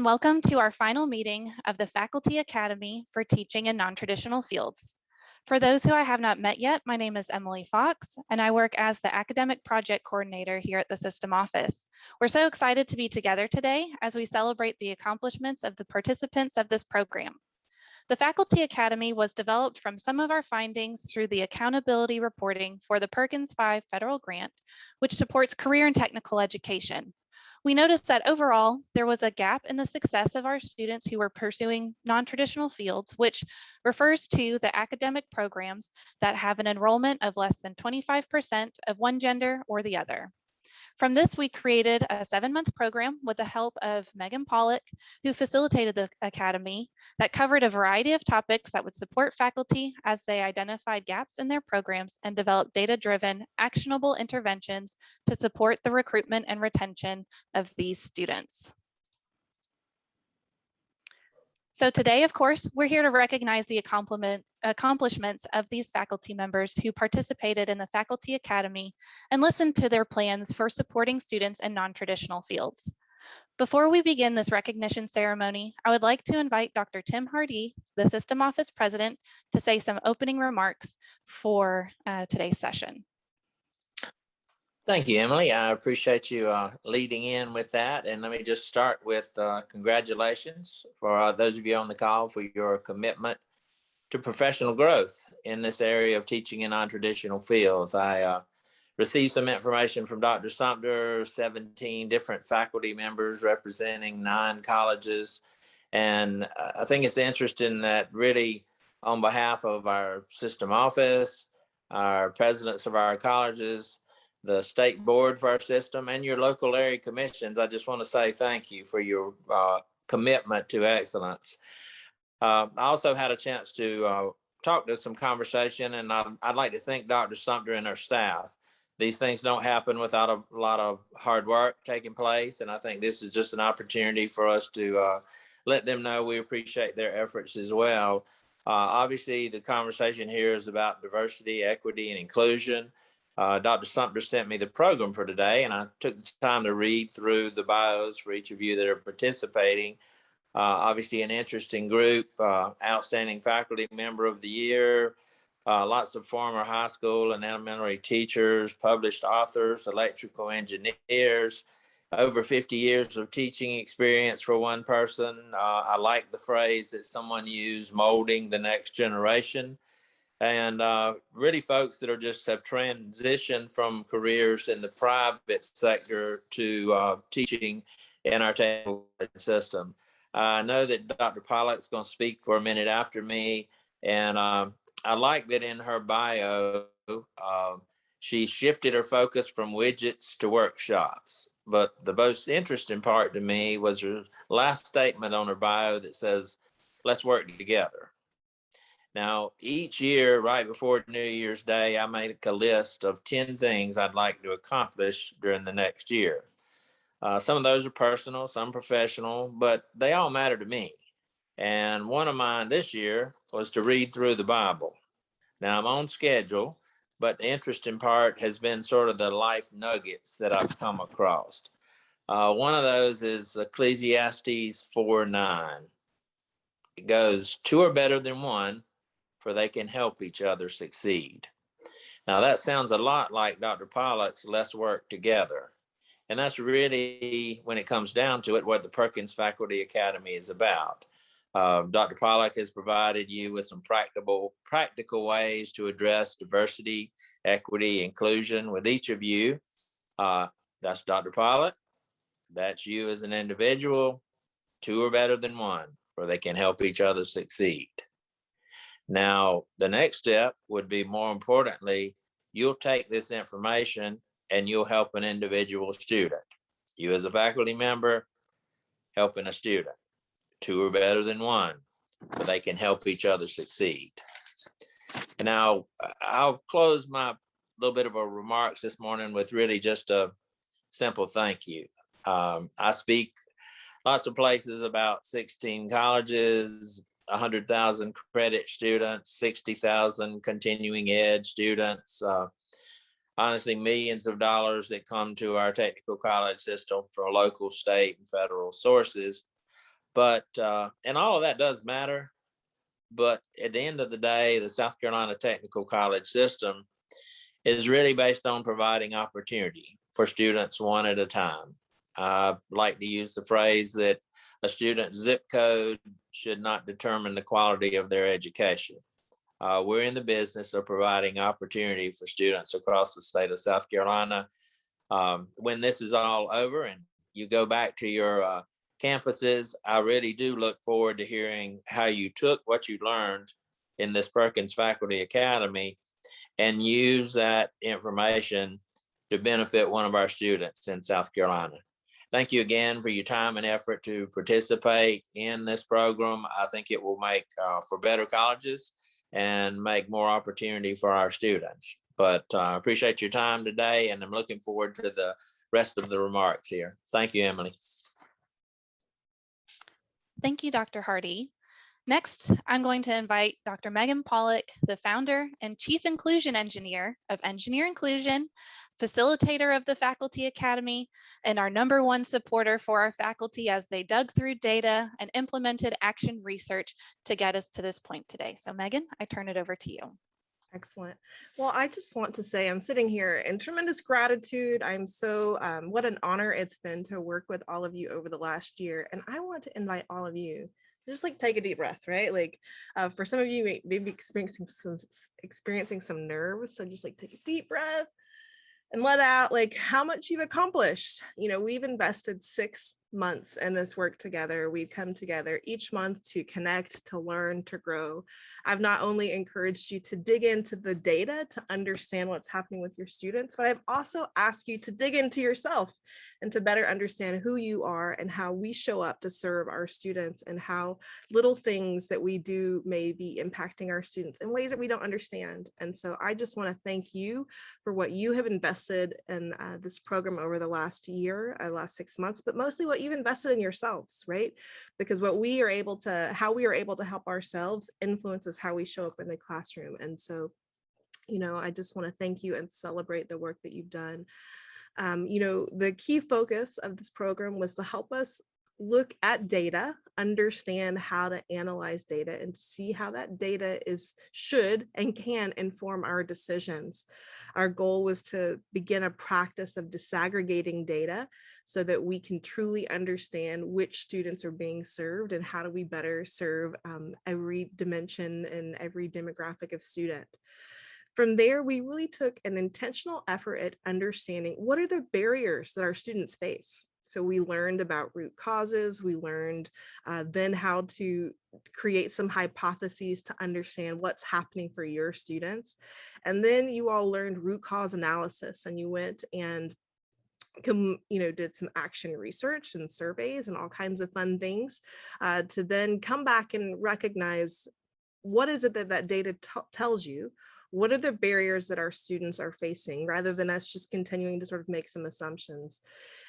welcome to our final meeting of the Faculty Academy for Teaching in Non-Traditional Fields. For those who I have not met yet, my name is Emily Fox, and I work as the Academic Project Coordinator here at the System Office. We're so excited to be together today as we celebrate the accomplishments of the participants of this program. The Faculty Academy was developed from some of our findings through the accountability reporting for the Perkins 5 federal grant, which supports career and technical education. We noticed that overall, there was a gap in the success of our students who were pursuing non-traditional fields, which refers to the academic programs that have an enrollment of less than 25% of one gender or the other. From this, we created a 7-month program with the help of Megan Pollock, who facilitated the Academy, that covered a variety of topics that would support faculty as they identified gaps in their programs and developed data-driven, actionable interventions to support the recruitment and retention of these students. So today, of course, we're here to recognize the accomplishments of these faculty members who participated in the Faculty Academy and listened to their plans for supporting students in non-traditional fields. Before we begin this recognition ceremony, I would like to invite Dr. Tim Hardy, the System Office President, to say some opening remarks for today's session. Thank you, Emily. I appreciate you leading in with that. And let me just start with congratulations for those of you on the call for your commitment to professional growth in this area of teaching in non-traditional fields. I received some information from Dr. Sumter, 17 different faculty members representing 9 colleges. And I think it's interesting that really on behalf of our system office, our presidents of our colleges, the state board for our system, and your local area commissions, I just want to say thank you for your commitment to excellence. I also had a chance to talk to some conversation, and I'd like to thank Dr. Sumter and her staff. These things don't happen without a lot of hard work taking place, and I think this is just an opportunity for us to let them know we appreciate their efforts as well. Obviously, the conversation here is about diversity, equity, and inclusion. Dr. Sumter sent me the program for today, and I took the time to read through the bios for each of you that are participating. Obviously, an interesting group, outstanding faculty member of the year, lots of former high school and elementary teachers, published authors, electrical engineers, over 50 years of teaching experience for one person. I like the phrase that someone used, molding the next generation. And really folks that are just have transitioned from careers in the private sector to teaching in our technical system. I know that Dr. Pollak's going to speak for a minute after me, and I like that in her bio, she shifted her focus from widgets to workshops. But the most interesting part to me was her last statement on her bio that says, "Let's work together." Now, each year, right before New Year's Day, I make a list of 10 things I'd like to accomplish during the next year. Some of those are personal, some professional, but they all matter to me. And one of mine this year was to read through the Bible. Now, I'm on schedule, but the interesting part has been sort of the life nuggets that I've come across. One of those is Ecclesiastes 4:9. It goes, "Two are better than one, for they can help each other succeed." Now that sounds a lot like Dr. Pollak's "Let's Work Together." And that's really, when it comes down to it, what the Perkins Faculty Academy is about. Dr. Pollak has provided you with some practical ways to address diversity, equity, inclusion with each of you. That's Dr. Pollak. That's you as an individual. Two are better than one, for they can help each other succeed. Now, the next step would be, more importantly, you'll take this information and you'll help an individual student. You as a faculty member, helping a student. Two are better than one, but they can help each other succeed. And now I'll close my little bit of a remarks this morning with really just a simple thank you. I speak lots of places, about 16 colleges, 100,000 credit students, 60,000 continuing ed students, honestly, millions of dollars that come to our technical college system from local, state, and federal sources. But, and all of that does matter. But at the end of the day, the South Carolina Technical College system is really based on providing opportunity for students one at a time. I like to use the phrase that a student's zip code should not determine the quality of their education. We're in the business of providing opportunity for students across the state of South Carolina. When this is all over and you go back to your campuses, I really do look forward to hearing how you took what you learned in this Perkins Faculty Academy and use that information to benefit one of our students in South Carolina. Thank you again for your time and effort to participate in this program. I think it will make for better colleges and make more opportunity for our students. But I appreciate your time today, and I'm looking forward to the rest of the remarks here. Thank you, Emily. Thank you, Dr. Hardy. Next, I'm going to invite Dr. Megan Pollock, the founder and Chief Inclusion Engineer of Engineer Inclusion, facilitator of the Faculty Academy, and our #1 supporter for our faculty as they dug through data and implemented action research to get us to this point today. So Megan, I turn it over to you. Excellent. Well, I just want to say I'm sitting here in tremendous gratitude. I'm so, what an honor it's been to work with all of you over the last year. And I want to invite all of you to just like take a deep breath, right? Like for some of you, maybe experiencing some nerves. So just like take a deep breath and let out like how much you've accomplished. You know, we've invested 6 months in this work together. We've come together each month to connect, to learn, to grow. I've not only encouraged you to dig into the data to understand what's happening with your students, but I've also asked you to dig into yourself and to better understand who you are and how we show up to serve our students and how little things that we do may be impacting our students in ways that we don't understand. And so I just want to thank you for what you have invested in this program over the last year, last 6 months, but mostly what you've invested in yourselves, right? Because what we are able to, how we are able to help ourselves influences how we show up in the classroom. And so, you know, I just want to thank you and celebrate the work that you've done. You know, the key focus of this program was to help us look at data, understand how to analyze data, and see how that data should and can inform our decisions. Our goal was to begin a practice of disaggregating data so that we can truly understand which students are being served and how do we better serve every dimension and every demographic of student. From there, we really took an intentional effort at understanding what are the barriers that our students face. So we learned about root causes. We learned then how to create some hypotheses to understand what's happening for your students. And then you all learned root cause analysis, and you went and did some action research and surveys and all kinds of fun things to then come back and recognize what is it that that data tells you. What are the barriers that our students are facing, rather than us just continuing to sort of make some assumptions?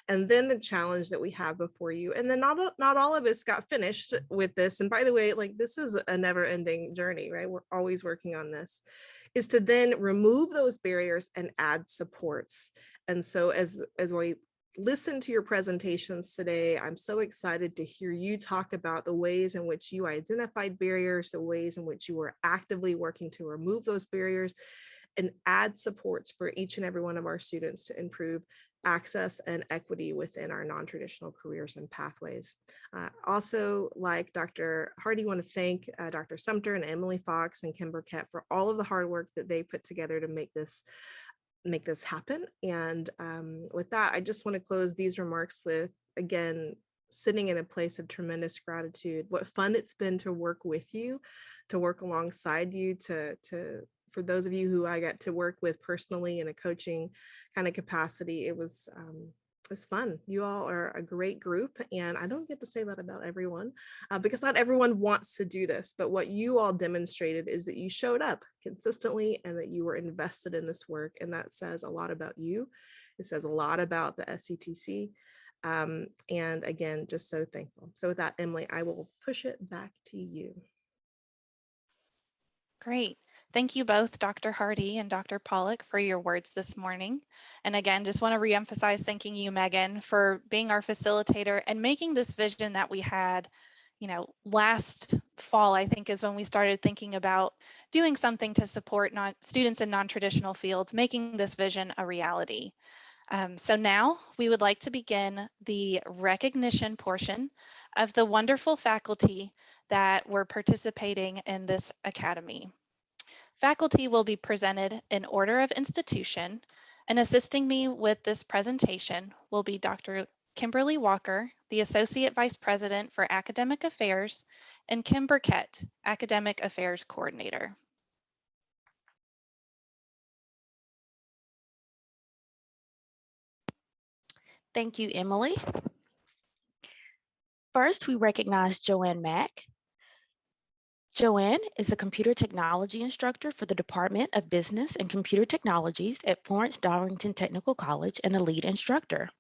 And then the challenge that we have before you, and then not all of us got finished with this. And by the way, like this is a never-ending journey, right? We're always working on this, is to then remove those barriers and add supports. And so as we listen to your presentations today, I'm so excited to hear you talk about the ways in which you identified barriers, the ways in which you were actively working to remove those barriers and add supports for each and every one of our students to improve access and equity within our non-traditional careers and pathways. Also, like Dr. Hardy, want to thank Dr. Sumter and Emily Fox and Kim Burkett for all of the hard work that they put together to make this happen. And with that, I just want to close these remarks with, again, sitting in a place of tremendous gratitude. What fun it's been to work with you, to work alongside you, for those of you who I got to work with personally in a coaching kind of capacity, it was fun. You all are a great group, and I don't get to say that about everyone because not everyone wants to do this, but what you all demonstrated is that you showed up consistently and that you were invested in this work, and that says a lot about you. It says a lot about the SCTC, and again, just so thankful. So with that, Emily, I will push it back to you. Great. Thank you both, Dr. Hardy and Dr. Pollock, for your words this morning. And again, just want to reemphasize thanking you, Megan, for being our facilitator and making this vision that we had last fall, I think, is when we started thinking about doing something to support students in non-traditional fields, making this vision a reality. So now we would like to begin the recognition portion of the wonderful faculty that were participating in this academy. Faculty will be presented in order of institution, and assisting me with this presentation will be Dr. Kimberly Walker, the Associate Vice President for Academic Affairs, and Kim Burkett, Academic Affairs Coordinator. Thank you, Emily. First, we recognize Joanne Mack. Joanne is a computer technology instructor for the Department of Business and Computer Technologies at Florence Darlington Technical College and a lead instructor.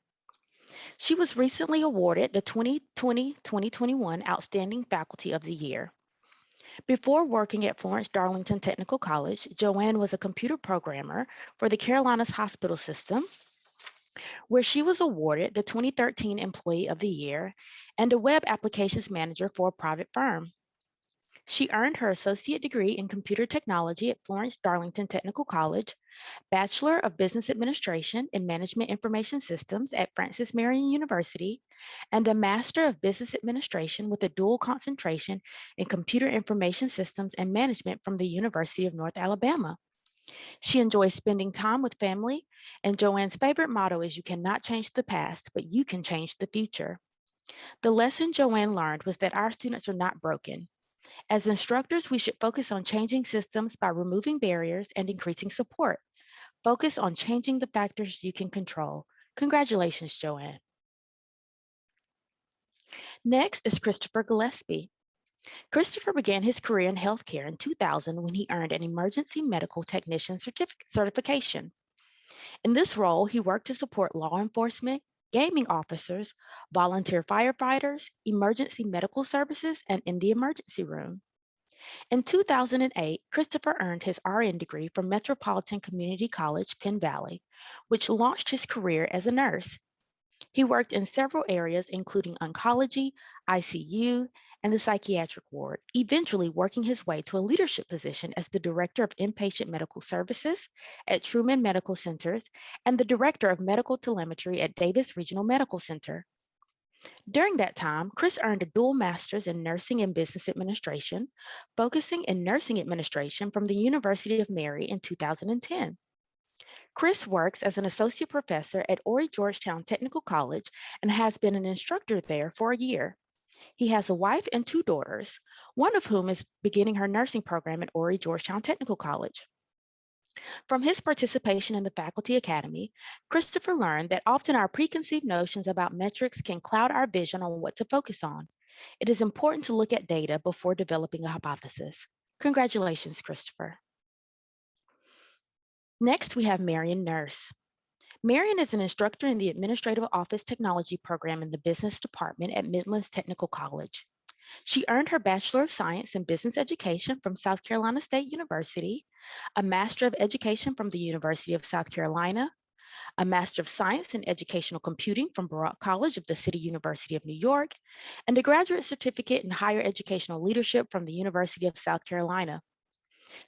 She was recently awarded the 2020-2021 Outstanding Faculty of the Year. Before working at Florence Darlington Technical College, Joanne was a computer programmer for the Carolinas Hospital System, where she was awarded the 2013 Employee of the Year and a web applications manager for a private firm. She earned her associate degree in computer technology at Florence Darlington Technical College, Bachelor of Business Administration in Management Information Systems at Francis Marion University, and a Master of Business Administration with a dual concentration in Computer Information Systems and Management from the University of North Alabama. She enjoys spending time with family, and Joanne's favorite motto is, "You cannot change the past, but you can change the future." The lesson Joanne learned was that our students are not broken. As instructors, we should focus on changing systems by removing barriers and increasing support. Focus on changing the factors you can control. Congratulations, Joanne. Next is Christopher Gillespie. Christopher began his career in healthcare in 2000 when he earned an emergency medical technician certification. In this role, he worked to support law enforcement, gaming officers, volunteer firefighters, emergency medical services, and in the emergency room. In 2008, Christopher earned his RN degree from Metropolitan Community College, Penn Valley, which launched his career as a nurse. He worked in several areas, including oncology, ICU, and the psychiatric ward, eventually working his way to a leadership position as the Director of Inpatient Medical Services at Truman Medical Centers and the Director of Medical Telemetry at Davis Regional Medical Center. During that time, Chris earned a dual master's in nursing and business administration, focusing in nursing administration from the University of Mary in 2010. Chris works as an associate professor at Horry Georgetown Technical College and has been an instructor there for a year. He has a wife and 2 daughters, one of whom is beginning her nursing program at Horry Georgetown Technical College. From his participation in the Faculty Academy, Christopher learned that often our preconceived notions about metrics can cloud our vision on what to focus on. It is important to look at data before developing a hypothesis. Congratulations, Christopher. Next, we have Marion Nurse. Marion is an instructor in the Administrative Office Technology program in the Business Department at Midlands Technical College. She earned her Bachelor of Science in Business Education from South Carolina State University, a Master of Education from the University of South Carolina, a Master of Science in Educational Computing from Baruch College of the City University of New York, and a Graduate Certificate in Higher Educational Leadership from the University of South Carolina.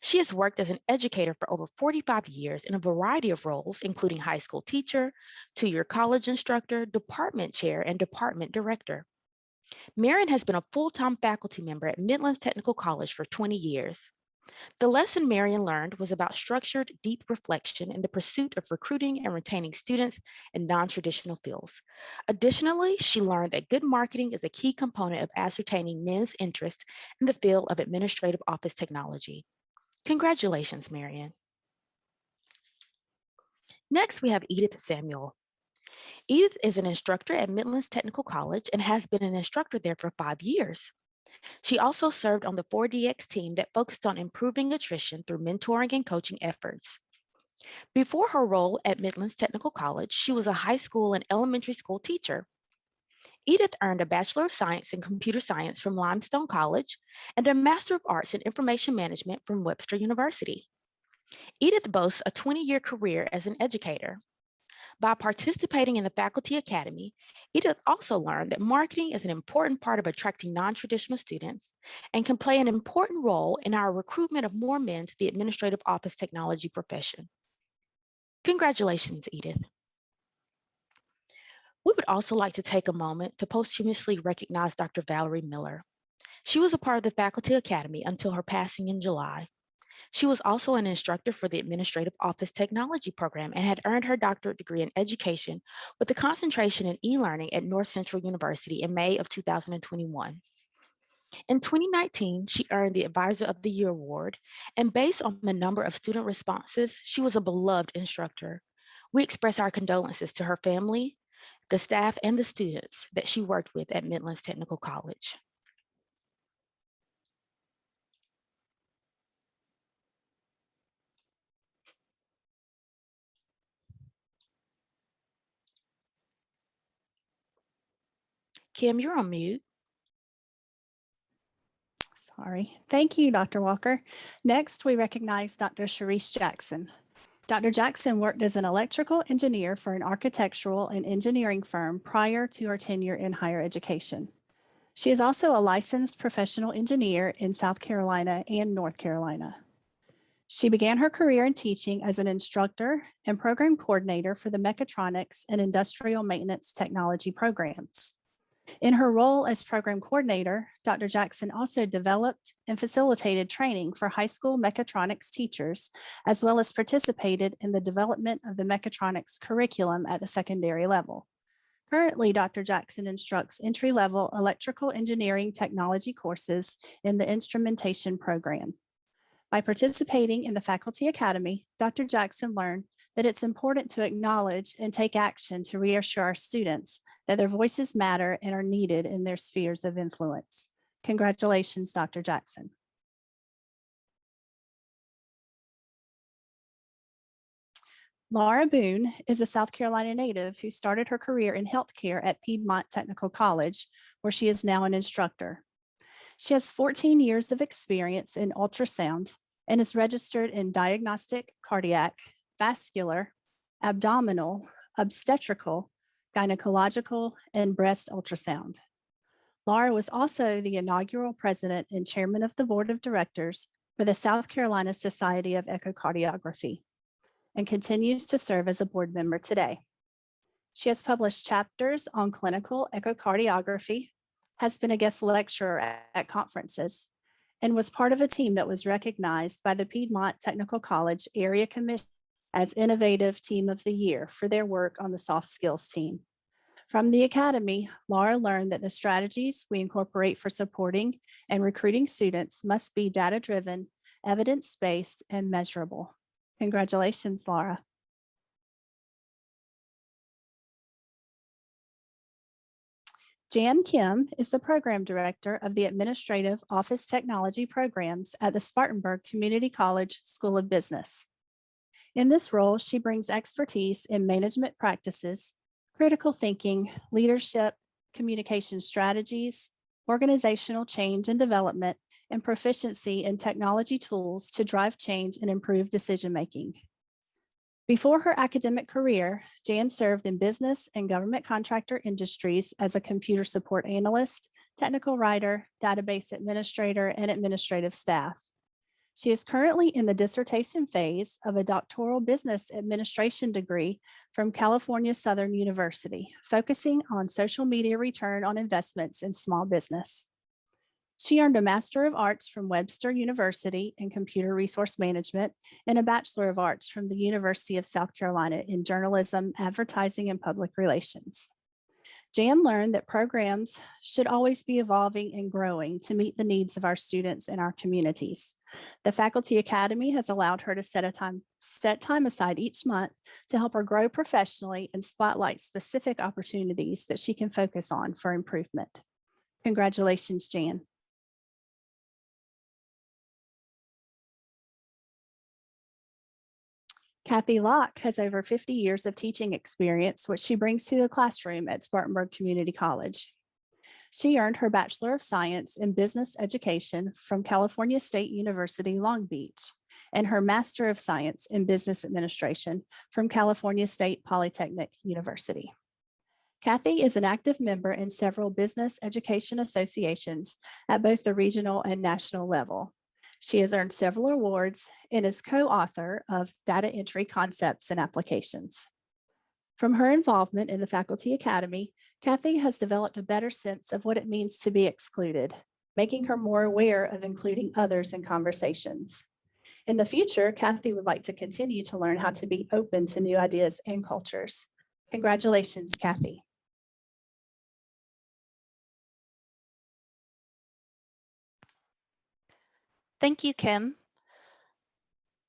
She has worked as an educator for over 45 years in a variety of roles, including high school teacher, 2-year college instructor, department chair, and department director. Marion has been a full-time faculty member at Midlands Technical College for 20 years. The lesson Marion learned was about structured, deep reflection in the pursuit of recruiting and retaining students in non-traditional fields. Additionally, she learned that good marketing is a key component of ascertaining men's interest in the field of administrative office technology. Congratulations, Marion. Next, we have Edith Samuel. Edith is an instructor at Midlands Technical College and has been an instructor there for 5 years. She also served on the 4DX team that focused on improving attrition through mentoring and coaching efforts. Before her role at Midlands Technical College, she was a high school and elementary school teacher. Edith earned a Bachelor of Science in Computer Science from Limestone College and a Master of Arts in Information Management from Webster University. Edith boasts a 20-year career as an educator. By participating in the Faculty Academy, Edith also learned that marketing is an important part of attracting non-traditional students and can play an important role in our recruitment of more men to the administrative office technology profession. Congratulations, Edith. We would also like to take a moment to posthumously recognize Dr. Valerie Miller. She was a part of the Faculty Academy until her passing in July. She was also an instructor for the Administrative Office Technology program and had earned her doctorate degree in education with a concentration in e-learning at North Central University in May of 2021. In 2019, she earned the Advisor of the Year award, and based on the number of student responses, she was a beloved instructor. We express our condolences to her family, the staff, and the students that she worked with at Midlands Technical College. Kim, you're on mute. Sorry. Thank you, Dr. Walker. Next, we recognize Dr. Sharice Jackson. Dr. Jackson worked as an electrical engineer for an architectural and engineering firm prior to her tenure in higher education. She is also a licensed professional engineer in South Carolina and North Carolina. She began her career in teaching as an instructor and program coordinator for the mechatronics and industrial maintenance technology programs. In her role as program coordinator, Dr. Jackson also developed and facilitated training for high school mechatronics teachers, as well as participated in the development of the mechatronics curriculum at the secondary level. Currently, Dr. Jackson instructs entry-level electrical engineering technology courses in the instrumentation program. By participating in the Faculty Academy, Dr. Jackson learned that it's important to acknowledge and take action to reassure our students that their voices matter and are needed in their spheres of influence. Congratulations, Dr. Jackson. Laura Boone is a South Carolina native who started her career in healthcare at Piedmont Technical College, where she is now an instructor. She has 14 years of experience in ultrasound and is registered in diagnostic, cardiac, vascular, abdominal, obstetrical, gynecological, and breast ultrasound. Laura was also the inaugural president and chairman of the board of directors for the South Carolina Society of Echocardiography and continues to serve as a board member today. She has published chapters on clinical echocardiography, has been a guest lecturer at conferences, and was part of a team that was recognized by the Piedmont Technical College Area Commission as Innovative Team of the Year for their work on the soft skills team. From the Academy, Laura learned that the strategies we incorporate for supporting and recruiting students must be data-driven, evidence-based, and measurable. Congratulations, Laura. Jan Kim is the program director of the Administrative Office Technology programs at the Spartanburg Community College School of Business. In this role, she brings expertise in management practices, critical thinking, leadership, communication strategies, organizational change and development, and proficiency in technology tools to drive change and improve decision-making. Before her academic career, Jan served in business and government contractor industries as a computer support analyst, technical writer, database administrator, and administrative staff. She is currently in the dissertation phase of a doctoral business administration degree from California Southern University, focusing on social media return on investments in small business. She earned a Master of Arts from Webster University in Computer Resource Management and a Bachelor of Arts from the University of South Carolina in Journalism, Advertising, and Public Relations. Jan learned that programs should always be evolving and growing to meet the needs of our students and our communities. The Faculty Academy has allowed her to set time aside each month to help her grow professionally and spotlight specific opportunities that she can focus on for improvement. Congratulations, Jan. Kathy Locke has over 50 years of teaching experience, which she brings to the classroom at Spartanburg Community College. She earned her Bachelor of Science in Business Education from California State University, Long Beach, and her Master of Science in Business Administration from California State Polytechnic University. Kathy is an active member in several business education associations at both the regional and national level. She has earned several awards and is co-author of Data Entry Concepts and Applications. From her involvement in the Faculty Academy, Kathy has developed a better sense of what it means to be excluded, making her more aware of including others in conversations. In the future, Kathy would like to continue to learn how to be open to new ideas and cultures. Congratulations, Kathy. Thank you, Kim.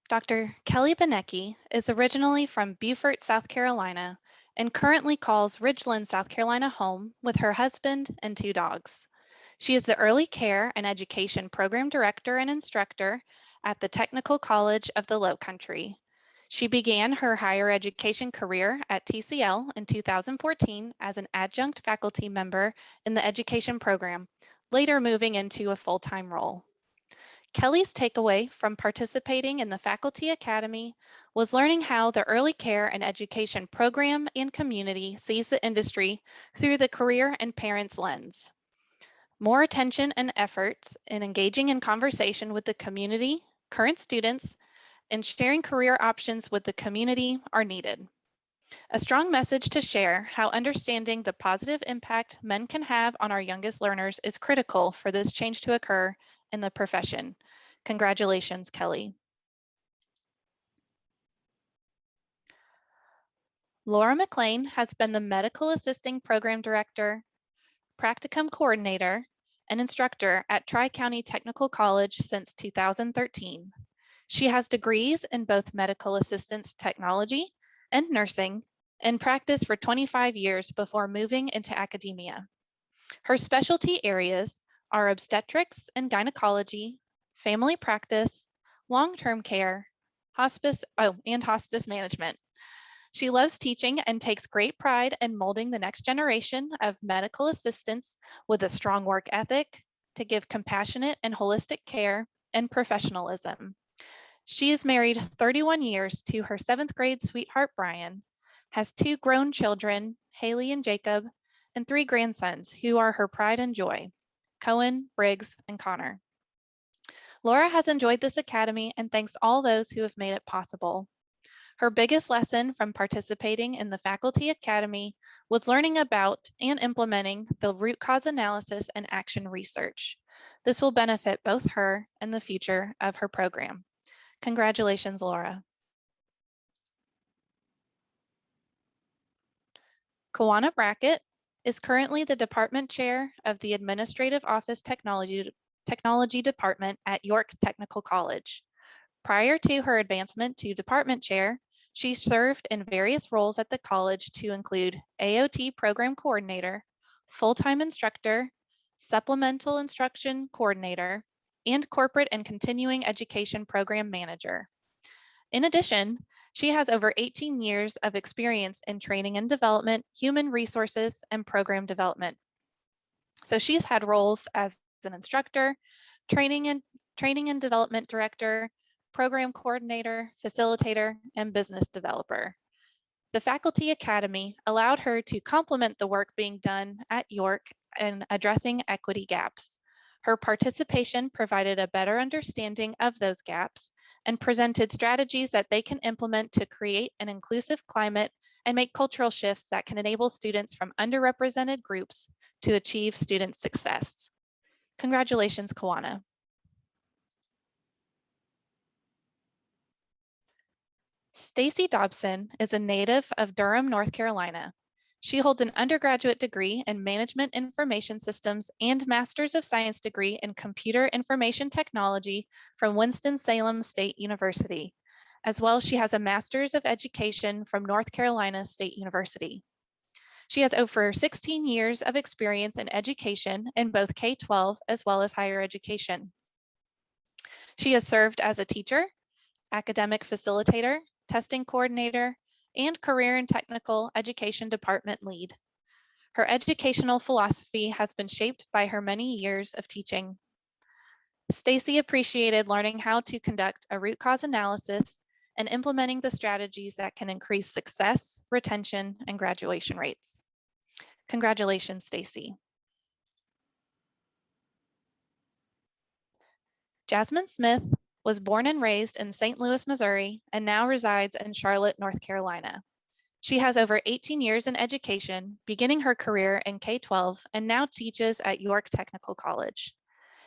Dr. Kelly Binnecki is originally from Beaufort, South Carolina, and currently calls Ridgeland, South Carolina home with her husband and 2 dogs. She is the Early Care and Education Program Director and Instructor at the Technical College of the Lowcountry. She began her higher education career at TCL in 2014 as an adjunct faculty member in the education program, later moving into a full-time role. Kelly's takeaway from participating in the Faculty Academy was learning how the early care and education program and community sees the industry through the career and parents lens. More attention and efforts in engaging in conversation with the community, current students, and sharing career options with the community are needed. A strong message to share how understanding the positive impact men can have on our youngest learners is critical for this change to occur in the profession. Congratulations, Kelly. Laura Mclean has been the Medical Assisting Program Director, Practicum Coordinator, and Instructor at Tri-County Technical College since 2013. She has degrees in both medical assistance technology and nursing and practiced for 25 years before moving into academia. Her specialty areas are obstetrics and gynecology, family practice, long-term care, hospice, and hospice management. She loves teaching and takes great pride in molding the next generation of medical assistants with a strong work ethic to give compassionate and holistic care and professionalism. She is married 31 years to her 7th grade sweetheart, Brian, has 2 grown children, Haley and Jacob, and 3 grandsons who are her pride and joy, Cohen, Briggs, and Connor. Laura has enjoyed this academy and thanks all those who have made it possible. Her biggest lesson from participating in the Faculty Academy was learning about and implementing the root cause analysis and action research. This will benefit both her and the future of her program. Congratulations, Laura. Kawana Bracket is currently the Department Chair of the Administrative Office Technology Department at York Technical College. Prior to her advancement to Department Chair, she served in various roles at the college to include AOT Program Coordinator, Full-Time Instructor, Supplemental Instruction Coordinator, and Corporate and Continuing Education Program Manager. In addition, she has over 18 years of experience in training and development, human resources, and program development. So she's had roles as an instructor, training and development director, program coordinator, facilitator, and business developer. The Faculty Academy allowed her to complement the work being done at York in addressing equity gaps. Her participation provided a better understanding of those gaps and presented strategies that they can implement to create an inclusive climate and make cultural shifts that can enable students from underrepresented groups to achieve student success. Congratulations, Kawana. Stacy Dobson is a native of Durham, North Carolina. She holds an undergraduate degree in Management Information Systems and Master's of Science degree in Computer Information Technology from Winston-Salem State University. As well, she has a Master's of Education from North Carolina State University. She has over 16 years of experience in education in both K-12 as well as higher education. She has served as a teacher, academic facilitator, testing coordinator, and career and technical education department lead. Her educational philosophy has been shaped by her many years of teaching. Stacy appreciated learning how to conduct a root cause analysis and implementing the strategies that can increase success, retention, and graduation rates. Congratulations, Stacy. Jasmine Smith was born and raised in St. Louis, Missouri, and now resides in Charlotte, North Carolina. She has over 18 years in education, beginning her career in K-12 and now teaches at York Technical College.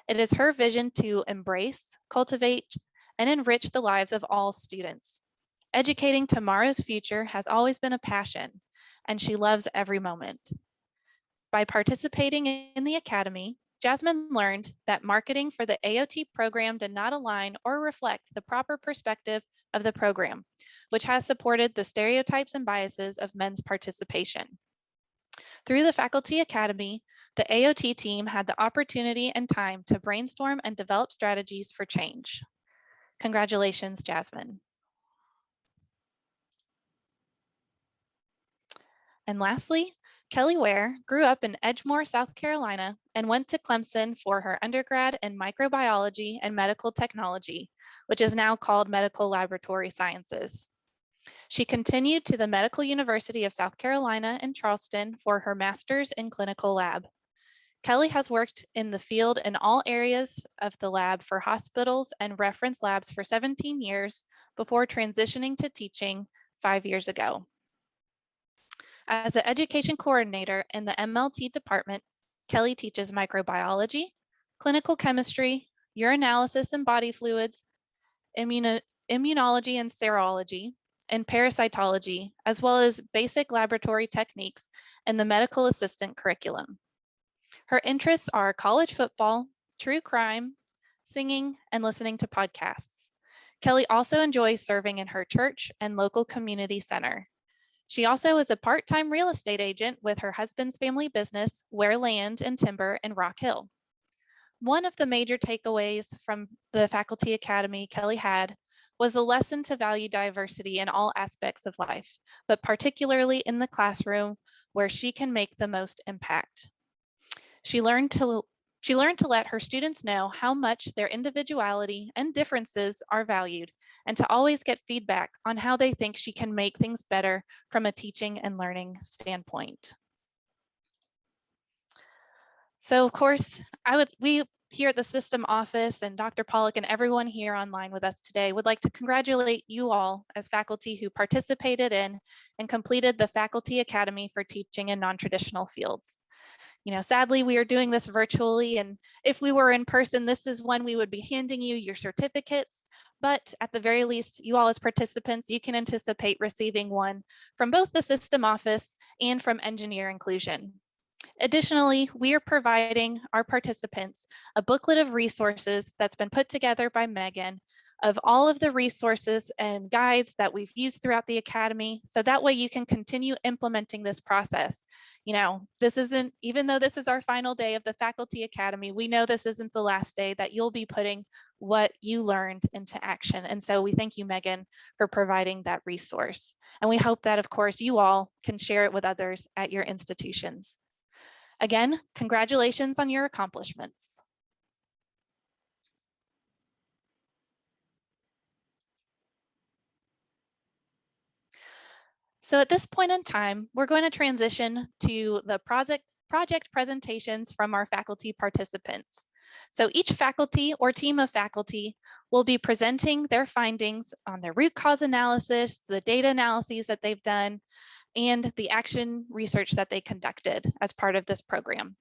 It is her vision to embrace, cultivate, and enrich the lives of all students. Educating tomorrow's future has always been a passion, and she loves every moment. By participating in the Academy, Jasmine learned that marketing for the AOT program did not align or reflect the proper perspective of the program, which has supported the stereotypes and biases of men's participation. Through the Faculty Academy, the AOT team had the opportunity and time to brainstorm and develop strategies for change. Congratulations, Jasmine. And lastly, Kelly Ware grew up in Edgemoor, South Carolina, and went to Clemson for her undergrad in microbiology and medical technology, which is now called medical laboratory sciences. She continued to the Medical University of South Carolina in Charleston for her master's in clinical lab. Kelly has worked in the field in all areas of the lab for hospitals and reference labs for 17 years before transitioning to teaching 5 years ago. As an education coordinator in the MLT department, Kelly teaches microbiology, clinical chemistry, urinalysis and body fluids, immunology and serology, and parasitology, as well as basic laboratory techniques in the medical assistant curriculum. Her interests are college football, true crime, singing, and listening to podcasts. Kelly also enjoys serving in her church and local community center. She also is a part-time real estate agent with her husband's family business, Ware Land and Timber in Rock Hill. One of the major takeaways from the Faculty Academy Kelly had was the lesson to value diversity in all aspects of life, but particularly in the classroom where she can make the most impact. She learned to let her students know how much their individuality and differences are valued, and to always get feedback on how they think she can make things better from a teaching and learning standpoint. So of course, we here at the system office and Dr. Pollock and everyone here online with us today would like to congratulate you all as faculty who participated in and completed the Faculty Academy for Teaching in Non-Traditional Fields. You know, sadly, we are doing this virtually, and if we were in person, this is when we would be handing you your certificates. But at the very least, you all as participants, you can anticipate receiving one from both the system office and from Engineer Inclusion. Additionally, we are providing our participants a booklet of resources that's been put together by Megan of all of the resources and guides that we've used throughout the Academy. So that way you can continue implementing this process. You know, this isn't, even though this is our final day of the Faculty Academy, we know this isn't the last day that you'll be putting what you learned into action. And so we thank you, Megan, for providing that resource. And we hope that, of course, you all can share it with others at your institutions. Again, congratulations on your accomplishments. So at this point in time, we're going to transition to the project presentations from our faculty participants. So each faculty or team of faculty will be presenting their findings on their root cause analysis, the data analyses that they've done, and the action research that they conducted as part of this program.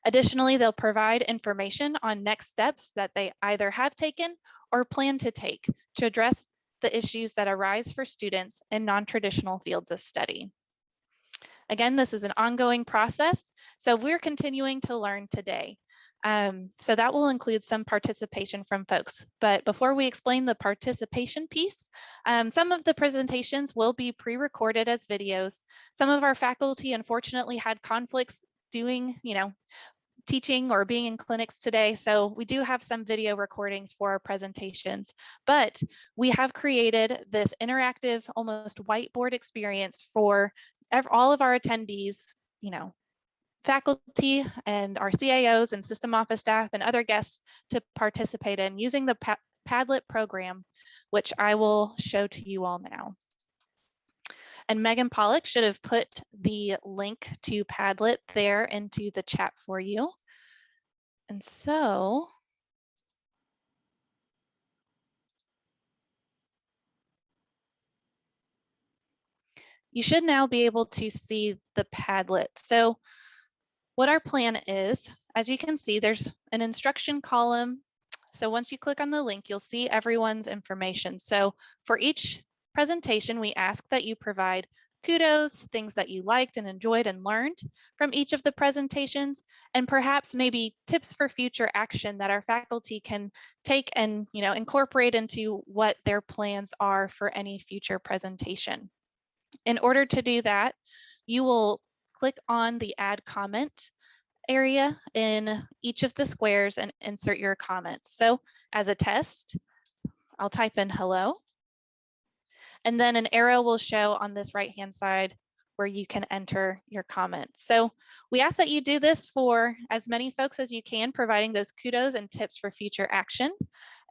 Additionally, they'll provide information on next steps that they either have taken or plan to take to address the issues that arise for students in non-traditional fields of study. Again, this is an ongoing process, so we're continuing to learn today. So that will include some participation from folks. But before we explain the participation piece, some of the presentations will be pre-recorded as videos. Some of our faculty unfortunately had conflicts doing, teaching or being in clinics today. So we do have some video recordings for our presentations, but we have created this interactive, almost whiteboard experience for all of our attendees, faculty and our CAOs and system office staff and other guests to participate in using the Padlet program, which I will show to you all now. And Megan Pollock should have put the link to Padlet there into the chat for you. And so you should now be able to see the Padlet. So what our plan is, as you can see, there's an instruction column. So once you click on the link, you'll see everyone's information. So for each presentation, we ask that you provide kudos, things that you liked and enjoyed and learned from each of the presentations, and perhaps maybe tips for future action that our faculty can take and incorporate into what their plans are for any future presentation. In order to do that, you will click on the add comment area in each of the squares and insert your comments. So as a test, I'll type in hello, and then an arrow will show on this right-hand side where you can enter your comments. So we ask that you do this for as many folks as you can, providing those kudos and tips for future action.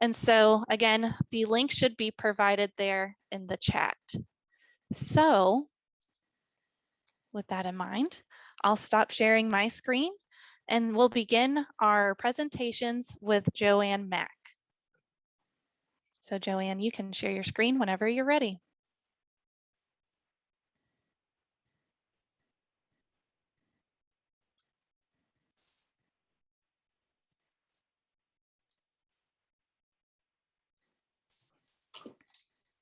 And so again, the link should be provided there in the chat. So with that in mind, I'll stop sharing my screen and we'll begin our presentations with Joanne Mack. So Joanne, you can share your screen whenever you're ready.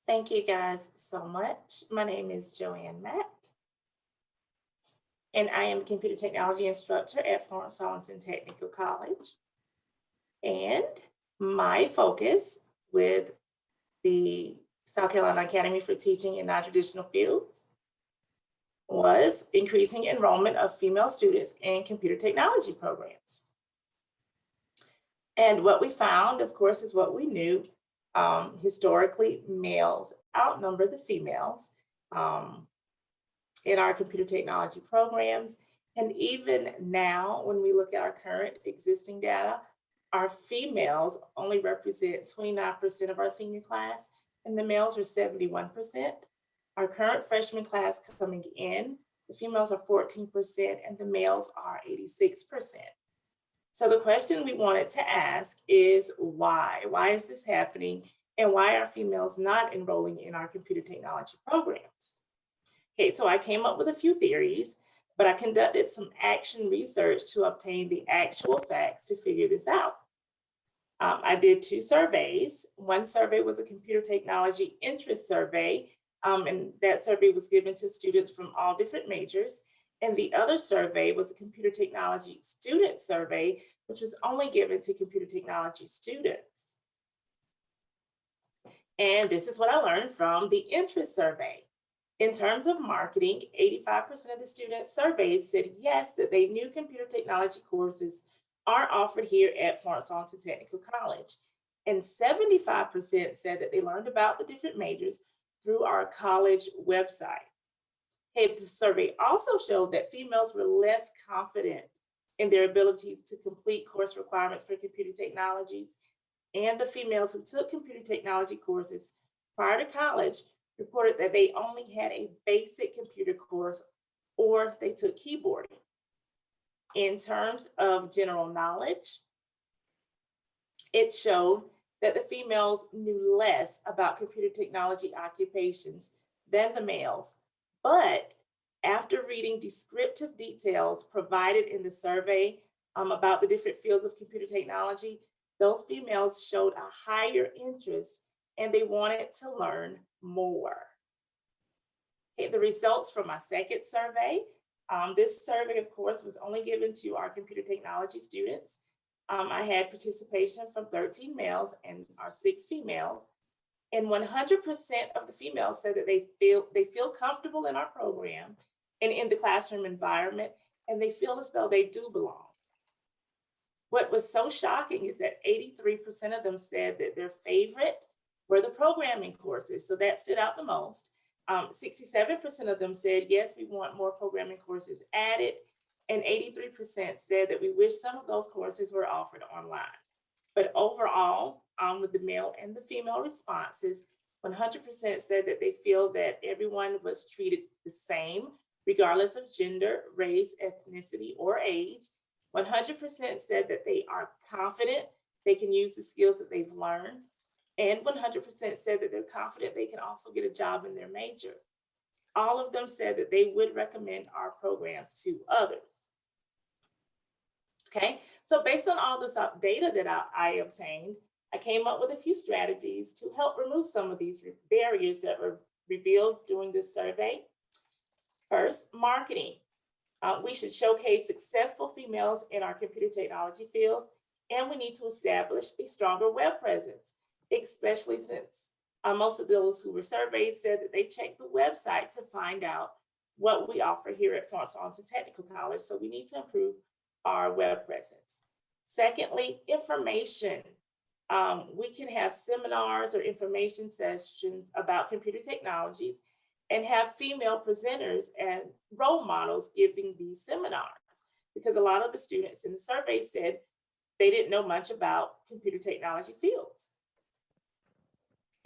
Thank you guys so much. My name is Joanne Mack, and I am a computer technology instructor at Florence Arlington Technical College. And my focus with the South Carolina Academy for Teaching in Non-Traditional Fields was increasing enrollment of female students in computer technology programs. And what we found, of course, is what we knew. Historically, males outnumber the females in our computer technology programs. And even now, when we look at our current existing data, our females only represent 29% of our senior class, and the males are 71%. Our current freshman class coming in, the females are 14% and the males are 86%. So the question we wanted to ask is why? Why is this happening? And why are females not enrolling in our computer technology programs? Okay, so I came up with a few theories, but I conducted some action research to obtain the actual facts to figure this out. I did 2 surveys. One survey was a computer technology interest survey, and that survey was given to students from all different majors. And the other survey was a computer technology student survey, which was only given to computer technology students. And this is what I learned from the interest survey. In terms of marketing, 85% of the students surveyed said yes, that they knew computer technology courses are offered here at Florence Arlington Technical College. And 75% said that they learned about the different majors through our college website. The survey also showed that females were less confident in their abilities to complete course requirements for computer technologies. And the females who took computer technology courses prior to college reported that they only had a basic computer course or they took keyboarding. In terms of general knowledge, it showed that the females knew less about computer technology occupations than the males. But after reading descriptive details provided in the survey about the different fields of computer technology, those females showed a higher interest and they wanted to learn more. The results from my second survey, this survey, of course, was only given to our computer technology students. I had participation from 13 males and our 6 females. And 100% of the females said that they feel comfortable in our program and in the classroom environment, and they feel as though they do belong. What was so shocking is that 83% of them said that their favorite were the programming courses. So that stood out the most. 67% of them said, yes, we want more programming courses added. and 83% said that we wish some of those courses were offered online. But overall, with the male and the female responses, 100% said that they feel that everyone was treated the same, regardless of gender, race, ethnicity, or age. 100% said that they are confident they can use the skills that they've learned. And 100% said that they're confident they can also get a job in their major. All of them said that they would recommend our programs to others. Okay, so based on all this data that I obtained, I came up with a few strategies to help remove some of these barriers that were revealed during this survey. First, marketing. We should showcase successful females in our computer technology field, and we need to establish a stronger web presence, especially since most of those who were surveyed said that they checked the website to find out what we offer here at Florence Arlington Technical College. So we need to improve our web presence. Secondly, information. We can have seminars or information sessions about computer technologies and have female presenters and role models giving these seminars, because a lot of the students in the survey said they didn't know much about computer technology fields.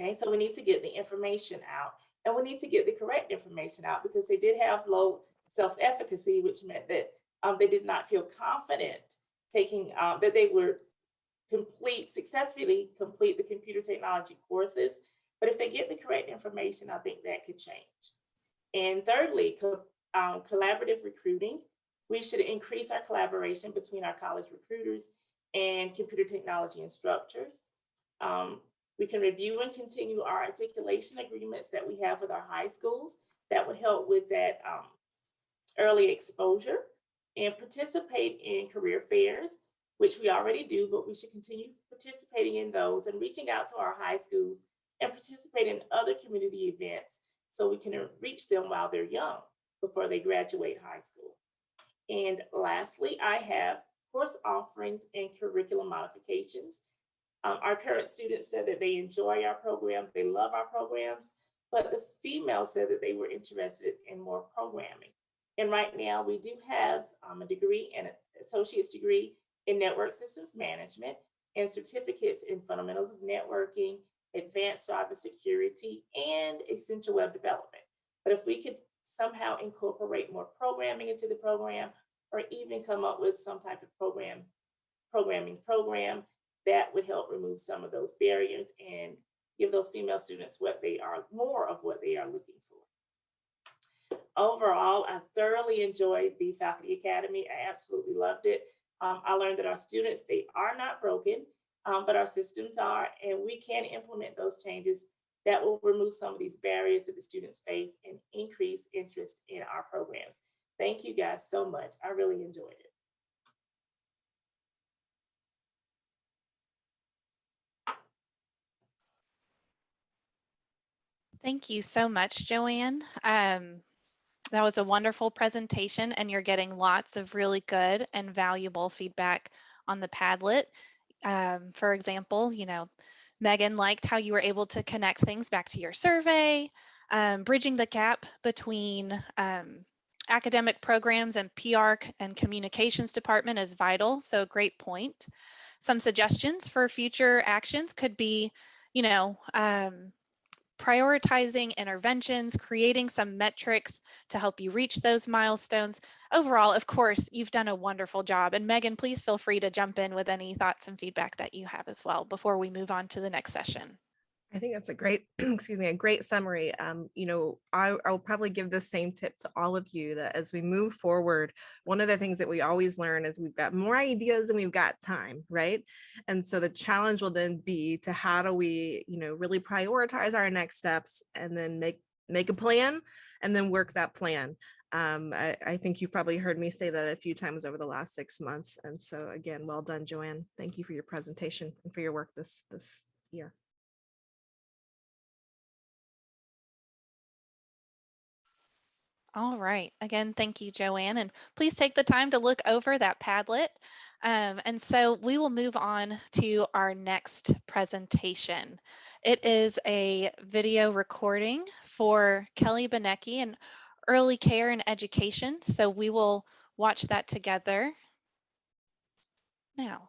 Okay, so we need to get the information out, and we need to get the correct information out, because they did have low self-efficacy, which meant that they did not feel confident taking, that they were successfully complete the computer technology courses. But if they get the correct information, I think that could change. And thirdly, collaborative recruiting. We should increase our collaboration between our college recruiters and computer technology instructors. We can review and continue our articulation agreements that we have with our high schools. That would help with that early exposure, and participate in career fairs, which we already do, but we should continue participating in those and reaching out to our high schools and participate in other community events so we can reach them while they're young before they graduate high school. And lastly, I have course offerings and curriculum modifications. Our current students said that they enjoy our program, they love our programs, but the females said that they were interested in more programming. And right now we do have a degree and an associate's degree in network systems management and certificates in fundamentals of networking, advanced cybersecurity, and essential web development. But if we could somehow incorporate more programming into the program, or even come up with some type of programming program, that would help remove some of those barriers and give those female students more of what they are looking for. Overall, I thoroughly enjoyed the Faculty Academy. I absolutely loved it. I learned that our students, they are not broken, but our systems are, and we can implement those changes that will remove some of these barriers that the students face and increase interest in our programs. Thank you guys so much. I really enjoyed it. Thank you so much, Joanne. That was a wonderful presentation, and you're getting lots of really good and valuable feedback on the Padlet. For example, Megan liked how you were able to connect things back to your survey. Bridging the gap between academic programs and PR and communications department is vital, so great point. Some suggestions for future actions could be, prioritizing interventions, creating some metrics to help you reach those milestones. Overall, of course, you've done a wonderful job. And Megan, please feel free to jump in with any thoughts and feedback that you have as well before we move on to the next session. I think that's a great, a great summary. I'll probably give the same tip to all of you, that as we move forward, one of the things that we always learn is we've got more ideas than we've got time, right? And so the challenge will then be to how do we, really prioritize our next steps, and then make a plan and then work that plan. I think you've probably heard me say that a few times over the last 6 months. And so again, well done, Joanne. Thank you for your presentation and for your work this year. All right. Again, thank you, Joanne. And please take the time to look over that Padlet. And so we will move on to our next presentation. It is a video recording for Kelly Binnecki and early care and education. So we will watch that together now.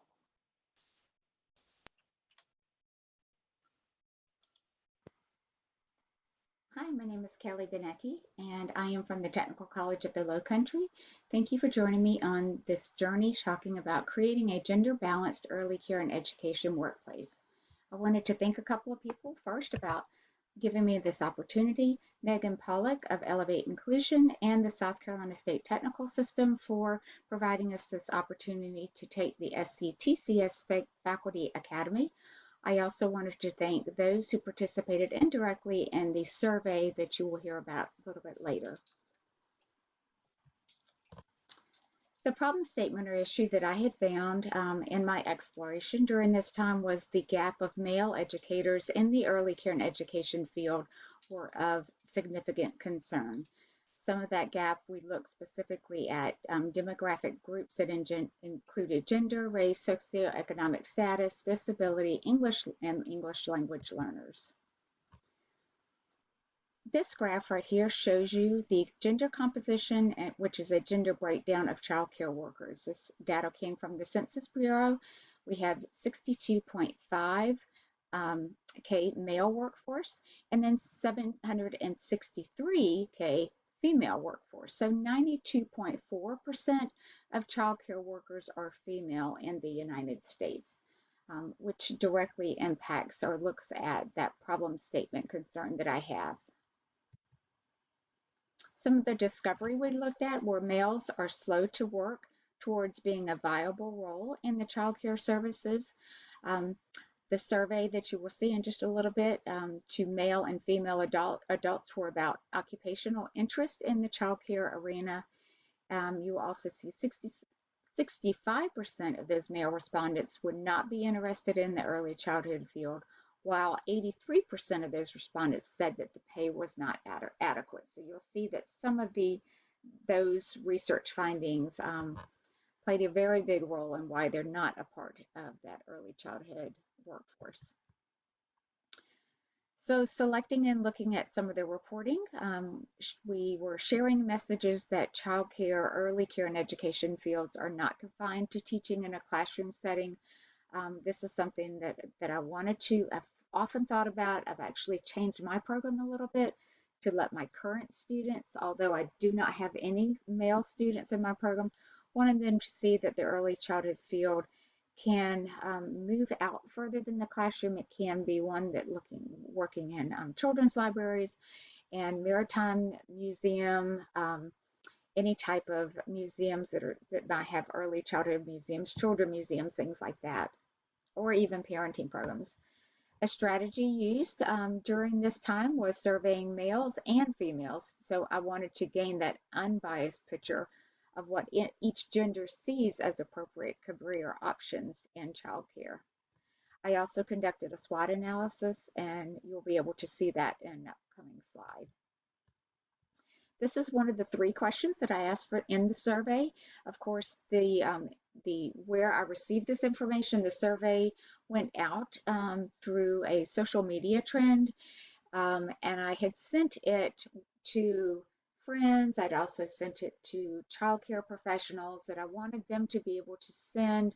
Hi, my name is Kelly Binnecki, and I am from the Technical College of the Lowcountry. Thank you for joining me on this journey talking about creating a gender-balanced early care and education workplace. I wanted to thank a couple of people first about giving me this opportunity, Megan Pollock of Elevate Inclusion and the South Carolina State Technical System for providing us this opportunity to take the SCTCS Faculty Academy. I also wanted to thank those who participated indirectly in the survey that you will hear about a little bit later. The problem statement or issue that I had found in my exploration during this time was the gap of male educators in the early care and education field were of significant concern. Some of that gap, we looked specifically at demographic groups that included gender, race, socioeconomic status, disability, English, and English language learners. This graph right here shows you the gender composition, which is a gender breakdown of child care workers. This data came from the Census Bureau. We have 62.5 K male workforce, and then 763K female workforce. So 92.4% of child care workers are female in the United States, which directly impacts or looks at that problem statement concern that I have. Some of the discovery we looked at were males are slow to work towards being a viable role in the child care services. The survey that you will see in just a little bit to male and female adults were about occupational interest in the child care arena. You will also see 65% of those male respondents would not be interested in the early childhood field, while 83% of those respondents said that the pay was not adequate. So you'll see that some of those research findings played a very big role in why they're not a part of that early childhood workforce. So selecting and looking at some of the reporting, we were sharing messages that child care, early care, and education fields are not confined to teaching in a classroom setting. This is something that I wanted to, I've often thought about. I've actually changed my program a little bit to let my current students, although I do not have any male students in my program, wanted them to see that the early childhood field can move out further than the classroom. It can be one that working in children's libraries and maritime museum, any type of museums that might have early childhood museums, children museums, things like that, or even parenting programs. A strategy used during this time was surveying males and females. So I wanted to gain that unbiased picture of what each gender sees as appropriate career options in childcare. I also conducted a SWOT analysis, and you'll be able to see that in an upcoming slide. This is one of the 3 questions that I asked for in the survey. Of course, where I received this information, the survey went out through a social media trend, and I had sent it to friends. I'd also sent it to childcare professionals that I wanted them to be able to send,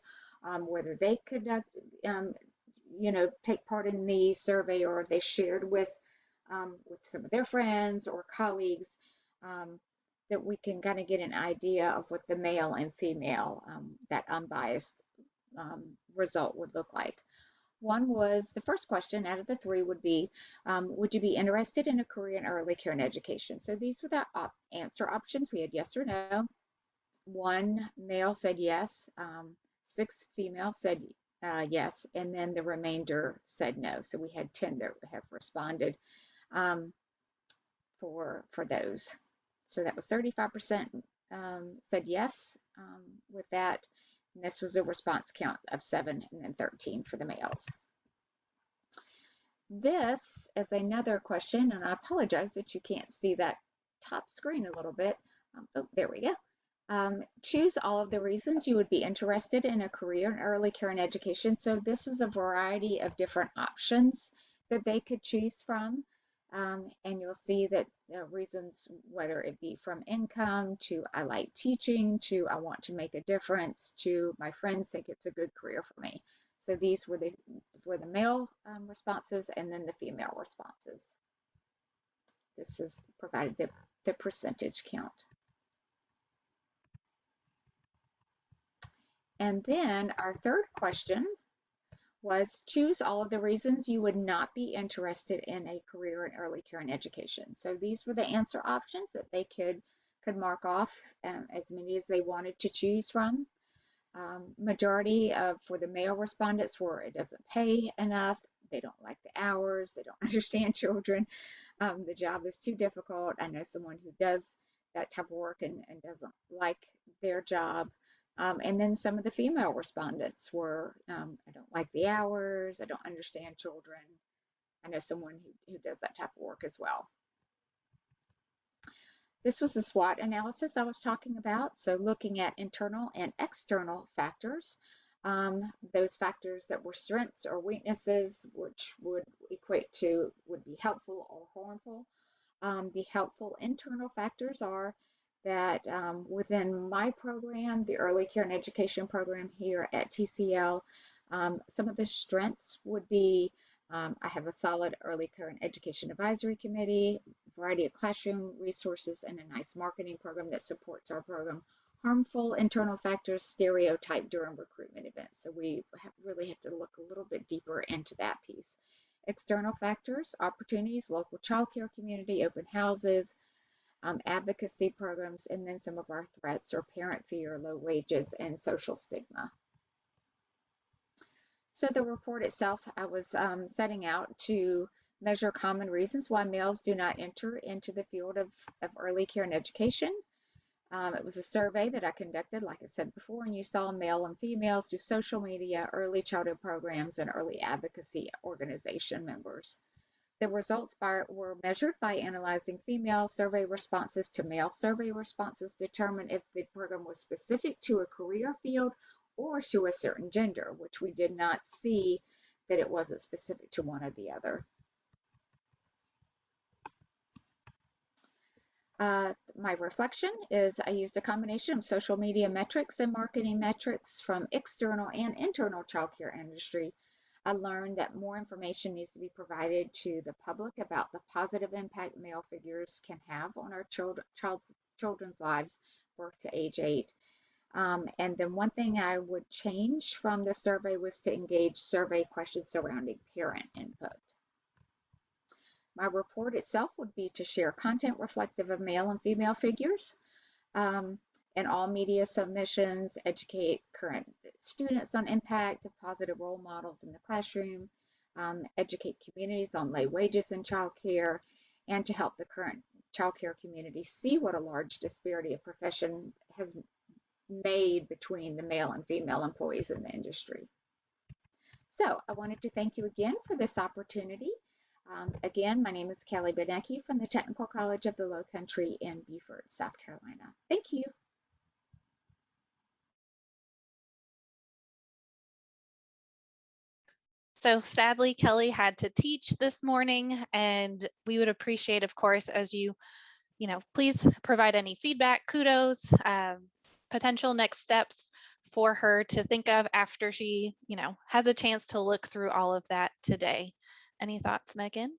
whether they could, take part in the survey, or they shared with some of their friends or colleagues, that we can kind of get an idea of what the male and female, that unbiased result would look like. One was, the first question out of the 3 would be, would you be interested in a career in early care and education? So these were the answer options. We had yes or no. 1 male said yes, 6 females said yes, and then the remainder said no. So we had 10 that have responded for those. So that was 35% said yes with that. And this was a response count of 7 and then 13 for the males. This is another question, and I apologize that you can't see that top screen a little bit. Oh, there we go. Choose all of the reasons you would be interested in a career in early care and education. So this was a variety of different options that they could choose from. And you'll see that reasons, whether it be from income to I like teaching to I want to make a difference to my friends think it's a good career for me. So these were the male responses, and then the female responses. This is provided the percentage count. And then our third question was, choose all of the reasons you would not be interested in a career in early care and education. So these were the answer options that they could mark off, as many as they wanted to choose from. Majority for the male respondents were, it doesn't pay enough, they don't like the hours, they don't understand children, the job is too difficult, I know someone who does that type of work and doesn't like their job. And then some of the female respondents were, I don't like the hours, I don't understand children. I know someone who does that type of work as well. This was the SWOT analysis I was talking about. So looking at internal and external factors, those factors that were strengths or weaknesses, which would equate to would be helpful or harmful. The helpful internal factors are that within my program, the early care and education program here at TCL, some of the strengths would be I have a solid early care and education advisory committee, variety of classroom resources, and a nice marketing program that supports our program. Harmful internal factors, stereotype during recruitment events. So we really have to look a little bit deeper into that piece. External factors, opportunities, local child care community, open houses, advocacy programs, and then some of our threats or parent fear, low wages, and social stigma. So the report itself, I was setting out to measure common reasons why males do not enter into the field of early care and education. It was a survey that I conducted, like I said before, and you saw male and females through social media, early childhood programs, and early advocacy organization members. The results were measured by analyzing female survey responses to male survey responses, determine if the program was specific to a career field or to a certain gender, which we did not see that it wasn't specific to one or the other. My reflection is I used a combination of social media metrics and marketing metrics from external and internal childcare industry. I learned that more information needs to be provided to the public about the positive impact male figures can have on our children's lives, birth to age 8. And then one thing I would change from the survey was to engage survey questions surrounding parent input. My report itself would be to share content reflective of male and female figures in all media submissions, educate current students on impact of positive role models in the classroom, educate communities on low wages in childcare, and to help the current childcare community see what a large disparity of profession has made between the male and female employees in the industry. So I wanted to thank you again for this opportunity. Again, my name is Kelly Binnecki from the Technical College of the Low Country in Beaufort, South Carolina. Thank you. So sadly, Kelly had to teach this morning, and we would appreciate, of course, as you please provide any feedback, kudos, potential next steps for her to think of after she, has a chance to look through all of that today. Any thoughts, Megan?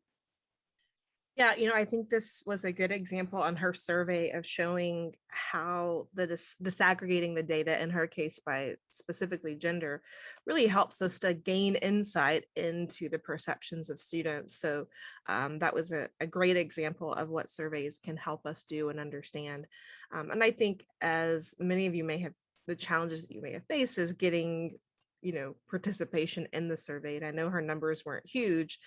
Yeah, I think this was a good example on her survey of showing how the disaggregating the data in her case by specifically gender really helps us to gain insight into the perceptions of students. So that was a great example of what surveys can help us do and understand. And I think as many of you may have, the challenges that you may have faced is getting participation in the survey. And I know her numbers weren't huge,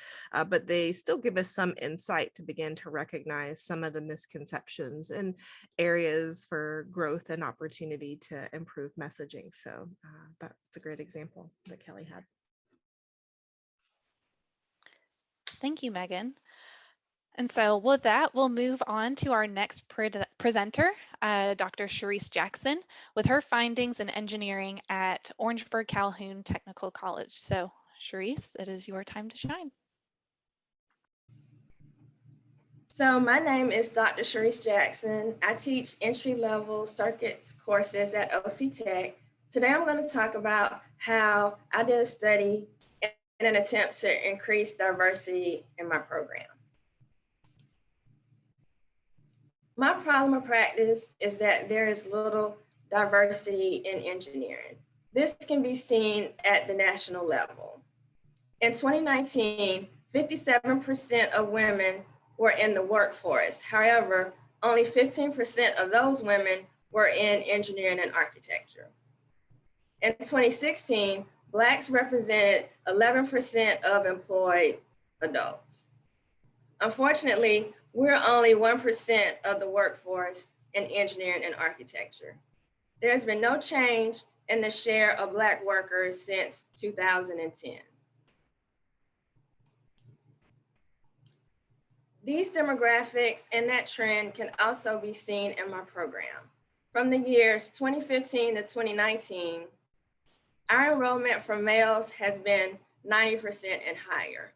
but they still give us some insight to begin to recognize some of the misconceptions and areas for growth and opportunity to improve messaging. So that's a great example that Kelly had. Thank you, Megan. And so with that, we'll move on to our next presenter, Dr. Sharice Jackson, with her findings in engineering at Orangeburg Calhoun Technical College. So Sharice, it is your time to shine. So my name is Dr. Sharice Jackson. I teach entry-level circuits courses at OC Tech. Today I'm going to talk about how I did a study in an attempt to increase diversity in my program. My problem of practice is that there is little diversity in engineering. This can be seen at the national level. In 2019, 57% of women were in the workforce. However, only 15% of those women were in engineering and architecture. In 2016, Blacks represented 11% of employed adults. Unfortunately, we're only 1% of the workforce in engineering and architecture. There has been no change in the share of Black workers since 2010. These demographics and that trend can also be seen in my program. From the years 2015 to 2019, our enrollment for males has been 90% and higher.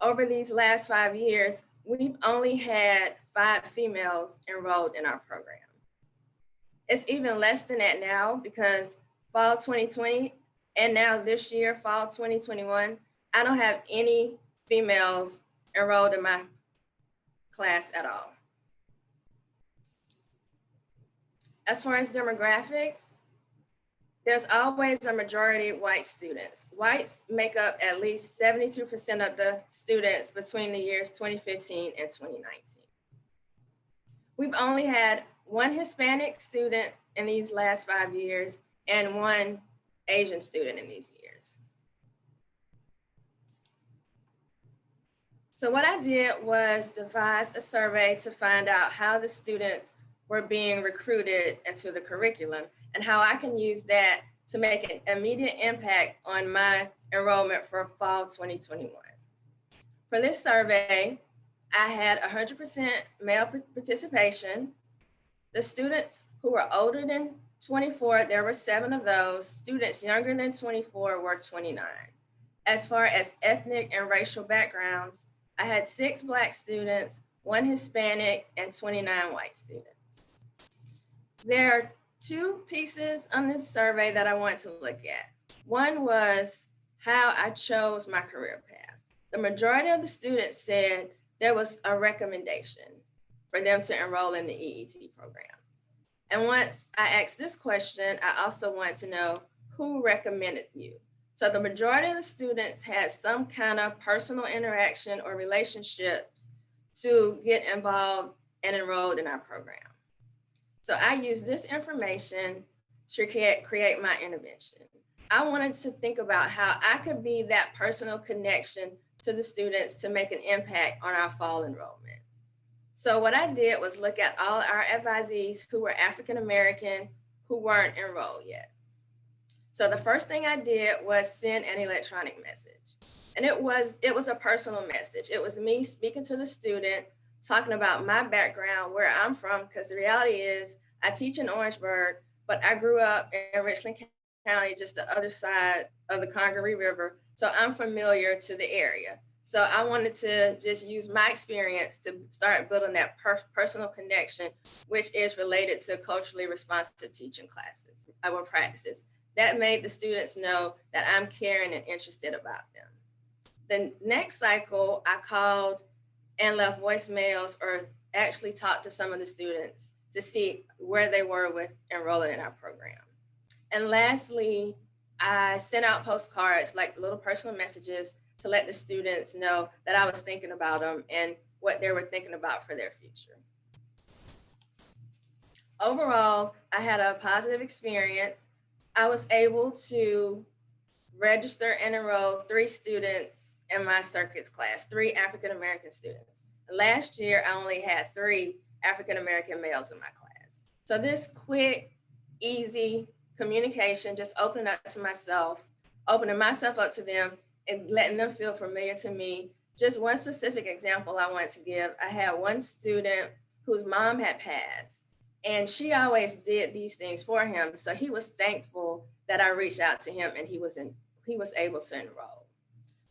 Over these last 5 years, we've only had 5 females enrolled in our program. It's even less than that now because fall 2020 and now this year, fall 2021, I don't have any females enrolled in my class at all. As far as demographics, there's always a majority of white students. Whites make up at least 72% of the students between the years 2015 and 2019. We've only had 1 Hispanic student in these last 5 years and 1 Asian student in these years. So what I did was devise a survey to find out how the students were being recruited into the curriculum and how I can use that to make an immediate impact on my enrollment for fall 2021. For this survey, I had 100% male participation. The students who were older than 24, there were 7 of those. Students younger than 24 were 29. As far as ethnic and racial backgrounds, I had 6 Black students, 1 Hispanic, and 29 white students. There are 2 pieces on this survey that I want to look at. One was how I chose my career path. The majority of the students said there was a recommendation for them to enroll in the EET program. And once I asked this question, I also want to know who recommended you. So the majority of the students had some kind of personal interaction or relationships to get involved and enrolled in our program. So I used this information to create my intervention. I wanted to think about how I could be that personal connection to the students to make an impact on our fall enrollment. So what I did was look at all our advisees who were African-American who weren't enrolled yet. So the first thing I did was send an electronic message. And it was a personal message. It was me speaking to the student, talking about my background, where I'm from, because the reality is I teach in Orangeburg, but I grew up in Richland County, just the other side of the Congaree River. So I'm familiar to the area. So I wanted to just use my experience to start building that personal connection, which is related to culturally responsive teaching classes, our practices. That made the students know that I'm caring and interested about them. The next cycle, I called and left voicemails or actually talked to some of the students to see where they were with enrolling in our program. And lastly, I sent out postcards, like little personal messages, to let the students know that I was thinking about them and what they were thinking about for their future. Overall, I had a positive experience. I was able to register and enroll 3 students in my circuits class, 3 African-American students. Last year, I only had 3 African-American males in my class. So this quick, easy communication, just opening myself up to them and letting them feel familiar to me. Just one specific example I want to give. I had one student whose mom had passed, and she always did these things for him. So he was thankful that I reached out to him and he was able to enroll.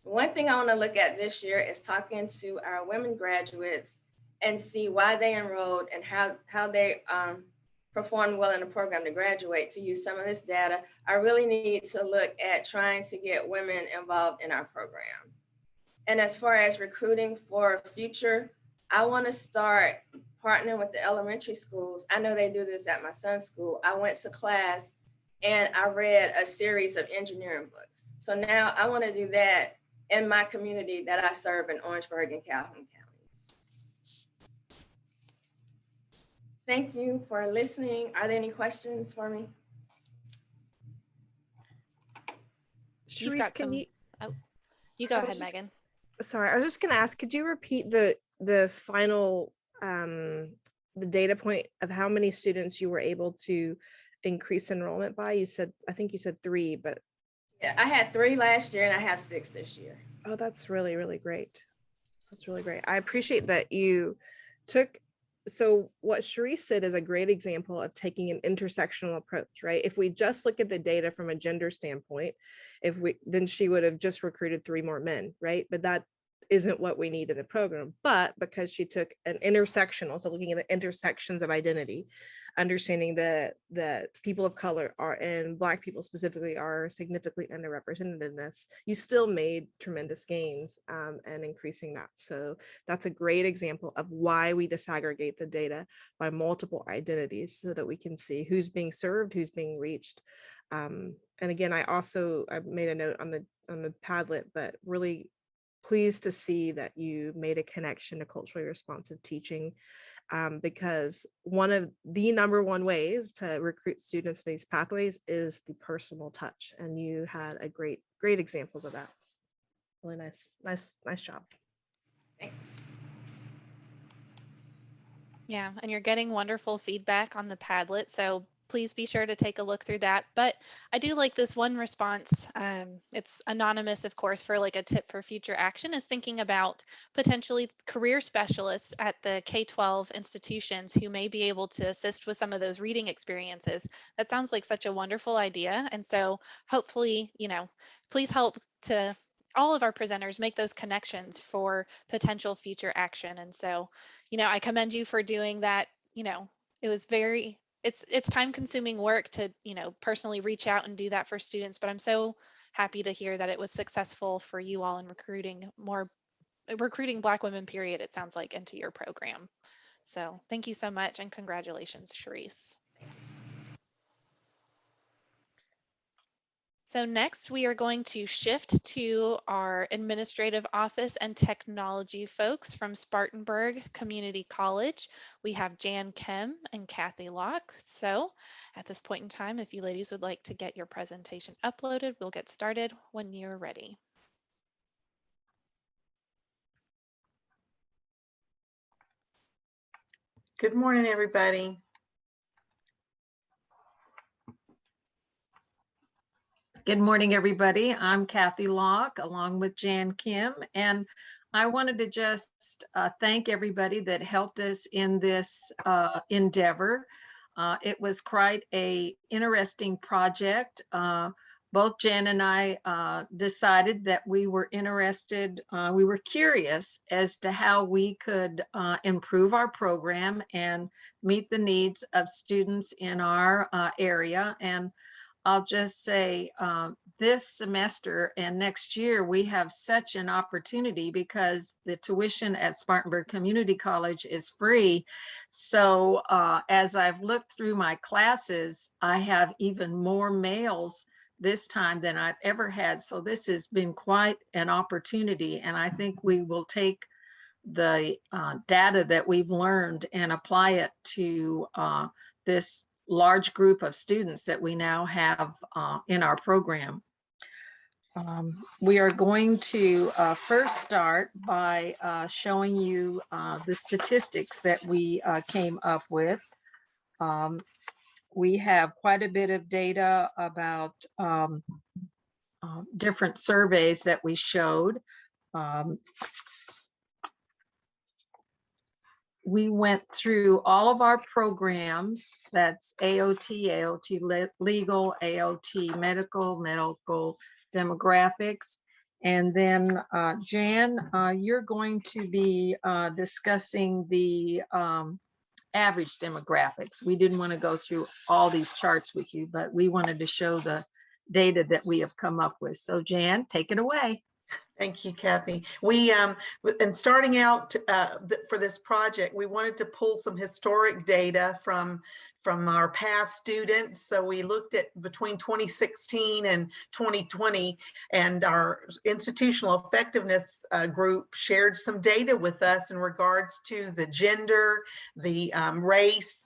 One thing I want to look at this year is talking to our women graduates and see why they enrolled and how they performed well in the program to graduate, to use some of this data, I really need to look at trying to get women involved in our program. And as far as recruiting for future, I want to start partnering with the elementary schools. I know they do this at my son's school. I went to class and I read a series of engineering books. So now I want to do that in my community that I serve in Orangeburg and Calhoun counties. Thank you for listening. Are there any questions for me? Sharice, can you? Oh, you go ahead, Megan. Sorry, I was just going to ask, could you repeat the final, the data point of how many students you were able to increase enrollment by? You said, I think you said 3, but. Yeah, I had 3 last year and I have 6 this year. Oh, that's really, really great. That's really great. I appreciate that you took, so what Sharice said is a great example of taking an intersectional approach, right? If we just look at the data from a gender standpoint, then she would have just recruited 3 more men, right? But that isn't what we need in the program. But because she took an intersectional, so looking at the intersections of identity, understanding that people of color are, and Black people specifically, are significantly underrepresented in this, you still made tremendous gains and increasing that. So that's a great example of why we disaggregate the data by multiple identities so that we can see who's being served, who's being reached. And again, I made a note on the Padlet, but really pleased to see that you made a connection to culturally responsive teaching, because one of the number one ways to recruit students in these pathways is the personal touch, and you had a great examples of that. Really nice job. Thanks. Yeah, and you're getting wonderful feedback on the Padlet, so please be sure to take a look through that. But I do like this one response. It's anonymous, of course, for like a tip for future action, is thinking about potentially career specialists at the K-12 institutions who may be able to assist with some of those reading experiences. That sounds like such a wonderful idea. And so hopefully, please help to all of our presenters make those connections for potential future action. And so, I commend you for doing that. It was it's time consuming work to, personally reach out and do that for students, but I'm so happy to hear that it was successful for you all in recruiting Black women, period, it sounds like, into your program. So thank you so much, and congratulations, Sharice. So next, we are going to shift to our administrative office and technology folks from Spartanburg Community College. We have Jan Kim and Kathy Locke. So at this point in time, if you ladies would like to get your presentation uploaded, we'll get started when you're ready. Good morning, everybody. Good morning, everybody. I'm Kathy Locke, along with Jan Kim, and I wanted to just thank everybody that helped us in this endeavor. It was quite an interesting project. Both Jan and I decided that we were interested, we were curious as to how we could improve our program and meet the needs of students in our area. And I'll just say this semester and next year, we have such an opportunity because the tuition at Spartanburg Community College is free. So as I've looked through my classes, I have even more males this time than I've ever had. So this has been quite an opportunity. And I think we will take the data that we've learned and apply it to this large group of students that we now have in our program. We are going to first start by showing you the statistics that we came up with. We have quite a bit of data about different surveys that we showed. We went through all of our programs. That's AOT, AOT legal, AOT medical, medical demographics. And then Jan, you're going to be discussing the average demographics. We didn't want to go through all these charts with you, but we wanted to show the data that we have come up with. So Jan, take it away. Thank you, Kathy. We, and starting out for this project, we wanted to pull some historic data from our past students. So we looked at between 2016 and 2020, and our institutional effectiveness group shared some data with us in regards to the gender, the race,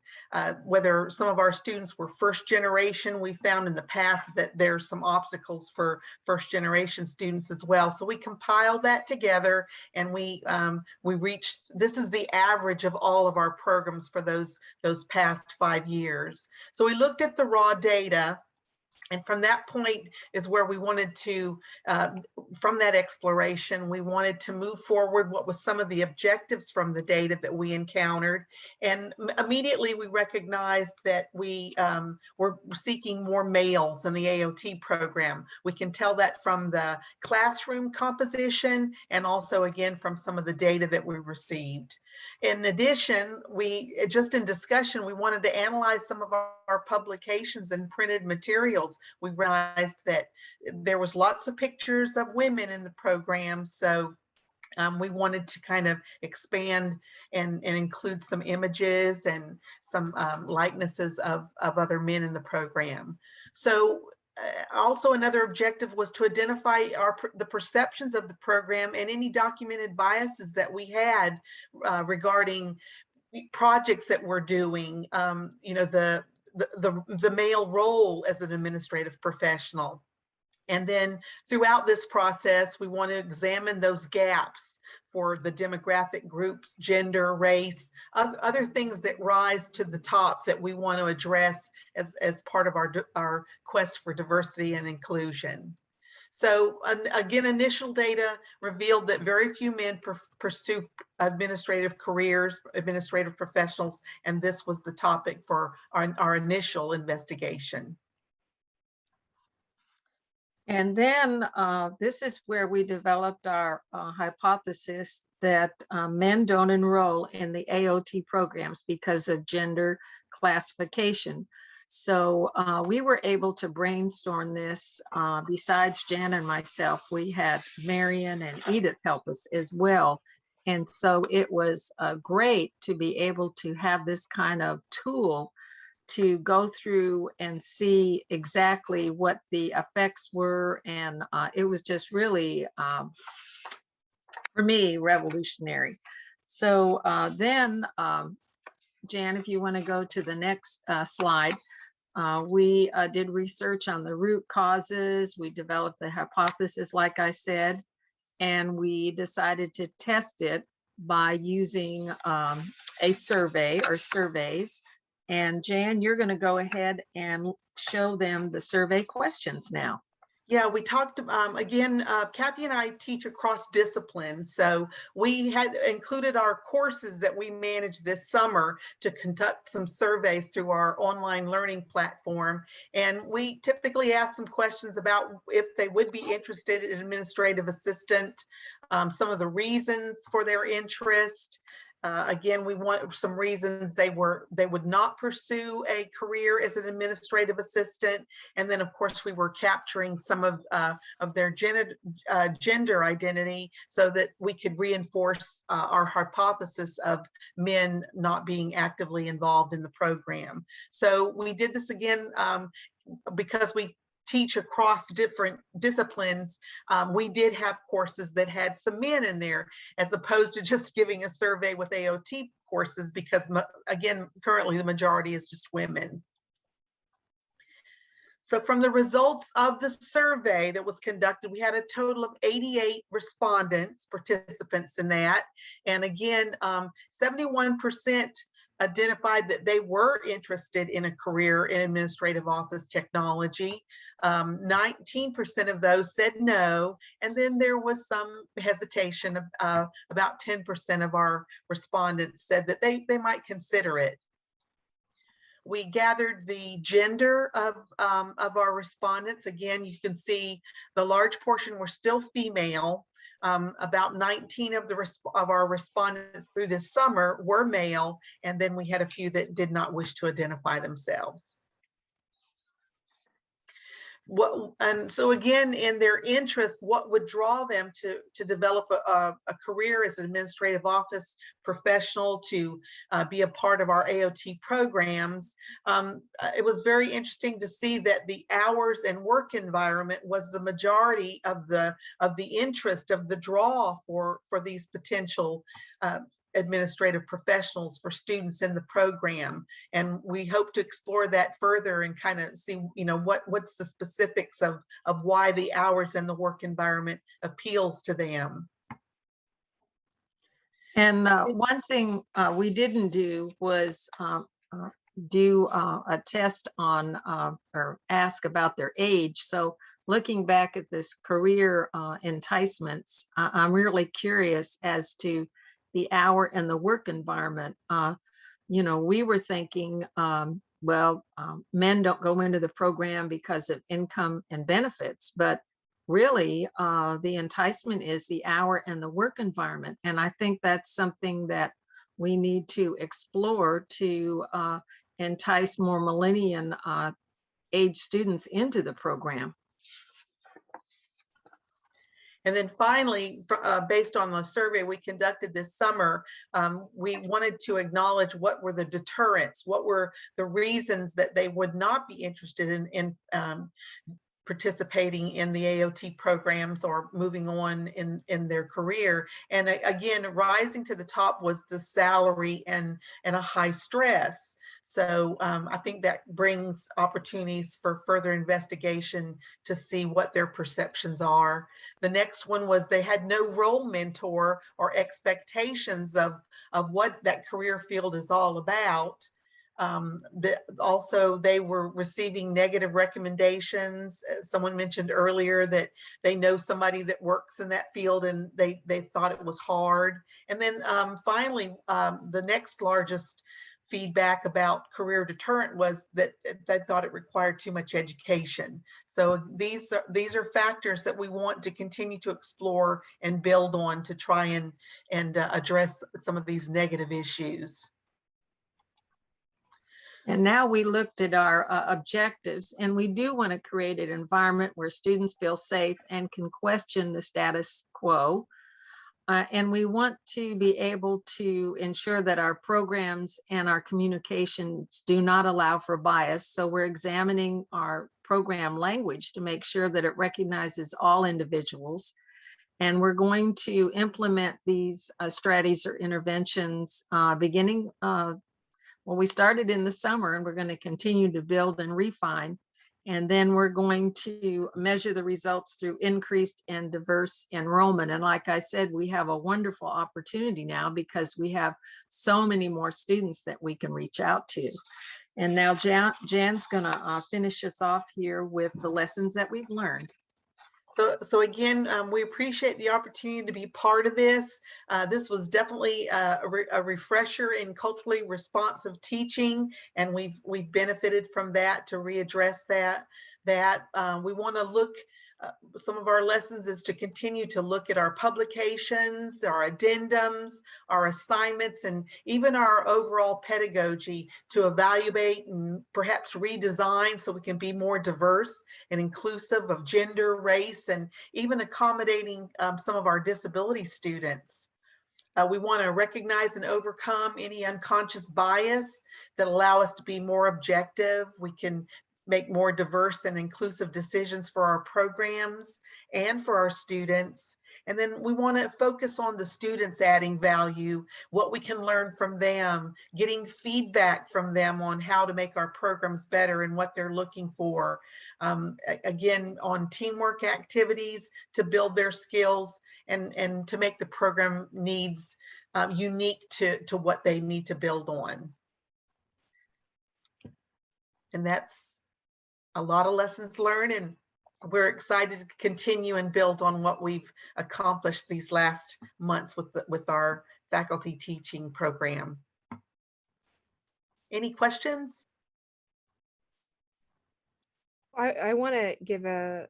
whether some of our students were first generation. We found in the past that there's some obstacles for first generation students as well. So we compiled that together, and we reached, this is the average of all of our programs for those past 5 years. So we looked at the raw data, and from that point is where we wanted to, from that exploration, we wanted to move forward what was some of the objectives from the data that we encountered. And immediately we recognized that we were seeking more males in the AOT program. We can tell that from the classroom composition and also again from some of the data that we received. In addition, just in discussion, we wanted to analyze some of our publications and printed materials. We realized that there was lots of pictures of women in the program. So we wanted to kind of expand and include some images and some likenesses of other men in the program. So also another objective was to identify the perceptions of the program and any documented biases that we had regarding projects that we're doing, you know, the male role as an administrative professional. And then throughout this process, we want to examine those gaps for the demographic groups, gender, race, other things that rise to the top that we want to address as part of our quest for diversity and inclusion. So again, initial data revealed that very few men pursue administrative careers, administrative professionals, and this was the topic for our initial investigation. And then this is where we developed our hypothesis that men don't enroll in the AOT programs because of gender classification. So we were able to brainstorm this. Besides Jan and myself, we had Marion and Edith help us as well. And so it was great to be able to have this kind of tool to go through and see exactly what the effects were. And it was just really, for me, revolutionary. So then, Jan, if you want to go to the next slide, we did research on the root causes. We developed the hypothesis, like I said, and we decided to test it by using a survey or surveys. And Jan, you're going to go ahead and show them the survey questions now. Yeah, we talked again, Kathy and I teach across disciplines. So we had included our courses that we managed this summer to conduct some surveys through our online learning platform. And we typically ask some questions about if they would be interested in administrative assistant, some of the reasons for their interest. Again, we want some reasons they would not pursue a career as an administrative assistant, and then of course we were capturing some of their gender identity so that we could reinforce our hypothesis of men not being actively involved in the program. So we did this again because we teach across different disciplines. We did have courses that had some men in there, as opposed to just giving a survey with AOT courses, because again, currently the majority is just women. So from the results of the survey that was conducted, we had a total of 88 participants in that. And again, 71% identified that they were interested in a career in administrative office technology. 19% of those said no, and then there was some hesitation. About 10% of our respondents said that they might consider it. We gathered the gender of our respondents. Again, you can see the large portion were still female. About 19 of our respondents through this summer were male, and then we had a few that did not wish to identify themselves. And so again, in their interest, what would draw them to develop a career as an administrative office professional, to be a part of our AOT programs? It was very interesting to see that the hours and work environment was the majority of the interest, of the draw for these potential administrative professionals for students in the program. And we hope to explore that further and kind of see, you know, what's the specifics of why the hours and the work environment appeals to them. And one thing we didn't do was do a test on or ask about their age. So looking back at this career enticements, I'm really curious as to the hour and the work environment. You know, we were thinking, men don't go into the program because of income and benefits, but really the enticement is the hour and the work environment. And I think that's something that we need to explore to entice more millennial age students into the program. And then finally, based on the survey we conducted this summer, we wanted to acknowledge what were the deterrents, what were the reasons that they would not be interested in participating in the AOT programs or moving on in their career. And again, rising to the top was the salary and a high stress. So I think that brings opportunities for further investigation to see what their perceptions are. The next one was they had no role mentor or expectations of what that career field is all about. Also, they were receiving negative recommendations. Someone mentioned earlier that they know somebody that works in that field and they thought it was hard. And then finally, the next largest feedback about career deterrent was that they thought it required too much education. So these are factors that we want to continue to explore and build on to try and address some of these negative issues. And now we looked at our objectives, and we do want to create an environment where students feel safe and can question the status quo. And we want to be able to ensure that our programs and our communications do not allow for bias. So we're examining our program language to make sure that it recognizes all individuals. And we're going to implement these strategies or interventions beginning, well, we started in the summer, and we're going to continue to build and refine. And then we're going to measure the results through increased and diverse enrollment. And like I said, we have a wonderful opportunity now because we have so many more students that we can reach out to. And now Jan's going to finish us off here with the lessons that we've learned. So again, we appreciate the opportunity to be part of this. This was definitely a refresher in culturally responsive teaching, and we've benefited from that to readdress that. We want to look. Some of our lessons is to continue to look at our publications, our addendums, our assignments, and even our overall pedagogy to evaluate and perhaps redesign so we can be more diverse and inclusive of gender, race, and even accommodating some of our disability students. We want to recognize and overcome any unconscious bias that allow us to be more objective. We can make more diverse and inclusive decisions for our programs and for our students. And then we want to focus on the students adding value, what we can learn from them, getting feedback from them on how to make our programs better and what they're looking for. Again, on teamwork activities to build their skills and to make the program needs unique to what they need to build on. And that's a lot of lessons learned, and we're excited to continue and build on what we've accomplished these last months with our faculty teaching program. Any questions? I want to give a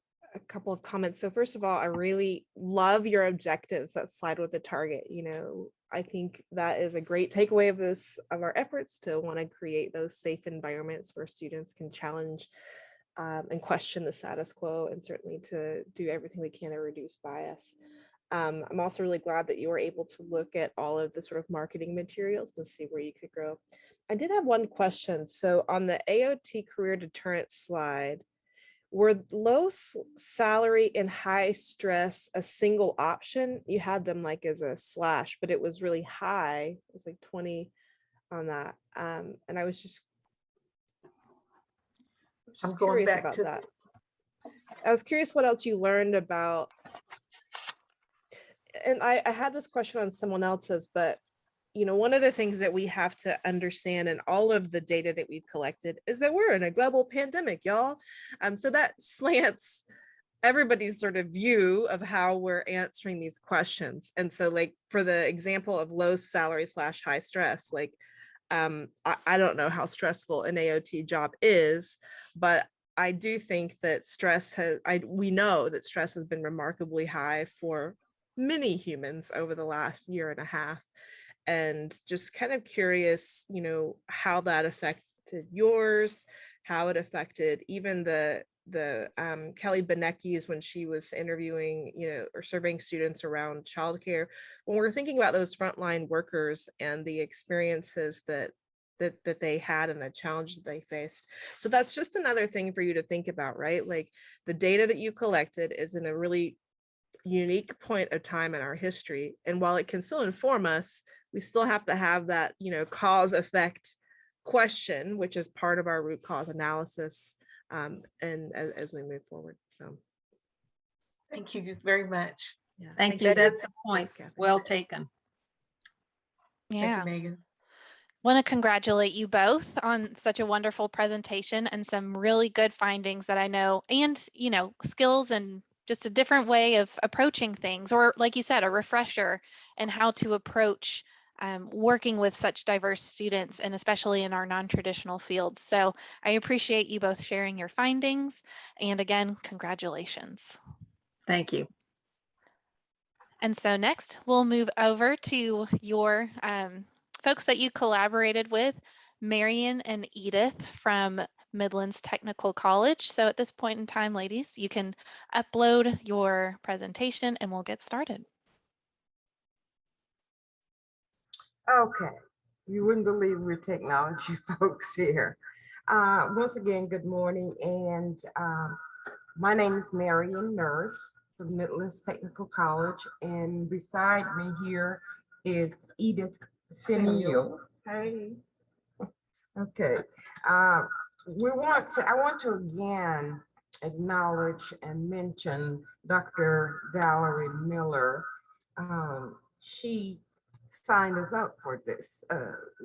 couple of comments. So first of all, I really love your objectives, that slide with the target. You know, I think that is a great takeaway of our efforts to want to create those safe environments where students can challenge and question the status quo, and certainly to do everything we can to reduce bias. I'm also really glad that you were able to look at all of the sort of marketing materials to see where you could grow. I did have one question. So on the AOT career deterrent slide, were low salary and high stress a single option? You had them like as a slash, but it was really high. It was like 20 on that. And I was just I'm going curious back about to that. I was curious what else you learned about, and I had this question on someone else's, but you know, one of the things that we have to understand in all of the data that we've collected is that we're in a global pandemic, y'all. So that slants everybody's sort of view of how we're answering these questions. And so like for the example of low salary / high stress, like I don't know how stressful an AOT job is, but I do think that we know that stress has been remarkably high for many humans over the last year and a half. And just kind of curious, you know, how that affected yours, how it affected even the Kelly Binnecki's when she was interviewing, you know, or surveying students around childcare. When we're thinking about those frontline workers and the experiences that they had and the challenges that they faced. So that's just another thing for you to think about, right? Like the data that you collected is in a really unique point of time in our history. And while it can still inform us, we still have to have that, you know, cause effect question, which is part of our root cause analysis. And as we move forward. So thank you very much. yeah, Thank you. That's a point. Well taken. Yeah. Thank you, Megan. Want to congratulate you both on such a wonderful presentation and some really good findings that I know, and, you know, skills and just a different way of approaching things, or like you said, a refresher in how to approach working with such diverse students, and especially in our non-traditional fields. So I appreciate you both sharing your findings, and again, congratulations. Thank you. And so next we'll move over to your folks that you collaborated with, Marion and Edith from Midlands Technical College. So at this point in time, ladies, you can upload your presentation and we'll get started. Okay, you wouldn't believe we're technology folks here. Once again, good morning, and my name is Marion Nurse from Midlands Technical College, and beside me here is Edith Samuel. Hey. Okay. I want to again acknowledge and mention Dr. Valerie Miller. She signed us up for this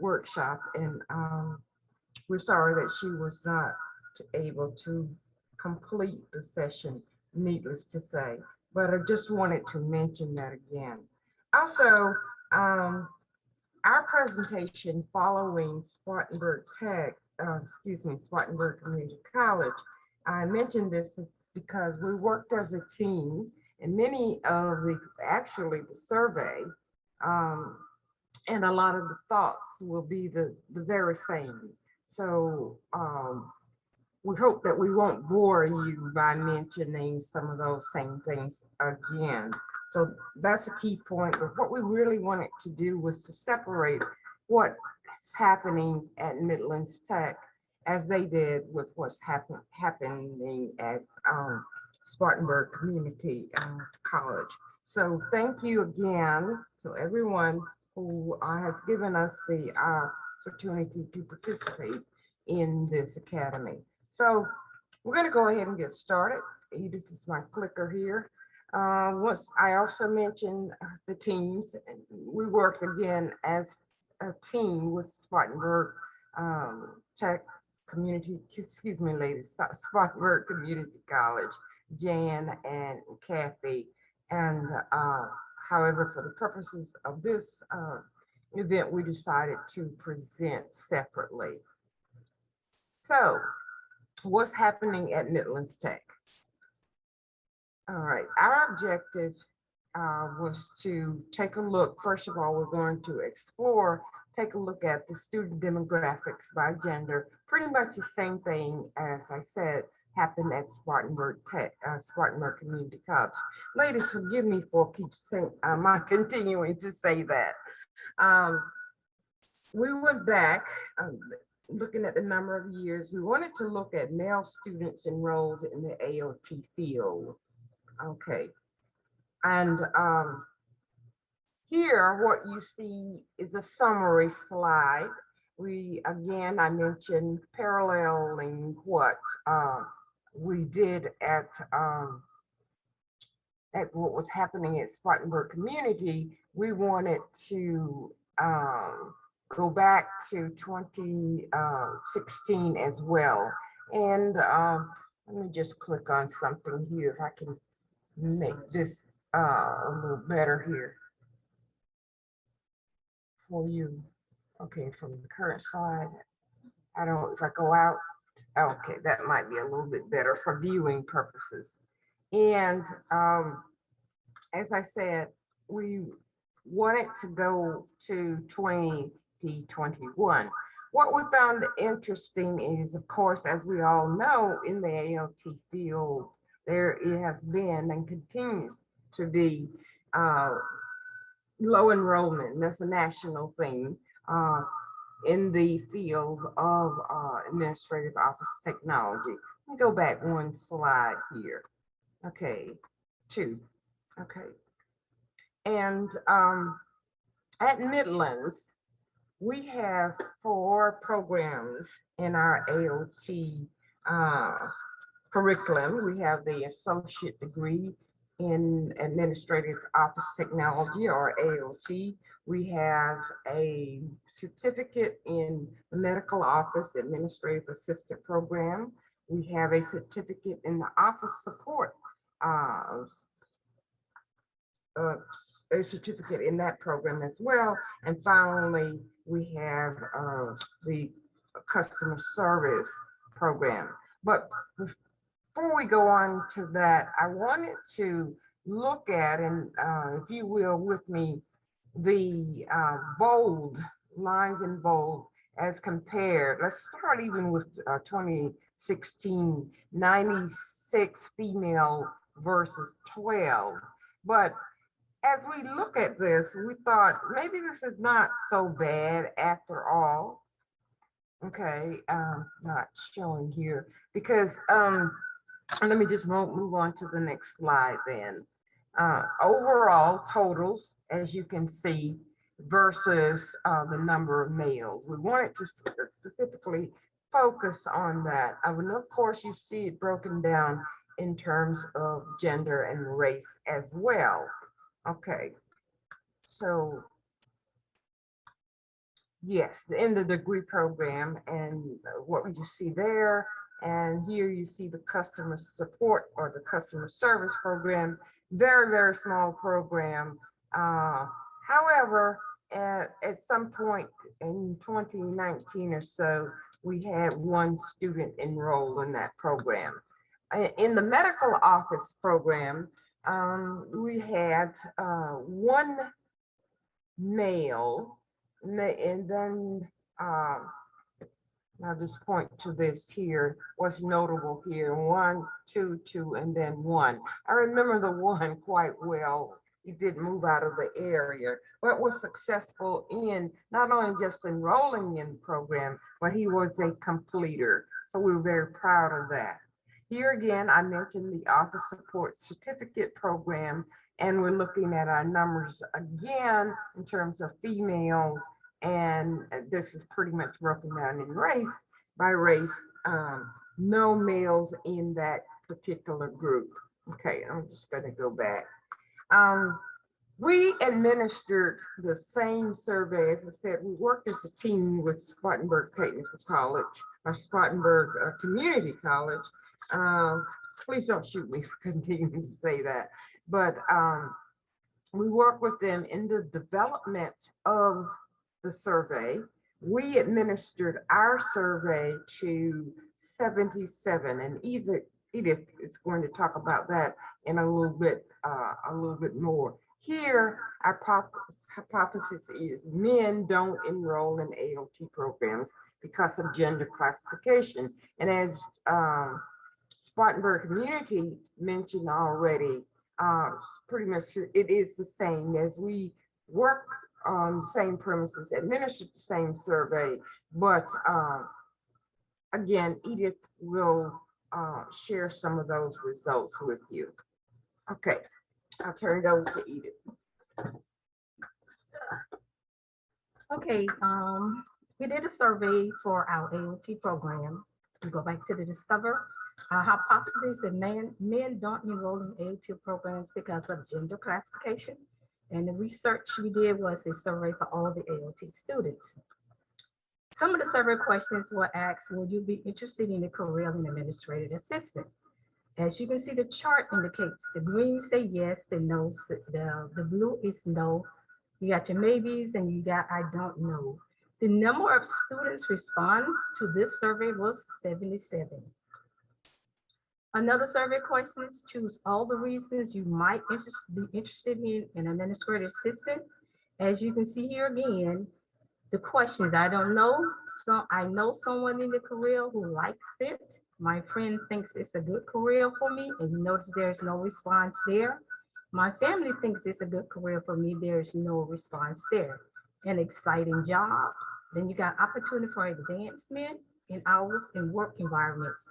workshop, and we're sorry that she was not able to complete the session, needless to say, but I just wanted to mention that again. Also, our presentation following Spartanburg Spartanburg Community College, I mentioned this because we worked as a team, and many of the survey and a lot of the thoughts will be the very same. So we hope that we won't bore you by mentioning some of those same things again. So that's a key point. But what we really wanted to do was to separate what's happening at Midlands Tech as they did with what's happening at Spartanburg Community College. So thank you again to everyone who has given us the opportunity to participate in this academy. So we're going to go ahead and get started. Edith is my clicker here. Once I also mentioned the teams, we worked again as a team with Spartanburg Tech Community, excuse me, ladies, Spartanburg Community College, Jan and Kathy. And however, for the purposes of this event, we decided to present separately. So what's happening at Midlands Tech. All right, our objective was to take a look. First of all, we're going to explore, take a look at the student demographics by gender. Pretty much the same thing, as I said, happened at Spartanburg Tech, Spartanburg Community College. Ladies, forgive me for keep saying, my continuing to say that. We went back, looking at the number of years. We wanted to look at male students enrolled in the AOT field. Okay, and here what you see is a summary slide. I mentioned paralleling what we did at what was happening at Spartanburg Community. We wanted to go back to 2016 as well. And let me just click on something here if I can make this a little better here for you. Okay, from the current slide, if I go out, okay, that might be a little bit better for viewing purposes. And as I said, we wanted to go to 2021. What we found interesting is, of course, as we all know, in the AOT field, there has been and continues to be low enrollment. That's a national thing in the field of administrative office technology. Let me go back one slide here. Okay, 2. Okay. And at Midlands, we have 4 programs in our AOT curriculum. We have the associate degree in administrative office technology, or AOT. We have a certificate in the medical office administrative assistant program. We have a certificate in the office support, a certificate in that program as well. And finally, we have the customer service program. But before we go on to that, I wanted to look at, and if you will with me, the bold lines in bold as compared. Let's start even with 2016, 96 female versus 12. But as we look at this, we thought maybe this is not so bad after all. Okay, not showing here because let me just move on to the next slide then. Overall totals, as you can see, versus the number of males. We wanted to specifically focus on that. And of course, you see it broken down in terms of gender and race as well. Okay, so yes, in the degree program, and what you see there, and here you see the customer support or the customer service program, very, very small program. However, at some point in 2019 or so, we had 1 student enrolled in that program. In the medical office program, we had 1 male, and then I'll just point to this here. What's notable here: 1, 2, 2, and then 1. I remember the 1 quite well. He did move out of the area, but was successful in not only just enrolling in the program, but he was a completer. So we were very proud of that. Here again, I mentioned the office support certificate program, and we're looking at our numbers again in terms of females, and this is pretty much broken down in race by race. No males in that particular group. Okay, I'm just going to go back. We administered the same survey. As I said, we worked as a team with Spartanburg Technical College, or Spartanburg Community College. Please don't shoot me for continuing to say that, but we work with them in the development of the survey. We administered our survey to 77, and Edith is going to talk about that in a little bit more. Here, our hypothesis is men don't enroll in ALT programs because of gender classification. And as Spartanburg community mentioned already, pretty much it is the same as we work on the same premises, administered the same survey, but again, Edith will share some of those results with you. Okay, I'll turn it over to Edith. Okay, we did a survey for our AOT program. We go back to the Discover. Our hypothesis is men don't enroll in AOT programs because of gender classification. And the research we did was a survey for all the AOT students. Some of the survey questions were asked, would you be interested in a career in administrative assistant? As you can see, the chart indicates the green say yes, the no, the blue is no. You got your maybes and you got I don't know. The number of students respond to this survey was 77. Another survey question is choose all the reasons you might be interested in an administrative assistant. As you can see here again, the questions I don't know. So I know someone in the career who likes it. My friend thinks it's a good career for me, and you notice there's no response there. My family thinks it's a good career for me. There's no response there. An exciting job. Then you got opportunity for advancement in hours and work environments.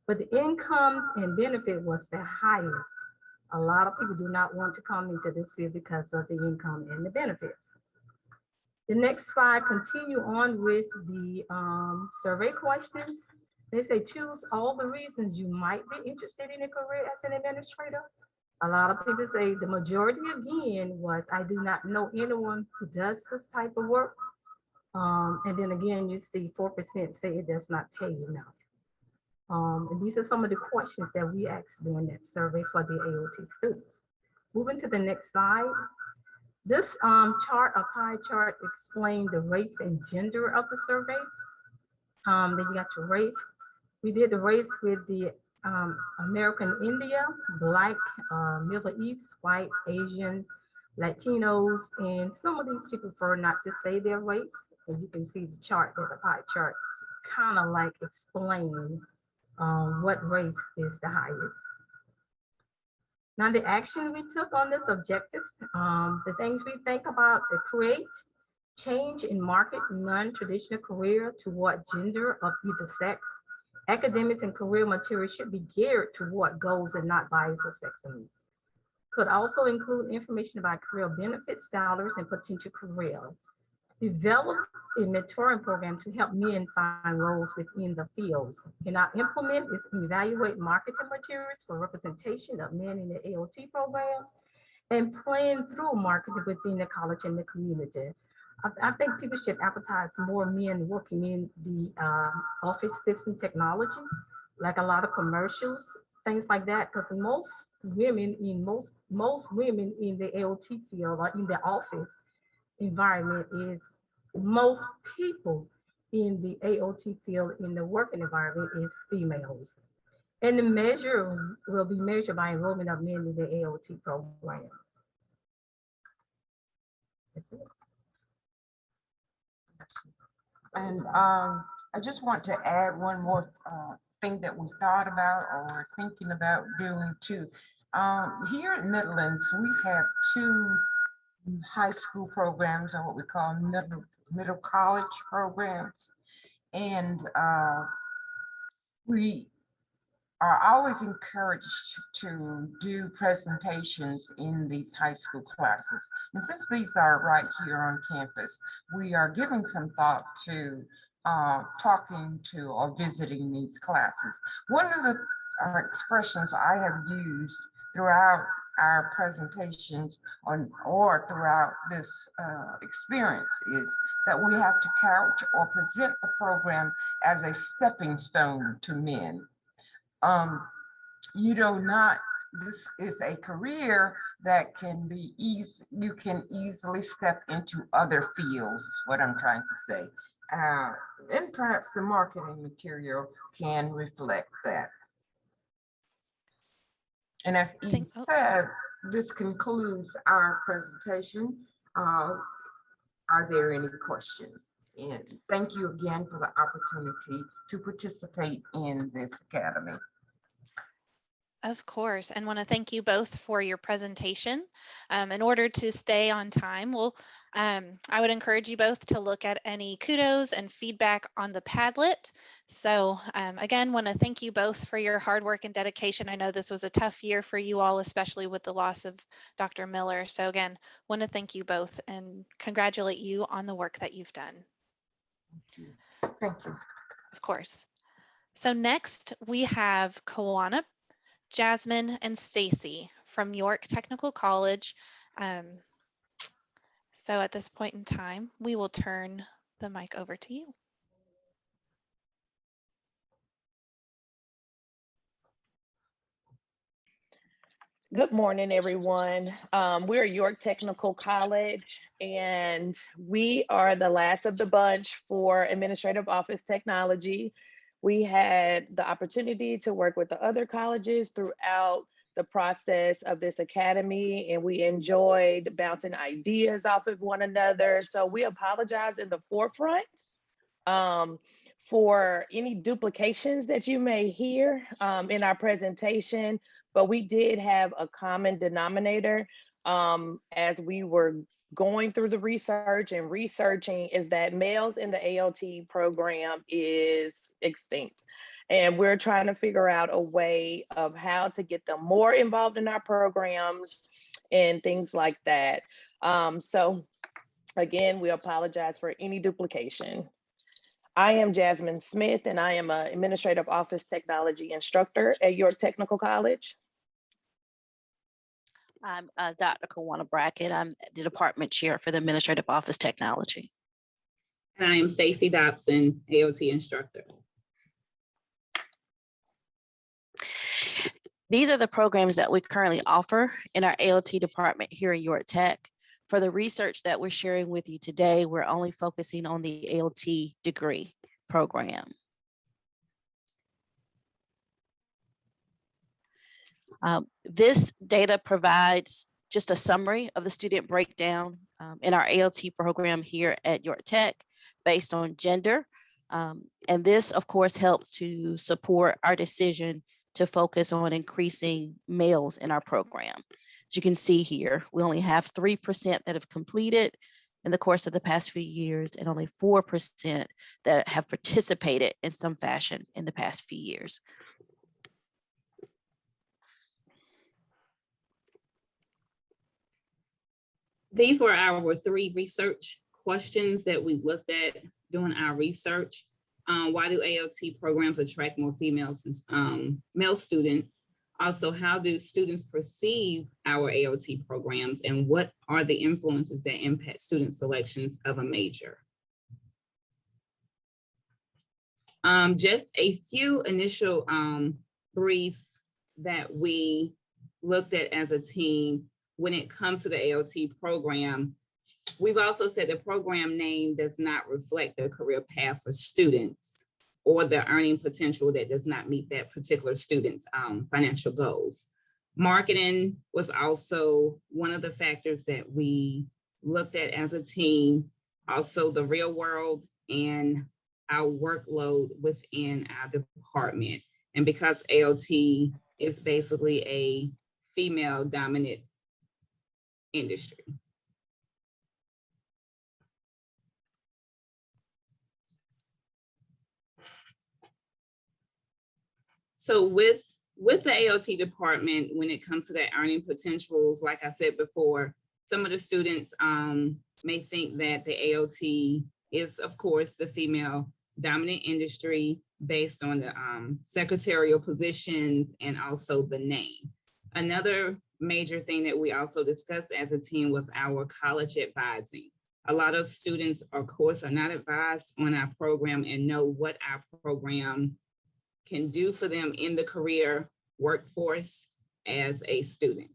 But the incomes and benefit was the highest. A lot of people do not want to come into this field because of the income and the benefits. The next slide continue on with the survey questions. They say choose all the reasons you might be interested in a career as an administrator. A lot of people say the majority again was I do not know anyone who does this type of work. And then again, you see 4% say it does not pay enough. And these are some of the questions that we asked during that survey for the AOT students. Moving to the next slide. This chart, a pie chart, explained the race and gender of the survey. Then you got your race. We did the race with the American India, Black, Middle East, White, Asian, Latinos, and some of these people prefer not to say their race. And you can see the chart, that the pie chart kind of like explain what race is the highest. Now the action we took on this objectives, the things we think about to create change in market non-traditional career toward gender of either sex. Academics and career material should be geared toward goals and not bias or sexism. Could also include information about career benefits, salaries, and potential career. Develop a mentoring program to help men find roles within the fields. And our implement is evaluate marketing materials for representation of men in the AOT programs and plan through marketing within the college and the community. I think people should advertise more men working in the office system technology, like a lot of commercials, things like that, because most women in women in the AOT field or in the office environment is most people in the AOT field in the working environment is females. And the measure will be measured by enrollment of men in the AOT program. That's it. And I just want to add one more thing that we thought about or thinking about doing too. Here at Midlands, we have 2 high school programs, or what we call middle college programs. And we are always encouraged to do presentations in these high school classes. And since these are right here on campus, we are giving some thought to talking to or visiting these classes. One of the expressions I have used throughout our presentations or throughout this experience is that we have to couch or present the program as a stepping stone to men. This is a career that can be you can easily step into other fields, is what I'm trying to say. And perhaps the marketing material can reflect that. And as Edith says, this concludes our presentation. Are there any questions? And thank you again for the opportunity to participate in this academy. Of course, and want to thank you both for your presentation. In order to stay on time, I would encourage you both to look at any kudos and feedback on the Padlet. So again, want to thank you both for your hard work and dedication. I know this was a tough year for you all, especially with the loss of Dr. Miller. So again, want to thank you both and congratulate you on the work that you've done. Thank you. Of course. So next we have Kawana, Jasmine, and Stacy from York Technical College. So at this point in time, we will turn the mic over to you. Good morning, everyone. We're York Technical College, and we are the last of the bunch for Administrative Office Technology. We had the opportunity to work with the other colleges throughout the process of this academy, and we enjoyed bouncing ideas off of one another. So we apologize in the forefront for any duplications that you may hear in our presentation, but we did have a common denominator as we were going through the research and researching, is that males in the ALT program is extinct. And we're trying to figure out a way of how to get them more involved in our programs and things like that. So again, we apologize for any duplication. I am Jasmine Smith, and I am an Administrative Office Technology instructor at York Technical College. I'm Dr. Kawana Bracket. I'm the department chair for the Administrative Office Technology. And I am Stacy Dobson, AOT instructor. These are the programs that we currently offer in our ALT department here at York Tech. For the research that we're sharing with you today, we're only focusing on the ALT degree program. This data provides just a summary of the student breakdown in our ALT program here at York Tech based on gender. And this, of course, helps to support our decision to focus on increasing males in our program. As you can see here, we only have 3% that have completed in the course of the past few years, and only 4% that have participated in some fashion in the past few years. These were our 3 research questions that we looked at doing our research. Why do ALT programs attract more females, male students? Also, how do students perceive our ALT programs, and what are the influences that impact student selections of a major? Just a few initial briefs that we looked at as a team when it comes to the ALT program. We've also said the program name does not reflect the career path for students or the earning potential that does not meet that particular student's financial goals. Marketing was also one of the factors that we looked at as a team. Also the real world and our workload within our department. And because ALT is basically a female dominant industry. So with the ALT department, when it comes to that earning potentials, like I said before, some of the students may think that the ALT is, of course, the female dominant industry based on the secretarial positions and also the name. Another major thing that we also discussed as a team was our college advising. A lot of students, of course, are not advised on our program and know what our program can do for them in the career workforce as a student.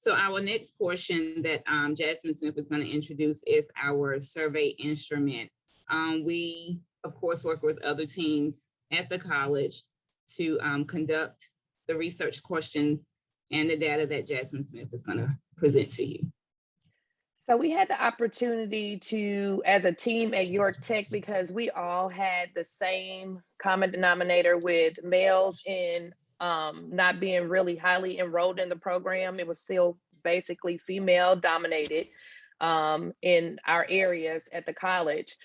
So our next portion that Jasmine Smith is going to introduce is our survey instrument. We, of course, work with other teams at the college to conduct the research questions and the data that Jasmine Smith is going to present to you. So we had the opportunity to, as a team at York Tech, because we all had the same common denominator with males in not being really highly enrolled in the program. It was still basically female dominated in our areas at the college.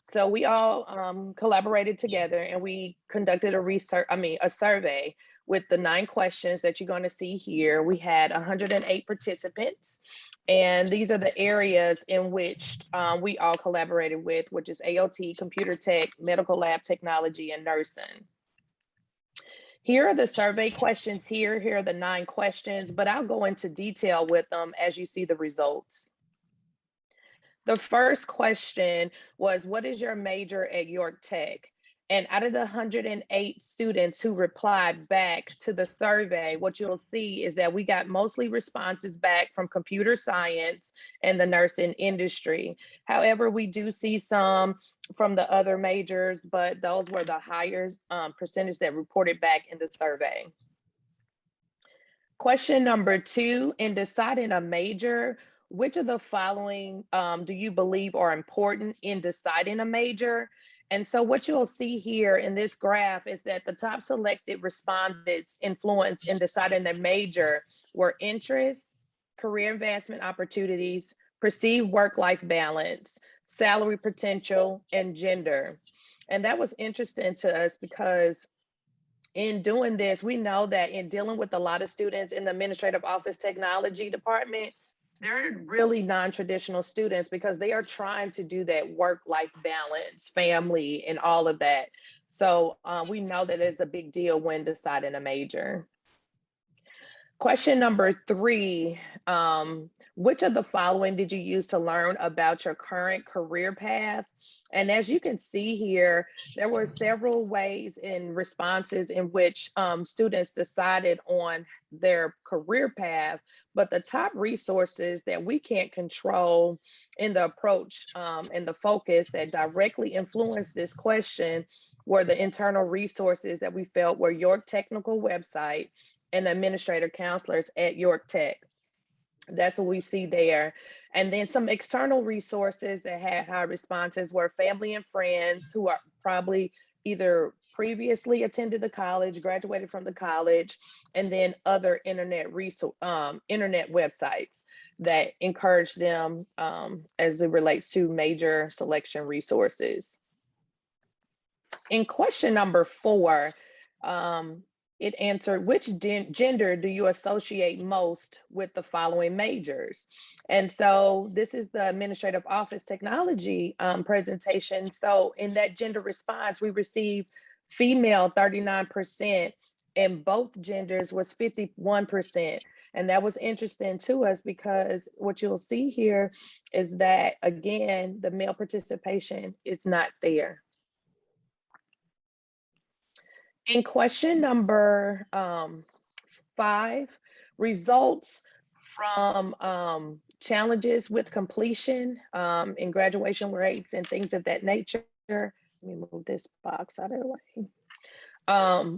So we all collaborated together and we conducted a survey with the 9 questions that you're going to see here. We had 108 participants, and these are the areas in which we all collaborated with, which is AOT, computer tech, medical lab technology, and nursing. Here are the survey questions here. Here are the 9 questions, but I'll go into detail with them as you see the results. The first question was, what is your major at York Tech? And out of the 108 students who replied back to the survey, what you'll see is that we got mostly responses back from computer science and the nursing industry. However, we do see some from the other majors, but those were the higher percentage that reported back in the survey. Question number 2, in deciding a major, which of the following do you believe are important in deciding a major? And so what you'll see here in this graph is that the top selected respondents influence in deciding their major were interests, career advancement opportunities, perceived work-life balance, salary potential, and gender. And that was interesting to us because in doing this, we know that in dealing with a lot of students in the administrative office technology department, they're really non-traditional students because they are trying to do that work-life balance, family, and all of that. So we know that it's a big deal when deciding a major. Question number 3, which of the following did you use to learn about your current career path? And as you can see here, there were several ways in responses in which students decided on their career path, but the top resources that we can't control in the approach and the focus that directly influenced this question were the internal resources that we felt were York Technical website and administrator counselors at York Tech. That's what we see there. And then some external resources that had high responses were family and friends who are probably either previously attended the college, graduated from the college, and then other internet websites that encourage them as it relates to major selection resources. In question number 4, it answered, which gender do you associate most with the following majors? And so this is the administrative office technology presentation. So in that gender response, we received female 39%, and both genders was 51%. And that was interesting to us because what you'll see here is that, again, the male participation is not there. In question number 5, results from challenges with completion in graduation rates and things of that nature. Let me move this box out of the way.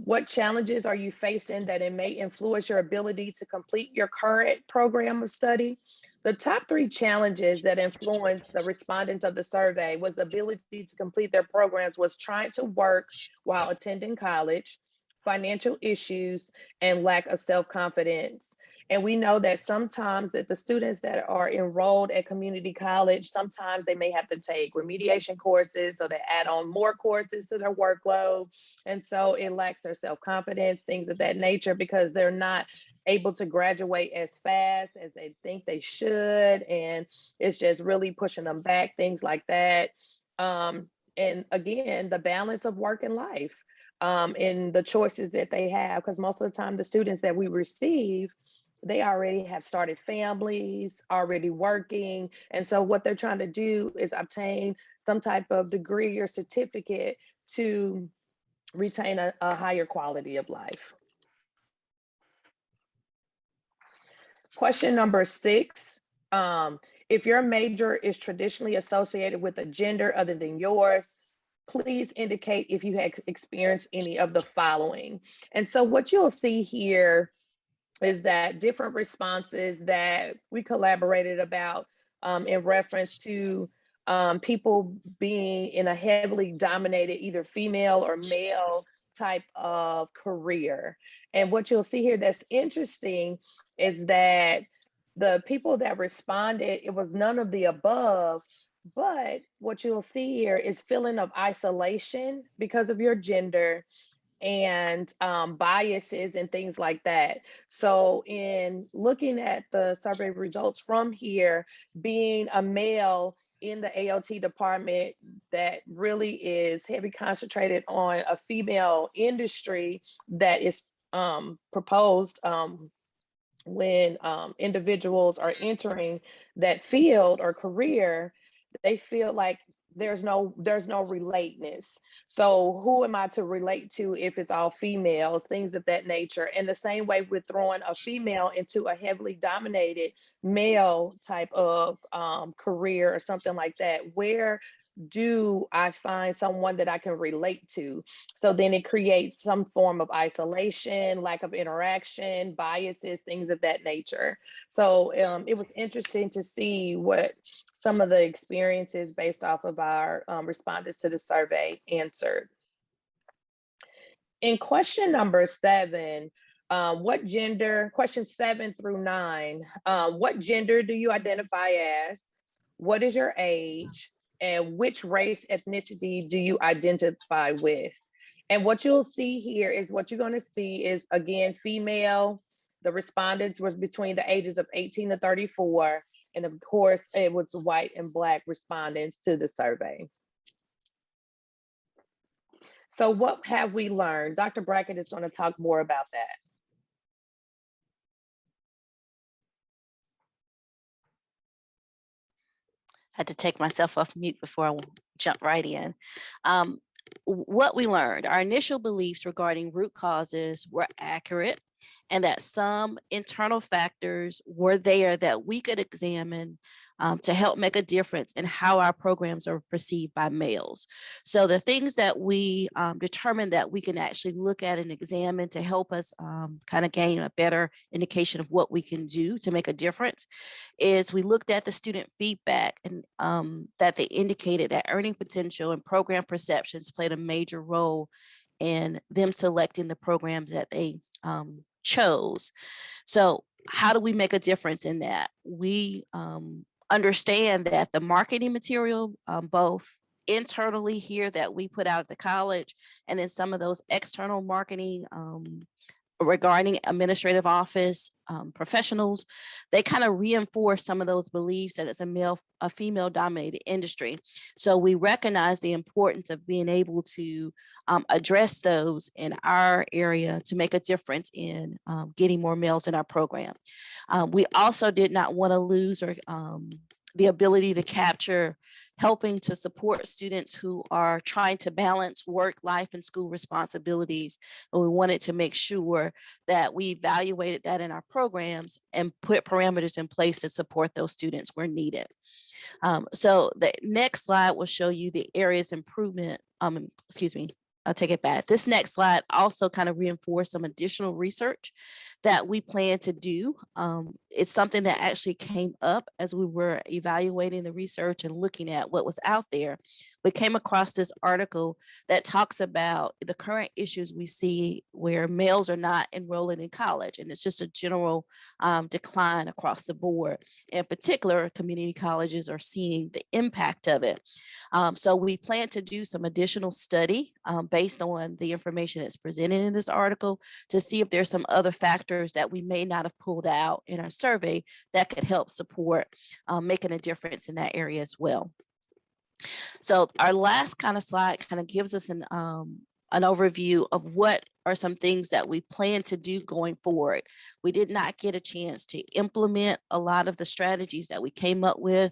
What challenges are you facing that it may influence your ability to complete your current program of study? The top 3 challenges that influenced the respondents of the survey was the ability to complete their programs was trying to work while attending college, financial issues, and lack of self-confidence. And we know that sometimes that the students that are enrolled at community college, sometimes they may have to take remediation courses, so they add on more courses to their workload. And so it lacks their self-confidence, things of that nature, because they're not able to graduate as fast as they think they should. And it's just really pushing them back, things like that. And again, the balance of work and life and the choices that they have, because most of the time the students that we receive, they already have started families, already working. And so what they're trying to do is obtain some type of degree or certificate to retain a higher quality of life. Question number 6, if your major is traditionally associated with a gender other than yours, please indicate if you have experienced any of the following. And so what you'll see here is that different responses that we collaborated about in reference to people being in a heavily dominated either female or male type of career. And what you'll see here that's interesting is that the people that responded, it was none of the above, but what you'll see here is feeling of isolation because of your gender and biases and things like that. So in looking at the survey results from here, being a male in the ALT department that really is heavy concentrated on a female industry that is proposed when individuals are entering that field or career, they feel like there's no relateness. So who am I to relate to if it's all females, things of that nature? And the same way with throwing a female into a heavily dominated male type of career or something like that, where do I find someone that I can relate to? So then it creates some form of isolation, lack of interaction, biases, things of that nature. So it was interesting to see what some of the experiences based off of our respondents to the survey answered. In question number 7, what gender, question 7 through 9, what gender do you identify as? What is your age? And which race, ethnicity do you identify with? And what you'll see here is what you're going to see is, again, female. The respondents was between the ages of 18 to 34. And of course, it was white and Black respondents to the survey. So what have we learned? Dr. Bracket is going to talk more about that. Had to take myself off mute before I jump right in. What we learned, our initial beliefs regarding root causes were accurate, and that some internal factors were there that we could examine to help make a difference in how our programs are perceived by males. So the things that we determined that we can actually look at and examine to help us kind of gain a better indication of what we can do to make a difference is we looked at the student feedback and that they indicated that earning potential and program perceptions played a major role in them selecting the programs that they chose. So how do we make a difference in that? We understand that the marketing material, both internally here that we put out at the college, and then some of those external marketing regarding administrative office professionals, they kind of reinforce some of those beliefs that it's a female dominated industry. So we recognize the importance of being able to address those in our area to make a difference in getting more males in our program. We also did not want to lose the ability to capture helping to support students who are trying to balance work, life, and school responsibilities. And we wanted to make sure that we evaluated that in our programs and put parameters in place to support those students where needed. So the next slide will show you the areas improvement. Excuse me, I'll take it back. This next slide also kind of reinforced some additional research that we plan to do. It's something that actually came up as we were evaluating the research and looking at what was out there. We came across this article that talks about the current issues we see where males are not enrolling in college, and it's just a general decline across the board. In particular, community colleges are seeing the impact of it. So we plan to do some additional study based on the information that's presented in this article to see if there's some other factors that we may not have pulled out in our survey that could help support making a difference in that area as well. So our last kind of slide kind of gives us an overview of what are some things that we plan to do going forward. We did not get a chance to implement a lot of the strategies that we came up with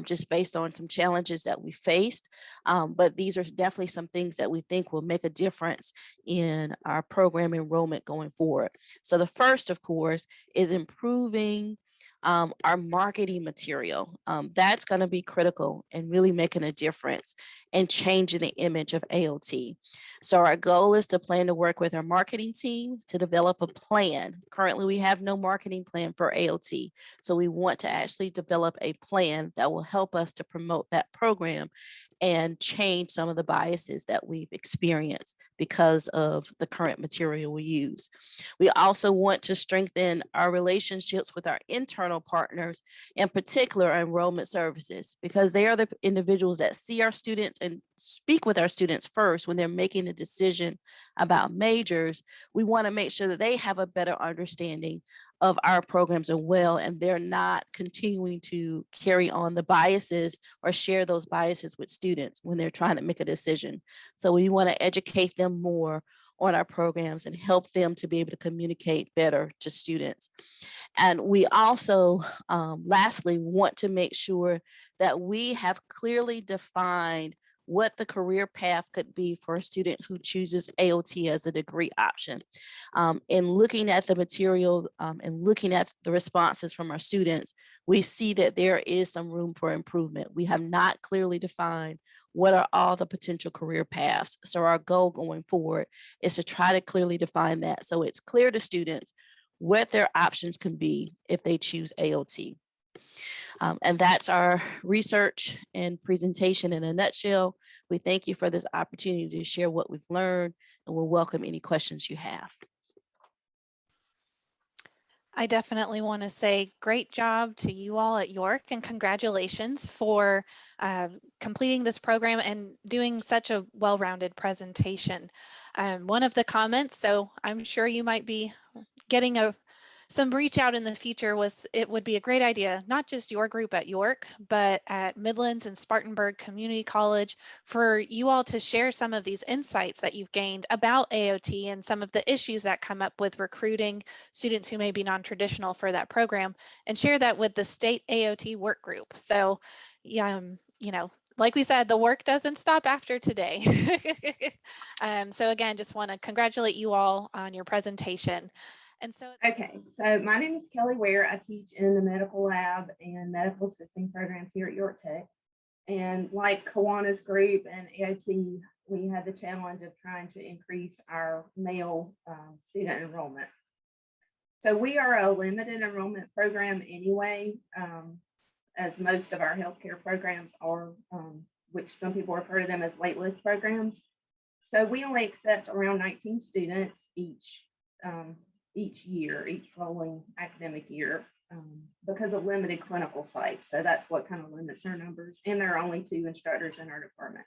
just based on some challenges that we faced. But these are definitely some things that we think will make a difference in our program enrollment going forward. So the first, of course, is improving our marketing material. That's going to be critical and really making a difference and changing the image of AOT. So our goal is to plan to work with our marketing team to develop a plan. Currently, we have no marketing plan for AOT. So we want to actually develop a plan that will help us to promote that program and change some of the biases that we've experienced because of the current material we use. We also want to strengthen our relationships with our internal partners, in particular enrollment services, because they are the individuals that see our students and speak with our students first when they're making the decision about majors. We want to make sure that they have a better understanding of our programs as well, and they're not continuing to carry on the biases or share those biases with students when they're trying to make a decision. So we want to educate them more on our programs and help them to be able to communicate better to students. And we also, lastly, want to make sure that we have clearly defined what the career path could be for a student who chooses AOT as a degree option. In looking at the material and looking at the responses from our students, we see that there is some room for improvement. We have not clearly defined what are all the potential career paths. So our goal going forward is to try to clearly define that so it's clear to students what their options can be if they choose AOT. And that's our research and presentation in a nutshell. We thank you for this opportunity to share what we've learned, and we'll welcome any questions you have. I definitely want to say great job to you all at York, and congratulations for completing this program and doing such a well-rounded presentation. One of the comments, so I'm sure you might be getting some reach out in the future, was it would be a great idea, not just your group at York, but at Midlands and Spartanburg Community College, for you all to share some of these insights that you've gained about AOT and some of the issues that come up with recruiting students who may be non-traditional for that program, and share that with the state AOT work group. So, you know, like we said, the work doesn't stop after today. So again, just want to congratulate you all on your presentation. And so, okay, so my name is Kelly Ware. I teach in the medical lab and medical assisting programs here at York Tech. And like Kawana's group and AOT, we had the challenge of trying to increase our male student enrollment. So we are a limited enrollment program anyway, as most of our healthcare programs are, which some people refer to them as waitlist programs. So we only accept around 19 students each year, each rolling academic year, because of limited clinical sites. So that's what kind of limits our numbers. And there are only 2 instructors in our department.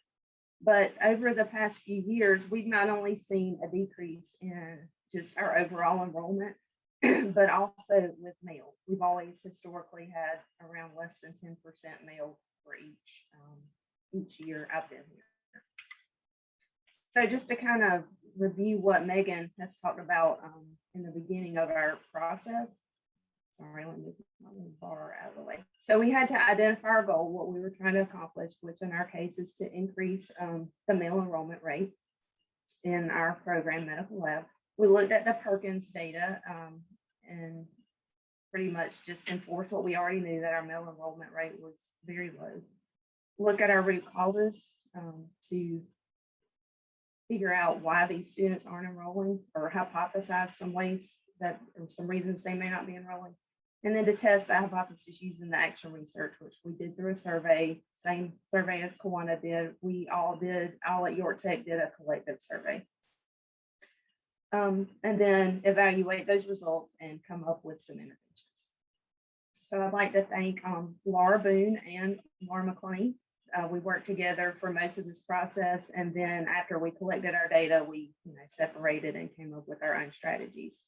But over the past few years, we've not only seen a decrease in just our overall enrollment, but also with males. We've always historically had around less than 10% males for each year I've been here. So just to kind of review what Megan has talked about in the beginning of our process. Sorry, let me move my little bar out of the way. So we had to identify our goal, what we were trying to accomplish, which in our case is to increase the male enrollment rate in our program medical lab. We looked at the Perkins data and pretty much just enforced what we already knew, that our male enrollment rate was very low. Look at our root causes to figure out why these students aren't enrolling, or hypothesize some ways that, or some reasons they may not be enrolling. And then to test that hypothesis using the action research, which we did through a survey, same survey as Kawana did. We all at York Tech did a collective survey. And then evaluate those results and come up with some interventions. So I'd like to thank Laura Boone and Laura Mclean. We worked together for most of this process, and then after we collected our data, we separated and came up with our own strategies.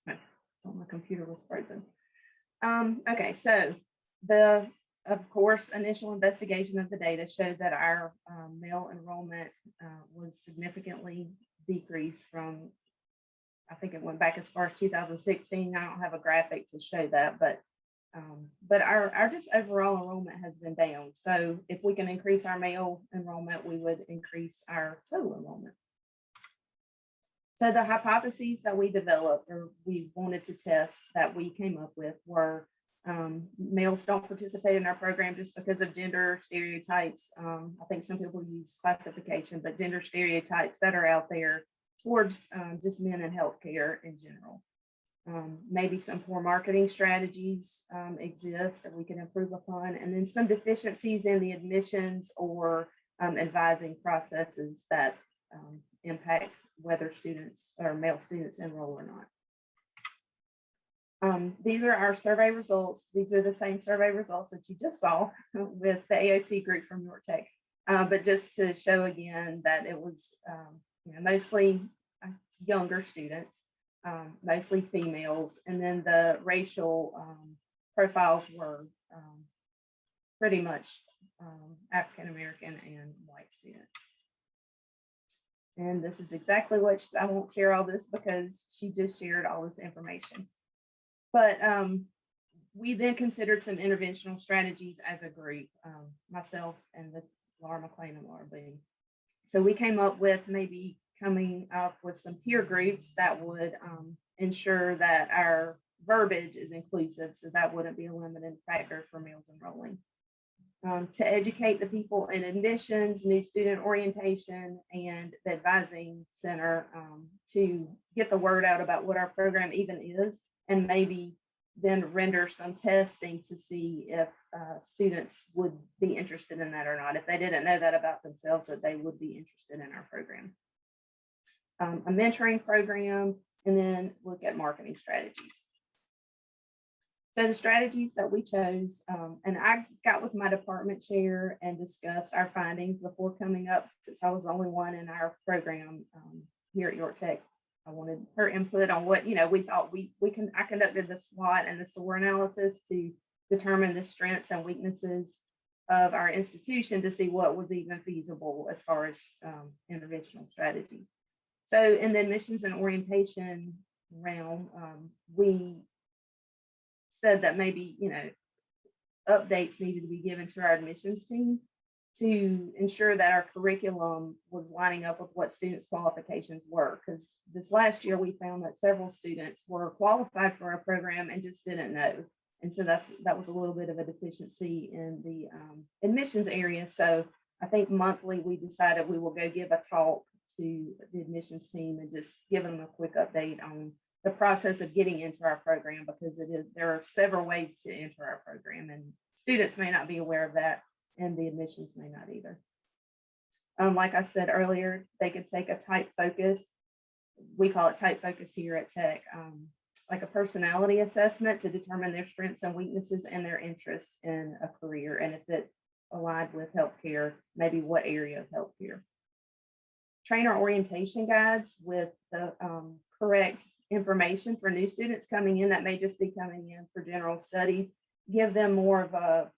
Sorry, my computer was frozen. Okay, so the Of course, initial investigation of the data showed that our male enrollment was significantly decreased from, I think it went back as far as 2016. I don't have a graphic to show that, but our just overall enrollment has been down. So if we can increase our male enrollment, we would increase our total enrollment. So the hypotheses that we developed or we wanted to test that we came up with were males don't participate in our program just because of gender stereotypes. I think some people use classification, but gender stereotypes that are out there towards just men in healthcare in general. Maybe some poor marketing strategies exist that we can improve upon, and then some deficiencies in the admissions or advising processes that impact whether students or male students enroll or not. These are our survey results. These are the same survey results that you just saw with the AOT group from York Tech, but just to show again that it was mostly younger students, mostly females, and then the racial profiles were pretty much African American and white students. And this is exactly what I won't share all this because she just shared all this information. But we then considered some interventional strategies as a group, myself and the Laura Mclean and Laura Boone. So we came up with maybe coming up with some peer groups that would ensure that our verbiage is inclusive, so that wouldn't be a limiting factor for males enrolling. To educate the people in admissions, new student orientation, and the advising center to get the word out about what our program even is, and maybe then render some testing to see if students would be interested in that or not. If they didn't know that about themselves, that they would be interested in our program. A mentoring program, and then look at marketing strategies. So the strategies that we chose, and I got with my department chair and discussed our findings before coming up, since I was the only one in our program here at York Tech. I wanted her input on what, we thought I conducted the SWOT and the SOAR analysis to determine the strengths and weaknesses of our institution to see what was even feasible as far as interventional strategies. So in the admissions and orientation realm, we said that maybe, updates needed to be given to our admissions team to ensure that our curriculum was lining up with what students' qualifications were. Because this last year, we found that several students were qualified for our program and just didn't know. And so that was a little bit of a deficiency in the admissions area. So I think monthly we decided we will go give a talk to the admissions team and just give them a quick update on the process of getting into our program, because there are several ways to enter our program, and students may not be aware of that, and the admissions may not either. Like I said earlier, they could take a type focus. We call it type focus here at Tech, like a personality assessment to determine their strengths and weaknesses and their interest in a career, and if it aligned with healthcare, maybe what area of healthcare. Trainer orientation guides with the correct information for new students coming in that may just be coming in for general studies, give them more of a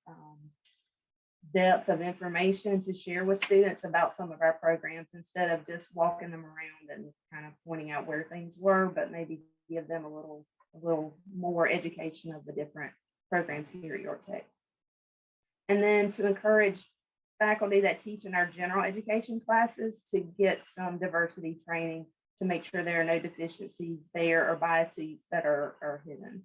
depth of information to share with students about some of our programs, instead of just walking them around and kind of pointing out where things were, but maybe give them a little more education of the different programs here at York Tech. And then to encourage faculty that teach in our general education classes to get some diversity training to make sure there are no deficiencies there or biases that are hidden.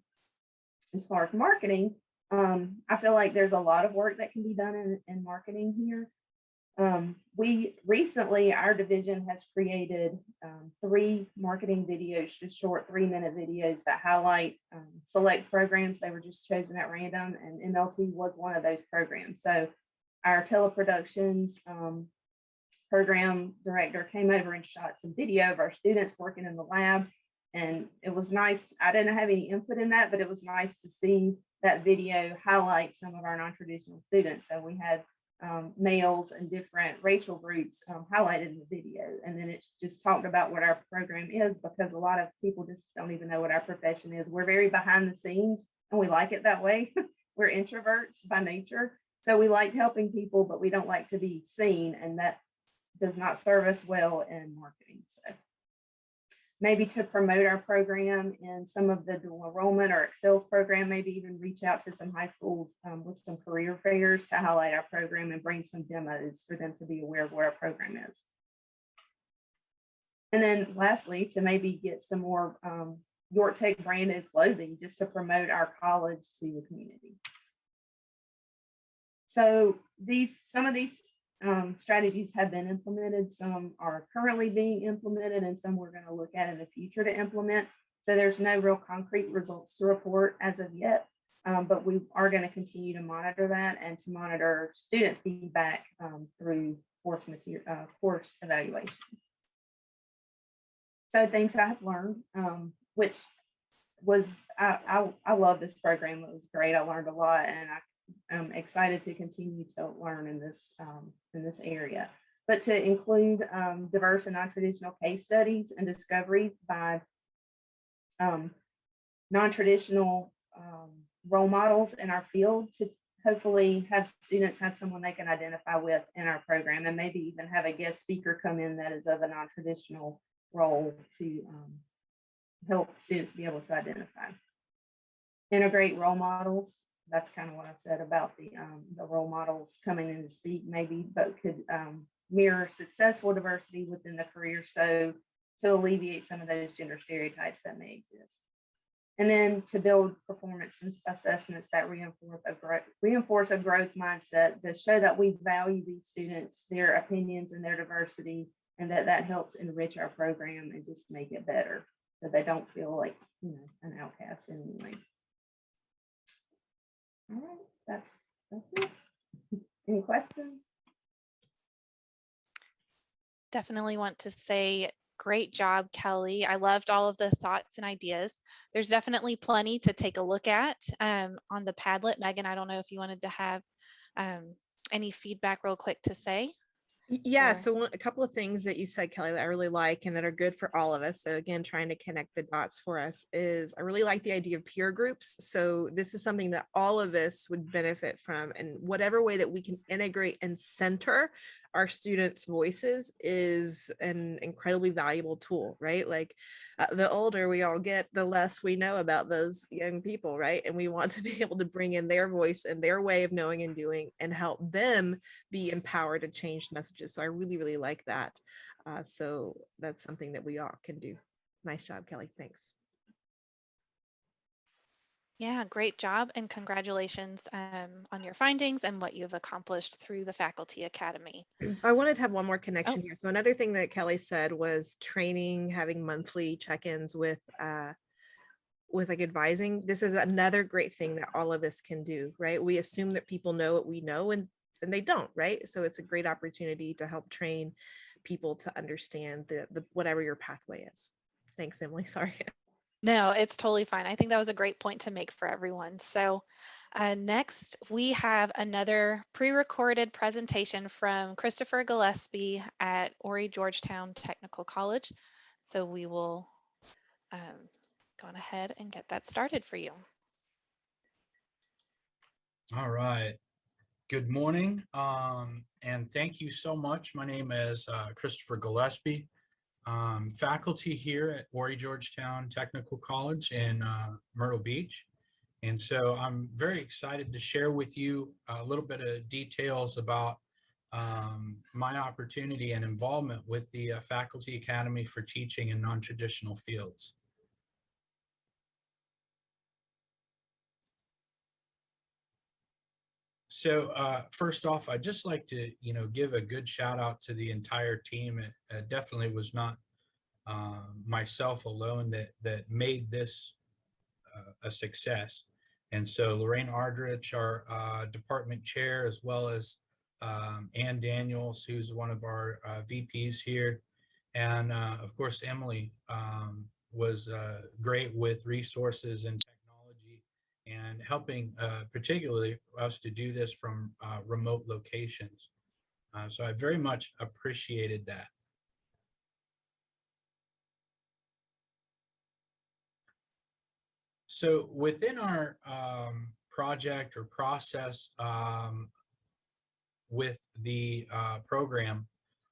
As far as marketing, I feel like there's a lot of work that can be done in marketing here. Our division has created 3 marketing videos, just short 3-minute videos that highlight select programs. They were just chosen at random, and MLT was one of those programs. So our teleproductions program director came over and shot some video of our students working in the lab. And it was nice. I didn't have any input in that, but it was nice to see that video highlight some of our non-traditional students. So we had males and different racial groups highlighted in the video. And then it just talked about what our program is, because a lot of people just don't even know what our profession is. We're very behind the scenes, and we like it that way. we're introverts by nature. So we like helping people, but we don't like to be seen, and that does not serve us well in marketing. So maybe to promote our program in some of the dual enrollment or excels program, maybe even reach out to some high schools with some career fairs to highlight our program and bring some demos for them to be aware of what our program is. And then lastly, to maybe get some more York Tech branded clothing just to promote our college to the community. So some of these strategies have been implemented, some are currently being implemented, and some we're going to look at in the future to implement. So there's no real concrete results to report as of yet, but we are going to continue to monitor that and to monitor student feedback through course evaluations. So things I have learned, which was, I love this program. It was great. I learned a lot, and I'm excited to continue to learn in this area. But to include diverse and non-traditional case studies and discoveries by non-traditional role models in our field to hopefully have students have someone they can identify with in our program, and maybe even have a guest speaker come in that is of a non-traditional role to help students be able to identify. Integrate role models. That's kind of what I said about the role models coming in to speak, maybe, but could mirror successful diversity within the career, so to alleviate some of those gender stereotypes that may exist. And then to build performance assessments that reinforce a growth mindset to show that we value these students, their opinions and their diversity, and that helps enrich our program and just make it better, so they don't feel like, you know, an outcast in any way. All right, that's it. Any questions? Definitely want to say great job, Kelly. I loved all of the thoughts and ideas. There's definitely plenty to take a look at on the Padlet. Megan, I don't know if you wanted to have any feedback real quick to say. Yeah, so a couple of things that you said, Kelly, that I really like and that are good for all of us. So again, trying to connect the dots for us is I really like the idea of peer groups. So this is something that all of us would benefit from, and whatever way that we can integrate and center our students' voices is an incredibly valuable tool, right? Like the older we all get, the less we know about those young people, right? And we want to be able to bring in their voice and their way of knowing and doing and help them be empowered to change messages. So I really, really like that. So that's something that we all can do. Nice job, Kelly. Thanks. Yeah, great job, and congratulations on your findings and what you've accomplished through the Faculty Academy. I wanted to have one more connection here. So another thing that Kelly said was training, having monthly check-ins with like advising. This is another great thing that all of us can do, right? We assume that people know what we know, and they don't, right? So it's a great opportunity to help train people to understand the whatever your pathway is. Thanks, Emily. Sorry. No, it's totally fine. I think that was a great point to make for everyone. So next, we have another pre-recorded presentation from Christopher Gillespie at Horry Georgetown Technical College. So we will go on ahead and get that started for you. All right. Good morning, and thank you so much. My name is Christopher Gillespie. Faculty here at Horry Georgetown Technical College in Myrtle Beach. And so I'm very excited to share with you a little bit of details about my opportunity and involvement with the Faculty Academy for Teaching in Non-Traditional Fields. So first off, I'd just like to, give a good shout out to the entire team. It definitely was not myself alone that made this a success. And so Lorraine Ardrich, our department chair, as well as Ann Daniels, who's one of our VPs here. And of course, Emily was great with resources and technology and helping particularly us to do this from remote locations. So I very much appreciated that. So within our project or process with the program,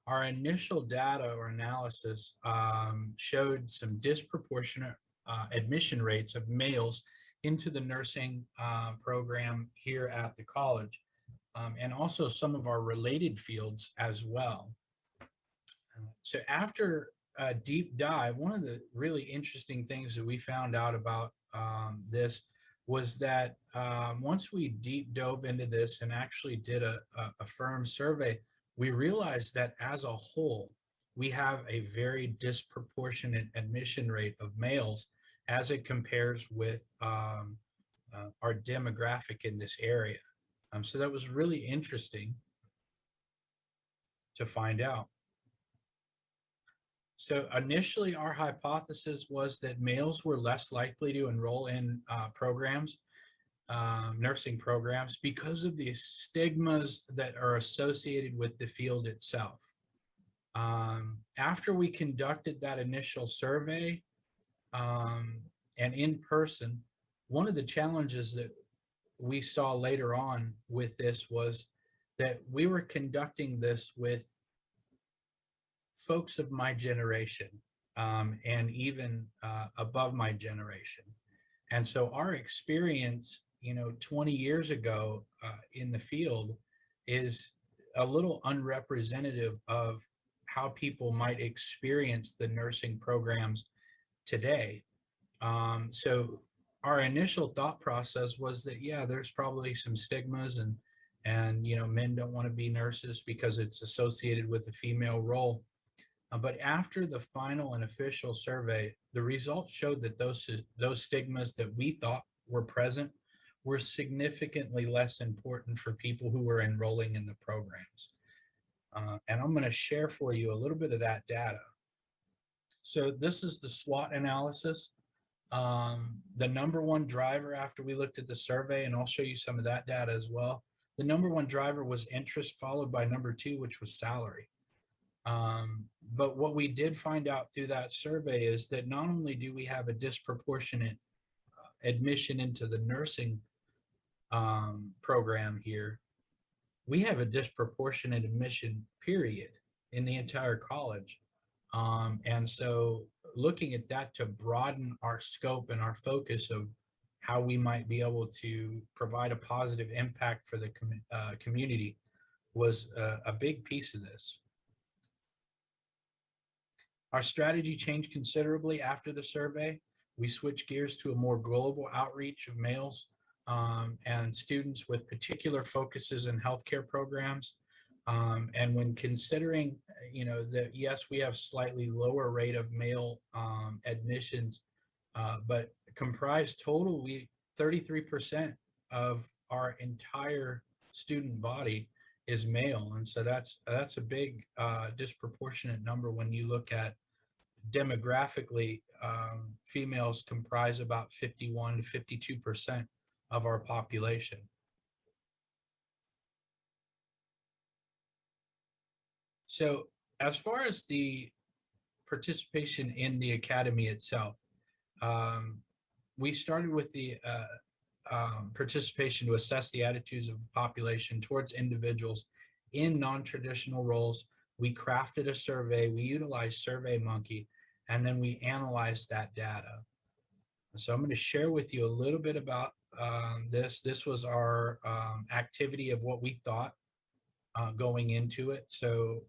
our initial data or analysis showed some disproportionate admission rates of males into the nursing program here at the college, and also some of our related fields as well. So after a deep dive, one of the really interesting things that we found out about this was that once we deep dove into this and actually did a firm survey, we realized that as a whole, we have a very disproportionate admission rate of males as it compares with our demographic in this area. So that was really interesting to find out. So initially, our hypothesis was that males were less likely to enroll in programs, nursing programs, because of the stigmas that are associated with the field itself. After we conducted that initial survey and in person, one of the challenges that we saw later on with this was that we were conducting this with folks of my generation and even above my generation. And so our experience, 20 years ago in the field is a little unrepresentative of how people might experience the nursing programs today. So our initial thought process was that, yeah, there's probably some stigmas and men don't want to be nurses because it's associated with a female role. But after the final and official survey, the results showed that those stigmas that we thought were present were significantly less important for people who were enrolling in the programs. And I'm going to share for you a little bit of that data. So this is the SWOT analysis. The number one driver after we looked at the survey, and I'll show you some of that data as well. The number one driver was interest, followed by number two, which was salary. But what we did find out through that survey is that not only do we have a disproportionate admission into the nursing program here, we have a disproportionate admission period in the entire college. And so looking at that to broaden our scope and our focus of how we might be able to provide a positive impact for the community was a big piece of this. Our strategy changed considerably after the survey. We switched gears to a more global outreach of males and students with particular focuses in healthcare programs. And when considering, that yes, we have slightly lower rate of male admissions, but comprised total, 33% of our entire student body is male. And so that's a big disproportionate number when you look at demographically. Females comprise about 51 to 52% of our population. So as far as the participation in the academy itself, we started with the participation to assess the attitudes of the population towards individuals in non-traditional roles. We crafted a survey, we utilized SurveyMonkey, and then we analyzed that data. So I'm going to share with you a little bit about this. This was our activity of what we thought going into it. So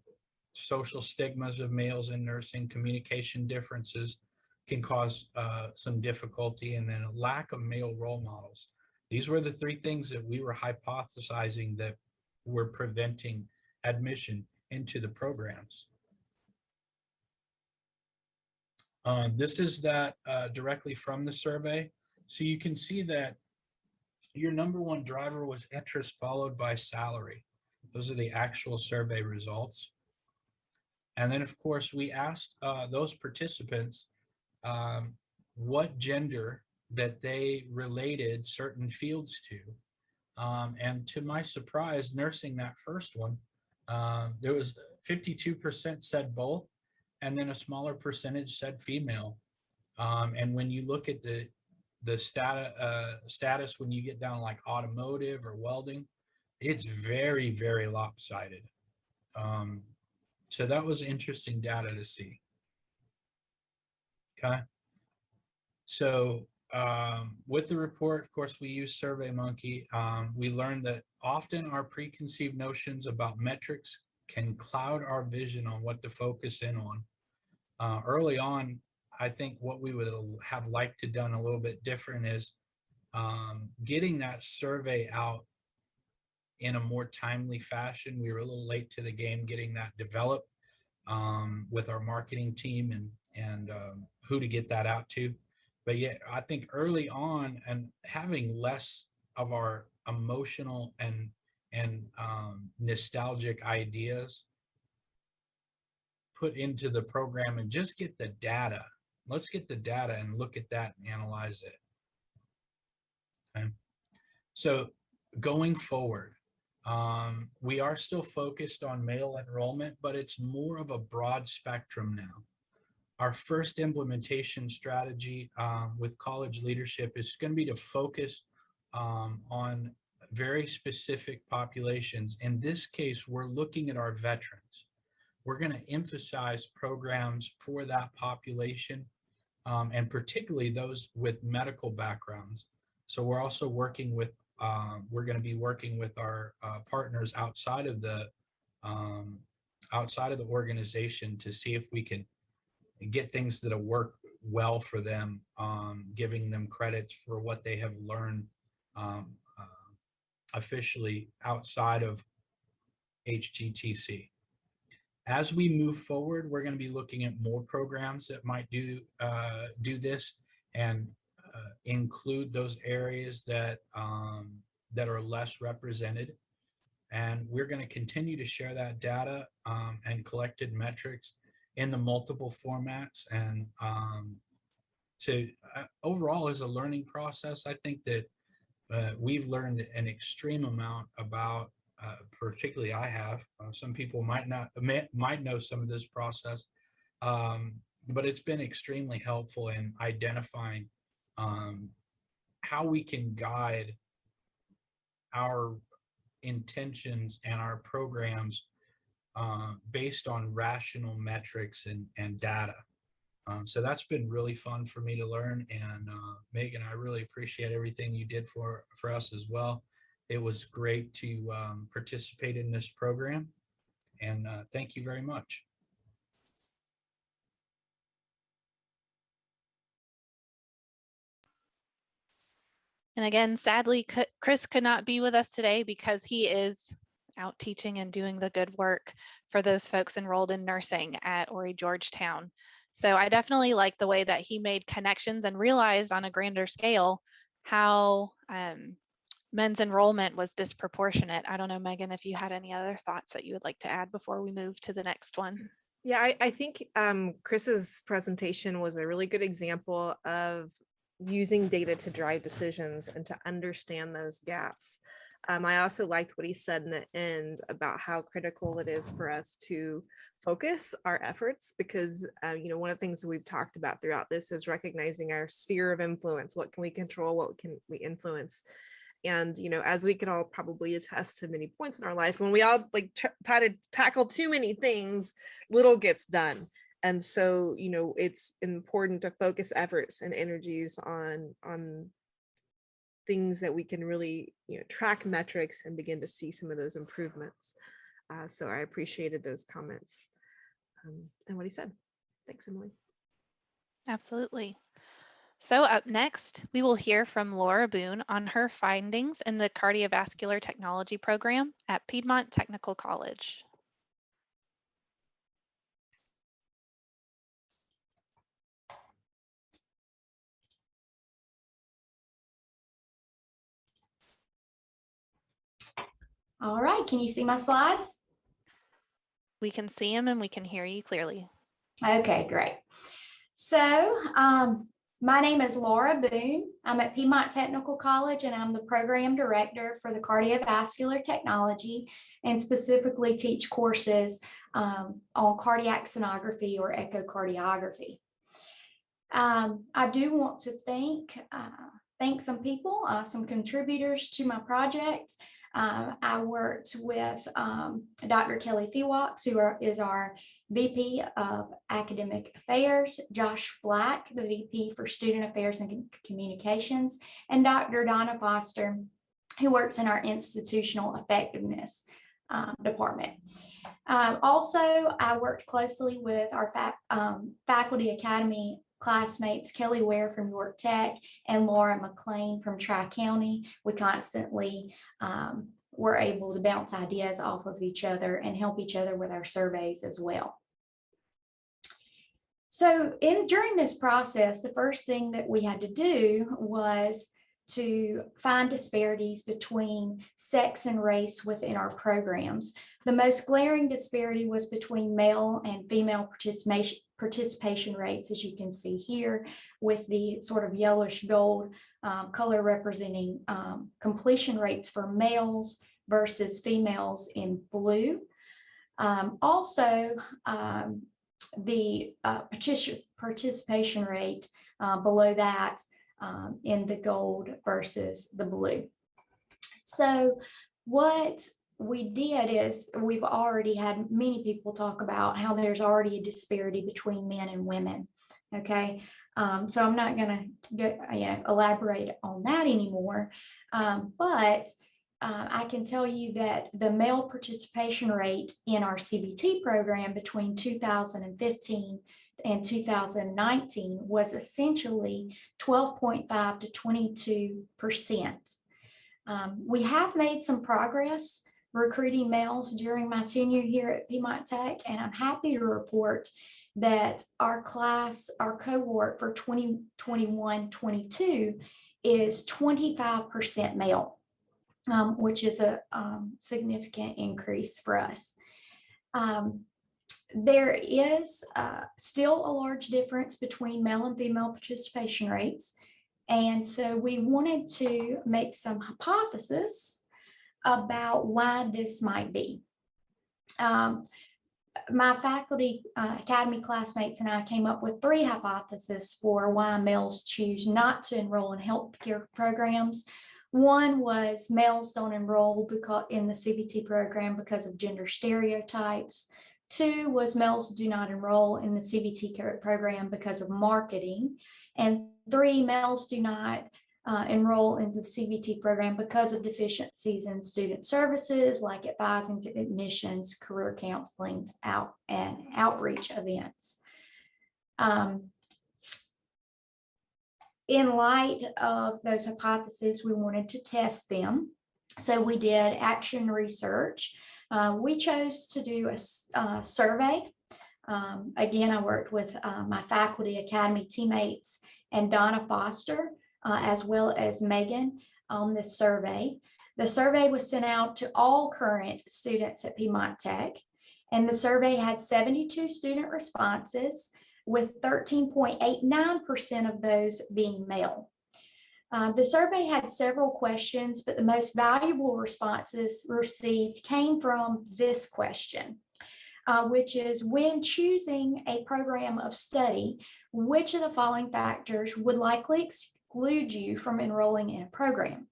social stigmas of males in nursing, communication differences can cause some difficulty, and then a lack of male role models. These were the three things that we were hypothesizing that were preventing admission into the programs. This is that directly from the survey. So you can see that your number one driver was interest, followed by salary. Those are the actual survey results. And then, of course, we asked those participants what gender that they related certain fields to. And to my surprise, nursing, that first one, there was 52% said both, and then a smaller percentage said female. And when you look at the the status when you get down like automotive or welding, it's very, very lopsided. So that was interesting data to see. Okay. So with the report, of course, we use SurveyMonkey. We learned that often our preconceived notions about metrics can cloud our vision on what to focus in on. Early on, I think what we would have liked to done a little bit different is getting that survey out in a more timely fashion. We were a little late to the game getting that developed with our marketing team and who to get that out to. But yet, I think early on, and having less of our emotional and nostalgic ideas put into the program and just get the data. Let's get the data and look at that and analyze it. Okay. So going forward, we are still focused on male enrollment, but it's more of a broad spectrum now. Our first implementation strategy with college leadership is going to be to focus on very specific populations. In this case, we're looking at our veterans. We're going to emphasize programs for that population, and particularly those with medical backgrounds. So we're also working with, we're going to be working with our partners outside of the organization to see if we can get things that'll work well for them, giving them credits for what they have learned officially outside of HGTC. As we move forward, we're going to be looking at more programs that might do this and include those areas that that are less represented. And we're going to continue to share that data and collected metrics in the multiple formats. And overall, as a learning process, I think that we've learned an extreme amount about, particularly I have, some people might know some of this process, but it's been extremely helpful in identifying how we can guide our intentions and our programs based on rational metrics and data. So that's been really fun for me to learn. And Megan, I really appreciate everything you did for us as well. It was great to participate in this program. And thank you very much. And again, sadly, Chris could not be with us today because he is out teaching and doing the good work for those folks enrolled in nursing at Horry Georgetown. So I definitely like the way that he made connections and realized on a grander scale how men's enrollment was disproportionate. I don't know, Megan, if you had any other thoughts that you would like to add before we move to the next one. Yeah, I think Chris's presentation was a really good example of using data to drive decisions and to understand those gaps. I also liked what he said in the end about how critical it is for us to focus our efforts because, one of the things that we've talked about throughout this is recognizing our sphere of influence. What can we control? What can we influence? And, as we can all probably attest to many points in our life, when we all try to tackle too many things, little gets done. And so, it's important to focus efforts and energies on things that we can really, track metrics and begin to see some of those improvements. So I appreciated those comments and what he said. Thanks, Emily. Absolutely. So up next, we will hear from Laura Boone on her findings in the cardiovascular technology program at Piedmont Technical College. All right, can you see my slides? We can see them and we can hear you clearly. Okay, great. So my name is Laura Boone. I'm at Piedmont Technical College and I'm the program director for the cardiovascular technology and specifically teach courses on cardiac sonography or echocardiography. I do want to thank some people, some contributors to my project. I worked with Dr. Kelly Fewox, who is our VP of Academic Affairs, Josh Black, the VP for Student Affairs and Communications, and Dr. Donna Foster, who works in our Institutional Effectiveness department. Also, I worked closely with our Faculty Academy classmates, Kelly Ware from York Tech and Laura Mclean from Tri-County. We constantly were able to bounce ideas off of each other and help each other with our surveys as well. So during this process, the first thing that we had to do was to find disparities between sex and race within our programs. The most glaring disparity was between male and female participation rates, as you can see here, with the sort of yellowish gold color representing completion rates for males versus females in blue. Also, the participation rate below that in the gold versus the blue. So what we did is we've already had many people talk about how there's already a disparity between men and women. Okay, so I'm not going to elaborate on that anymore, but I can tell you that the male participation rate in our CBT program between 2015 and 2019 was essentially 12.5 to 22%. We have made some progress recruiting males during my tenure here at Piedmont Tech, and I'm happy to report that our cohort for 2021-22 is 25% male, which is a significant increase for us. There is still a large difference between male and female participation rates. And so we wanted to make some hypotheses about why this might be. My faculty academy classmates and I came up with 3 hypotheses for why males choose not to enroll in healthcare programs. One was males don't enroll in the CBT program because of gender stereotypes. 2 was males do not enroll in the CBT program because of marketing. And 3, males do not enroll in the CBT program because of deficiencies in student services like advising to admissions, career counseling, and outreach events. In light of those hypotheses, we wanted to test them. So we did action research. We chose to do a survey. Again, I worked with my faculty academy teammates and Donna Foster, as well as Megan on this survey. The survey was sent out to all current students at Piedmont Tech, and the survey had 72 student responses, with 13.89% of those being male. The survey had several questions, but the most valuable responses received came from this question, which is, when choosing a program of study, which of the following factors would likely exclude you from enrolling in a program?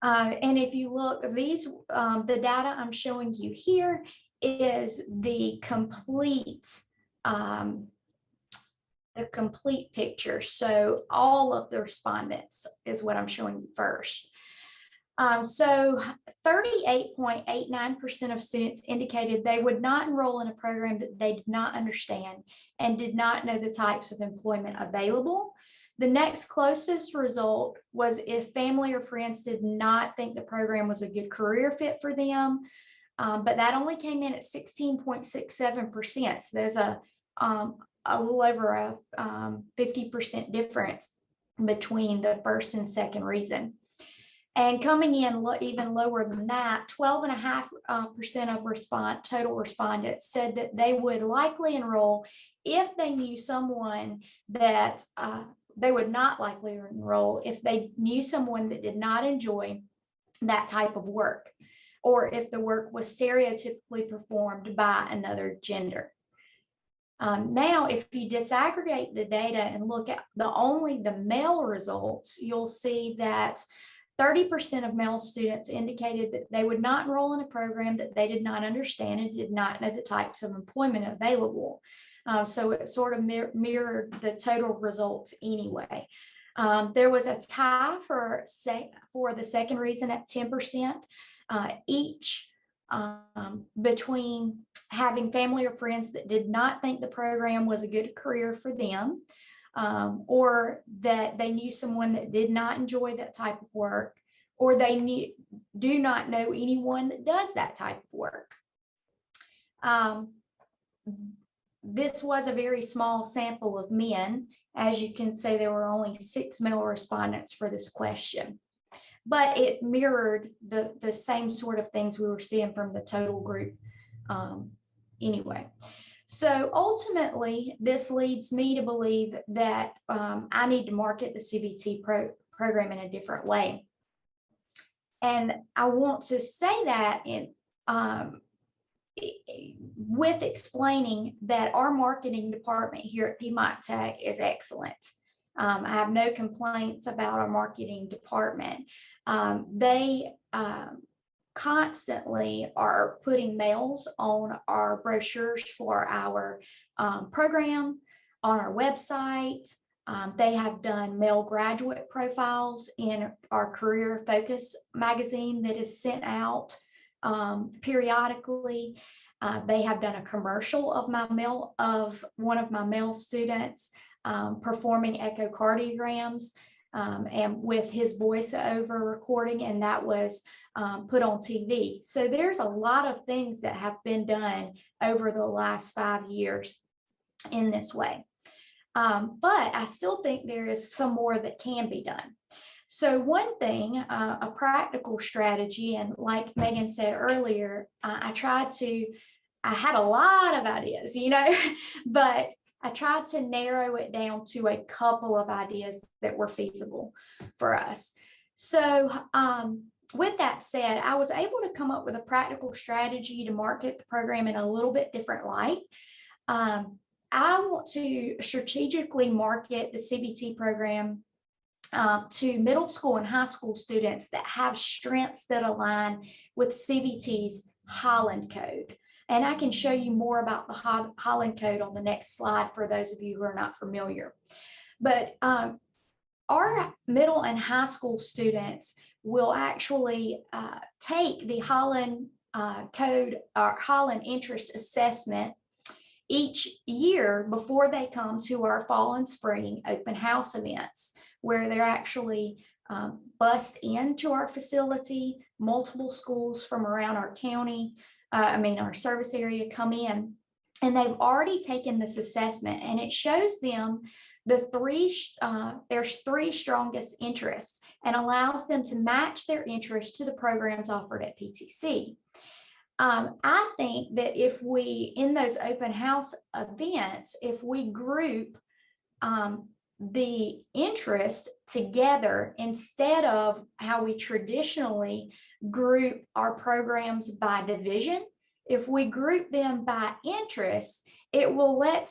And if you look, the data I'm showing you here is the complete picture. So all of the respondents is what I'm showing you first. So 38.89% of students indicated they would not enroll in a program that they did not understand and did not know the types of employment available. The next closest result was if family or friends did not think the program was a good career fit for them, but that only came in at 16.67%. So there's a little over a 50% difference between the first and second reason. And coming in even lower than that, 12.5% of total respondents said that they would likely enroll if they knew someone that they would not likely enroll if they knew someone that did not enjoy that type of work, or if the work was stereotypically performed by another gender. Now, if you disaggregate the data and look at only the male results, you'll see that 30% of male students indicated that they would not enroll in a program that they did not understand and did not know the types of employment available. So it sort of mirrored the total results anyway. There was a tie for the second reason at 10%, each between having family or friends that did not think the program was a good career for them, or that they knew someone that did not enjoy that type of work, or they do not know anyone that does that type of work. This was a very small sample of men. As you can see, there were only 6 male respondents for this question, but it mirrored the same sort of things we were seeing from the total group anyway. So ultimately, this leads me to believe that I need to market the CBT program in a different way. And I want to say that with explaining that our marketing department here at Piedmont Tech is excellent. I have no complaints about our marketing department. They constantly are putting mails on our brochures for our program, on our website. They have done male graduate profiles in our Career Focus magazine that is sent out periodically. They have done a commercial of one of my male students performing echocardiograms and with his voiceover recording, and that was put on TV. So there's a lot of things that have been done over the last 5 years in this way. But I still think there is some more that can be done. So one thing, a practical strategy, and like Megan said earlier, I had a lot of ideas, but I tried to narrow it down to a couple of ideas that were feasible for us. So with that said, I was able to come up with a practical strategy to market the program in a little bit different light. I want to strategically market the CBT program to middle school and high school students that have strengths that align with CBT's Holland Code. And I can show you more about the Holland Code on the next slide for those of you who are not familiar. But our middle and high school students will actually take the Holland Code or Holland Interest Assessment each year before they come to our fall and spring open house events, where they're actually bussed into our facility. Multiple schools from around our county, our service area come in, and they've already taken this assessment, and it shows them there's 3 strongest interests and allows them to match their interests to the programs offered at PTC. I think that if we, in those open house events, if we group the interest together instead of how we traditionally group our programs by division, if we group them by interest, it will let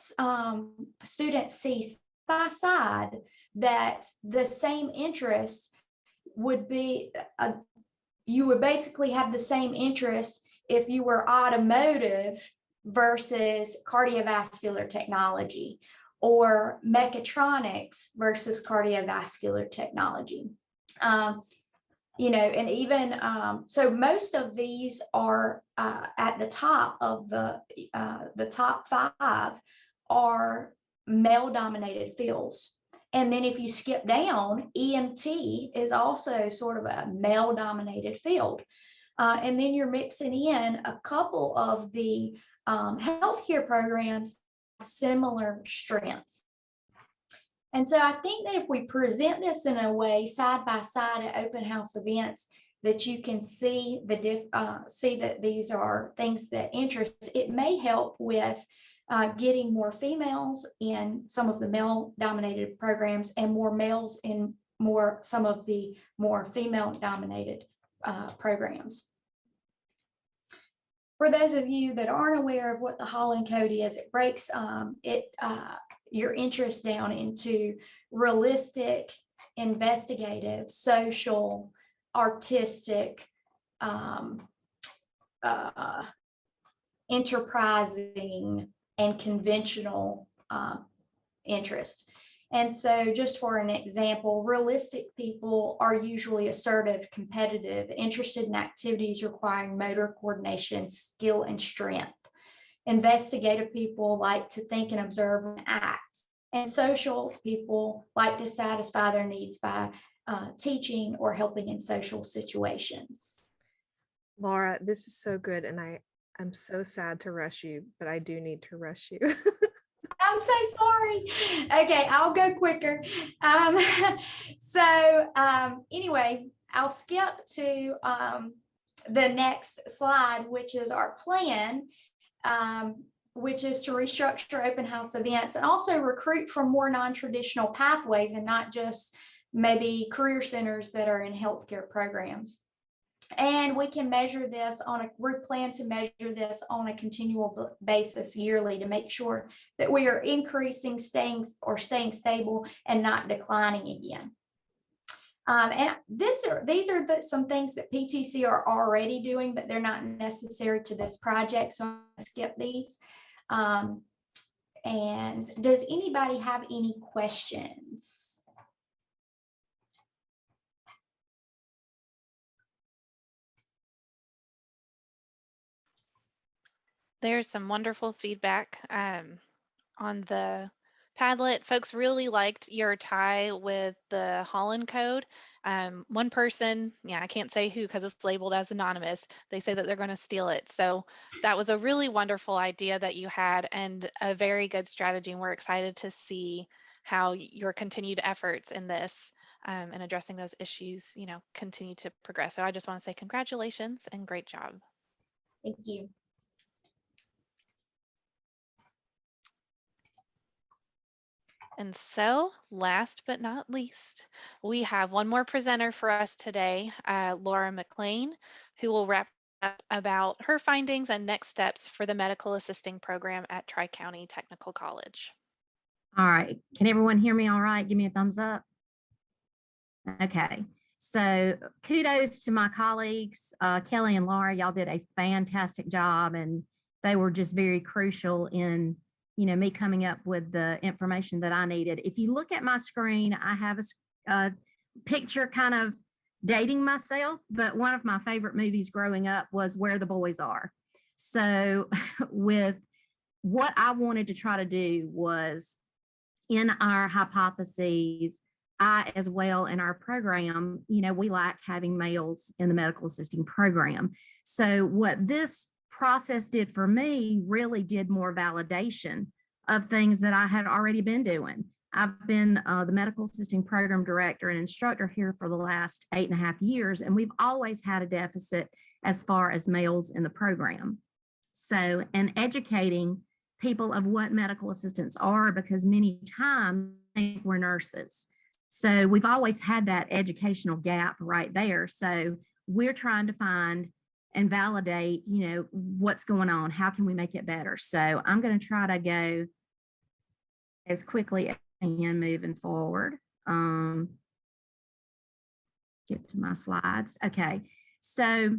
students see side by side that the same interest would be, you would basically have the same interest if you were automotive versus cardiovascular technology, or mechatronics versus cardiovascular technology. And even, so most of these are at the top of the top 5 are male-dominated fields. And then if you skip down, EMT is also sort of a male-dominated field. And then you're mixing in a couple of the healthcare programs, similar strengths. And so I think that if we present this in a way side by side at open house events, that you can see see that these are things that interest, it may help with getting more females in some of the male-dominated programs and more males in some of the more female-dominated programs. For those of you that aren't aware of what the Holland Code is, it breaks your interest down into realistic, investigative, social, artistic, enterprising, and conventional interest. And so just for an example, realistic people are usually assertive, competitive, interested in activities requiring motor coordination, skill, and strength. Investigative people like to think and observe and act. And social people like to satisfy their needs by teaching or helping in social situations. Laura, this is so good. And I'm so sad to rush you, but I do need to rush you. I'm so sorry. Okay, I'll go quicker. Anyway, I'll skip to the next slide, which is our plan, which is to restructure open house events and also recruit from more non-traditional pathways and not just maybe career centers that are in healthcare programs. And we can measure this we plan to measure this on a continual basis yearly to make sure that we are increasing, staying stable and not declining again. And these are some things that PTC are already doing, but they're not necessary to this project. So I'm going to skip these. And does anybody have any questions? There's some wonderful feedback on the Padlet. Folks really liked your tie with the Holland Code. One person, I can't say who because it's labeled as anonymous, they say that they're going to steal it. So that was a really wonderful idea that you had and a very good strategy. And we're excited to see how your continued efforts in this and addressing those issues, continue to progress. So I just want to say congratulations and great job. Thank you. And so last but not least, we have one more presenter for us today, Laura Mclean, who will wrap up about her findings and next steps for the medical assisting program at Tri-County Technical College. All right. Can everyone hear me all right? Give me a thumbs up. Okay. So kudos to my colleagues, Kelly and Laura. Y'all did a fantastic job and they were just very crucial in me coming up with the information that I needed. If you look at my screen, I have a picture kind of dating myself, but one of my favorite movies growing up was Where the Boys Are. So with what I wanted to try to do was in our hypotheses, as well in our program, we like having males in the medical assisting program. So what this process did for me really did more validation of things that I had already been doing. I've been the medical assisting program director and instructor here for the last 8.5 years, and we've always had a deficit as far as males in the program. So, and educating people of what medical assistants are, because many times I think we're nurses. So we've always had that educational gap right there. So we're trying to find and validate, what's going on. How can we make it better? So I'm going to try to go as quickly as I can moving forward. Get to my slides. Okay. So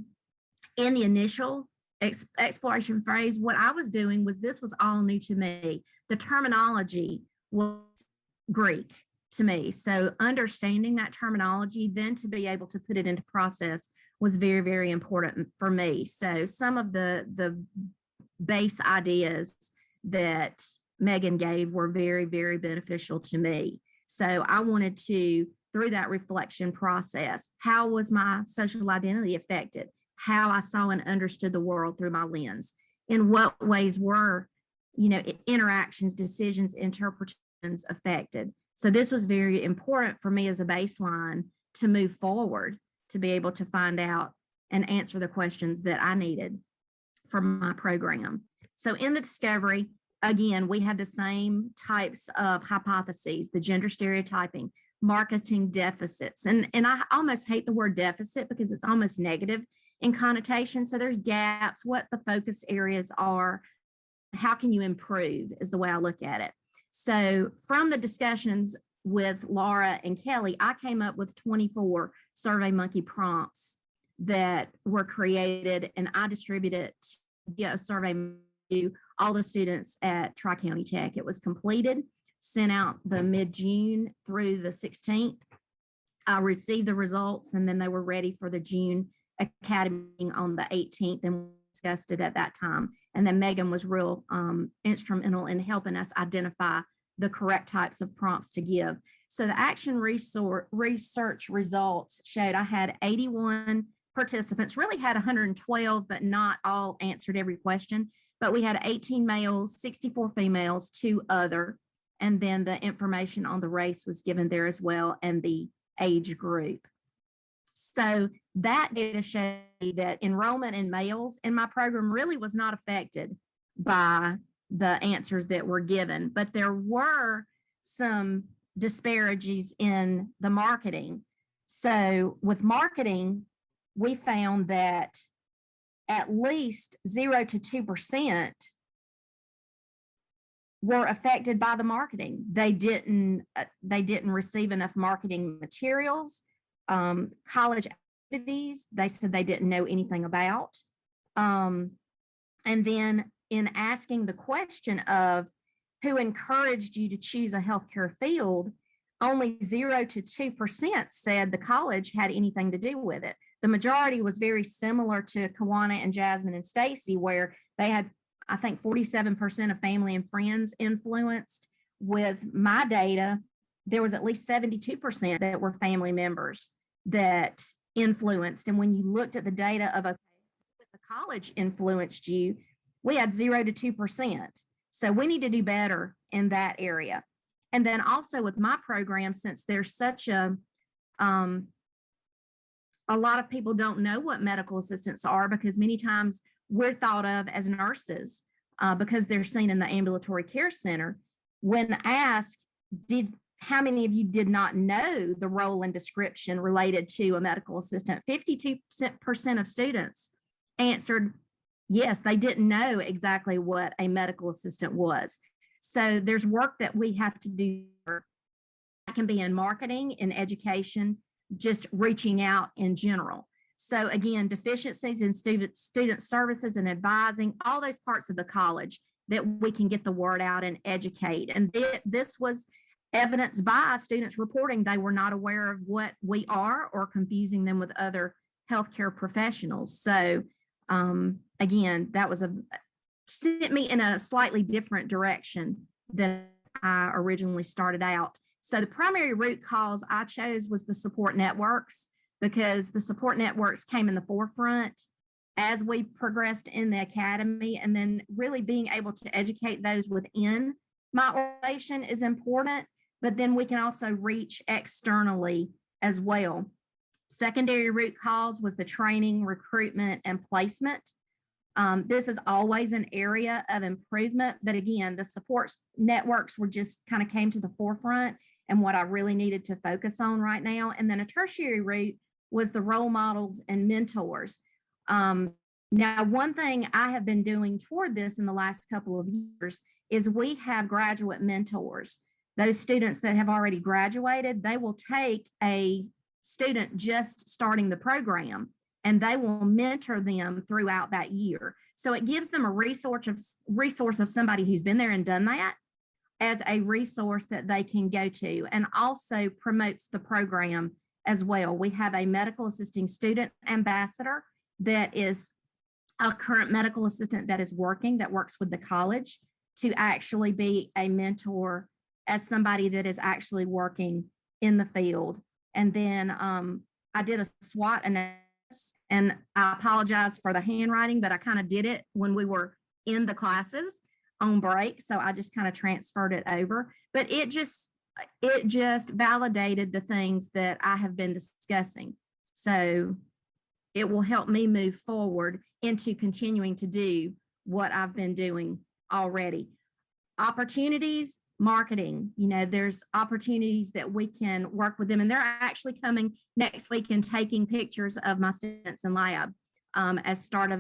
in the initial exploration phase, what I was doing was this was all new to me. The terminology was Greek to me. So understanding that terminology, then to be able to put it into process was very, very important for me. So some of the base ideas that Megan gave were very, very beneficial to me. So I wanted to, through that reflection process, how was my social identity affected? How I saw and understood the world through my lens? In what ways were, interactions, decisions, interpretations affected? So this was very important for me as a baseline to move forward, to be able to find out and answer the questions that I needed for my program. So in the discovery, again, we had the same types of hypotheses, the gender stereotyping, marketing deficits. And I almost hate the word deficit because it's almost negative in connotation. So there's gaps, what the focus areas are, how can you improve is the way I look at it. So from the discussions with Laura and Kelly, I came up with 24 SurveyMonkey prompts that were created, and I distributed via a survey to all the students at Tri-County Tech. It was completed, sent out the mid-June through the 16th. I received the results, and then they were ready for the June Academy on the 18th, and discussed it at that time. And then Megan was real instrumental in helping us identify the correct types of prompts to give. So the action research results showed I had 81 participants, really had 112, but not all answered every question. But we had 18 males, 64 females, 2 other, and then the information on the race was given there as well, and the age group. So that data showed that enrollment in males in my program really was not affected by the answers that were given, but there were some disparities in the marketing. So with marketing, we found that at least 0 to 2% were affected by the marketing. They didn't receive enough marketing materials. College activities, they said they didn't know anything about. And then in asking the question of who encouraged you to choose a healthcare field, only 0 to 2% said the college had anything to do with it. The majority was very similar to Kawana and Jasmine and Stacy, where they had, I think, 47% of family and friends influenced. With my data, there was at least 72% that were family members that influenced. And when you looked at the data of the college influenced you, we had 0 to 2%. So we need to do better in that area. And then also with my program, since there's such a lot of people don't know what medical assistants are, because many times we're thought of as nurses because they're seen in the ambulatory care center. When asked, how many of you did not know the role and description related to a medical assistant? 52% of students answered yes, they didn't know exactly what a medical assistant was. So there's work that we have to do. That can be in marketing, in education, just reaching out in general. So again, deficiencies in student services and advising, all those parts of the college that we can get the word out and educate. And this was evidenced by students reporting they were not aware of what we are, or confusing them with other healthcare professionals. So again, that was sent me in a slightly different direction than I originally started out. So the primary root cause I chose was the support networks, because the support networks came in the forefront as we progressed in the academy, and then really being able to educate those within my organization is important, but then we can also reach externally as well. Secondary root cause was the training, recruitment, and placement. This is always an area of improvement, but again, the support networks were just kind of came to the forefront and what I really needed to focus on right now. And then a tertiary root was the role models and mentors. Now, one thing I have been doing toward this in the last couple of years is we have graduate mentors. Those students that have already graduated, they will take a student just starting the program and they will mentor them throughout that year. So it gives them a resource of somebody who's been there and done that as a resource that they can go to, and also promotes the program as well. We have a medical assisting student ambassador that is a current medical assistant that works with the college to actually be a mentor as somebody that is actually working in the field. And then I did a SWOT analysis, and I apologize for the handwriting, but I kind of did it when we were in the classes on break. So I just kind of transferred it over, but it just validated the things that I have been discussing. So it will help me move forward into continuing to do what I've been doing already. Opportunities, marketing, there's opportunities that we can work with them, and they're actually coming next week and taking pictures of my students in lab. as part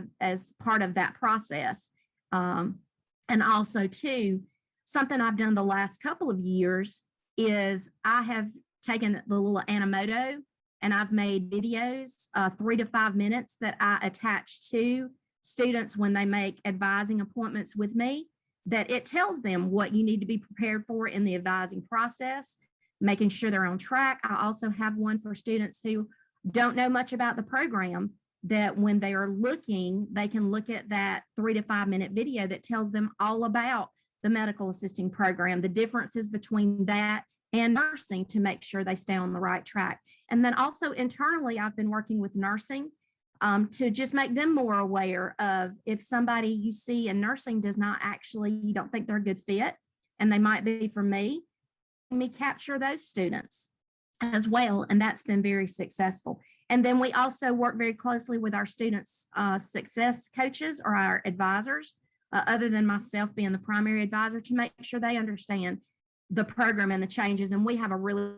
of that process. And also too, something I've done the last couple of years is I have taken the little Animoto and I've made videos, 3 to 5 minutes, that I attach to students when they make advising appointments with me, that it tells them what you need to be prepared for in the advising process, making sure they're on track. I also have one for students who don't know much about the program, that when they are looking, they can look at that 3 to 5 minute video that tells them all about the medical assisting program, the differences between that and nursing, to make sure they stay on the right track. And then also internally, I've been working with nursing to just make them more aware of, if somebody you see in nursing does not actually, you don't think they're a good fit, and they might be for me capture those students as well. And that's been very successful. And then we also work very closely with our students' success coaches, or our advisors, other than myself being the primary advisor, to make sure they understand the program and the changes. And we have a really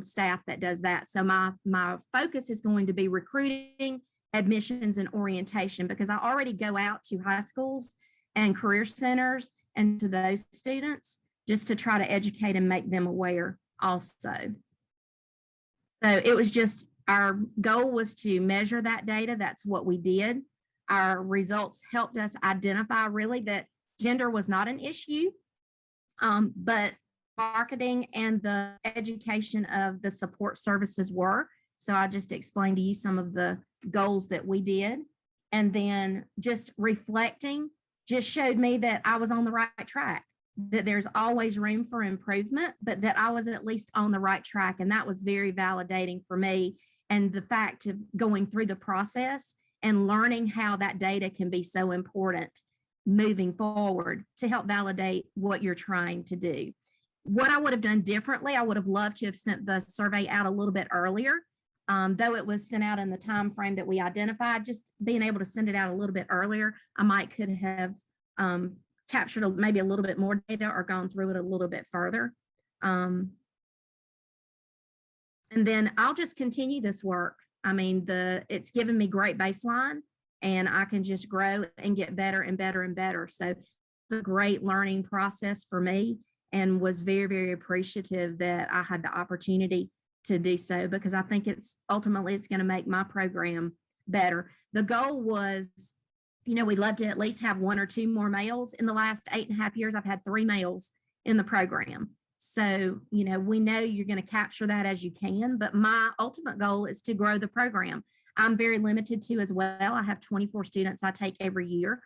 staff that does that. So my focus is going to be recruiting, admissions, and orientation, because I already go out to high schools and career centers and to those students just to try to educate and make them aware also. So it was just, our goal was to measure that data. That's what we did. Our results helped us identify really that gender was not an issue, but marketing and the education of the support services were. So I just explained to you some of the goals that we did. And then just reflecting just showed me that I was on the right track, that there's always room for improvement, but that I was at least on the right track. And that was very validating for me. And the fact of going through the process and learning how that data can be so important moving forward to help validate what you're trying to do. What I would have done differently, I would have loved to have sent the survey out a little bit earlier, though it was sent out in the time frame that we identified. Just being able to send it out a little bit earlier, I could have captured maybe a little bit more data or gone through it a little bit further. And then I'll just continue this work. I mean, it's given me great baseline, and I can just grow and get better and better and better. So it's a great learning process for me, and was very, very appreciative that I had the opportunity to do so, because I think ultimately it's going to make my program better. The goal was, we'd love to at least have 1 or 2 more males. In the last 8.5 years, I've had 3 males in the program. So, we know you're going to capture that as you can, but my ultimate goal is to grow the program. I'm very limited to as well. I have 24 students I take every year.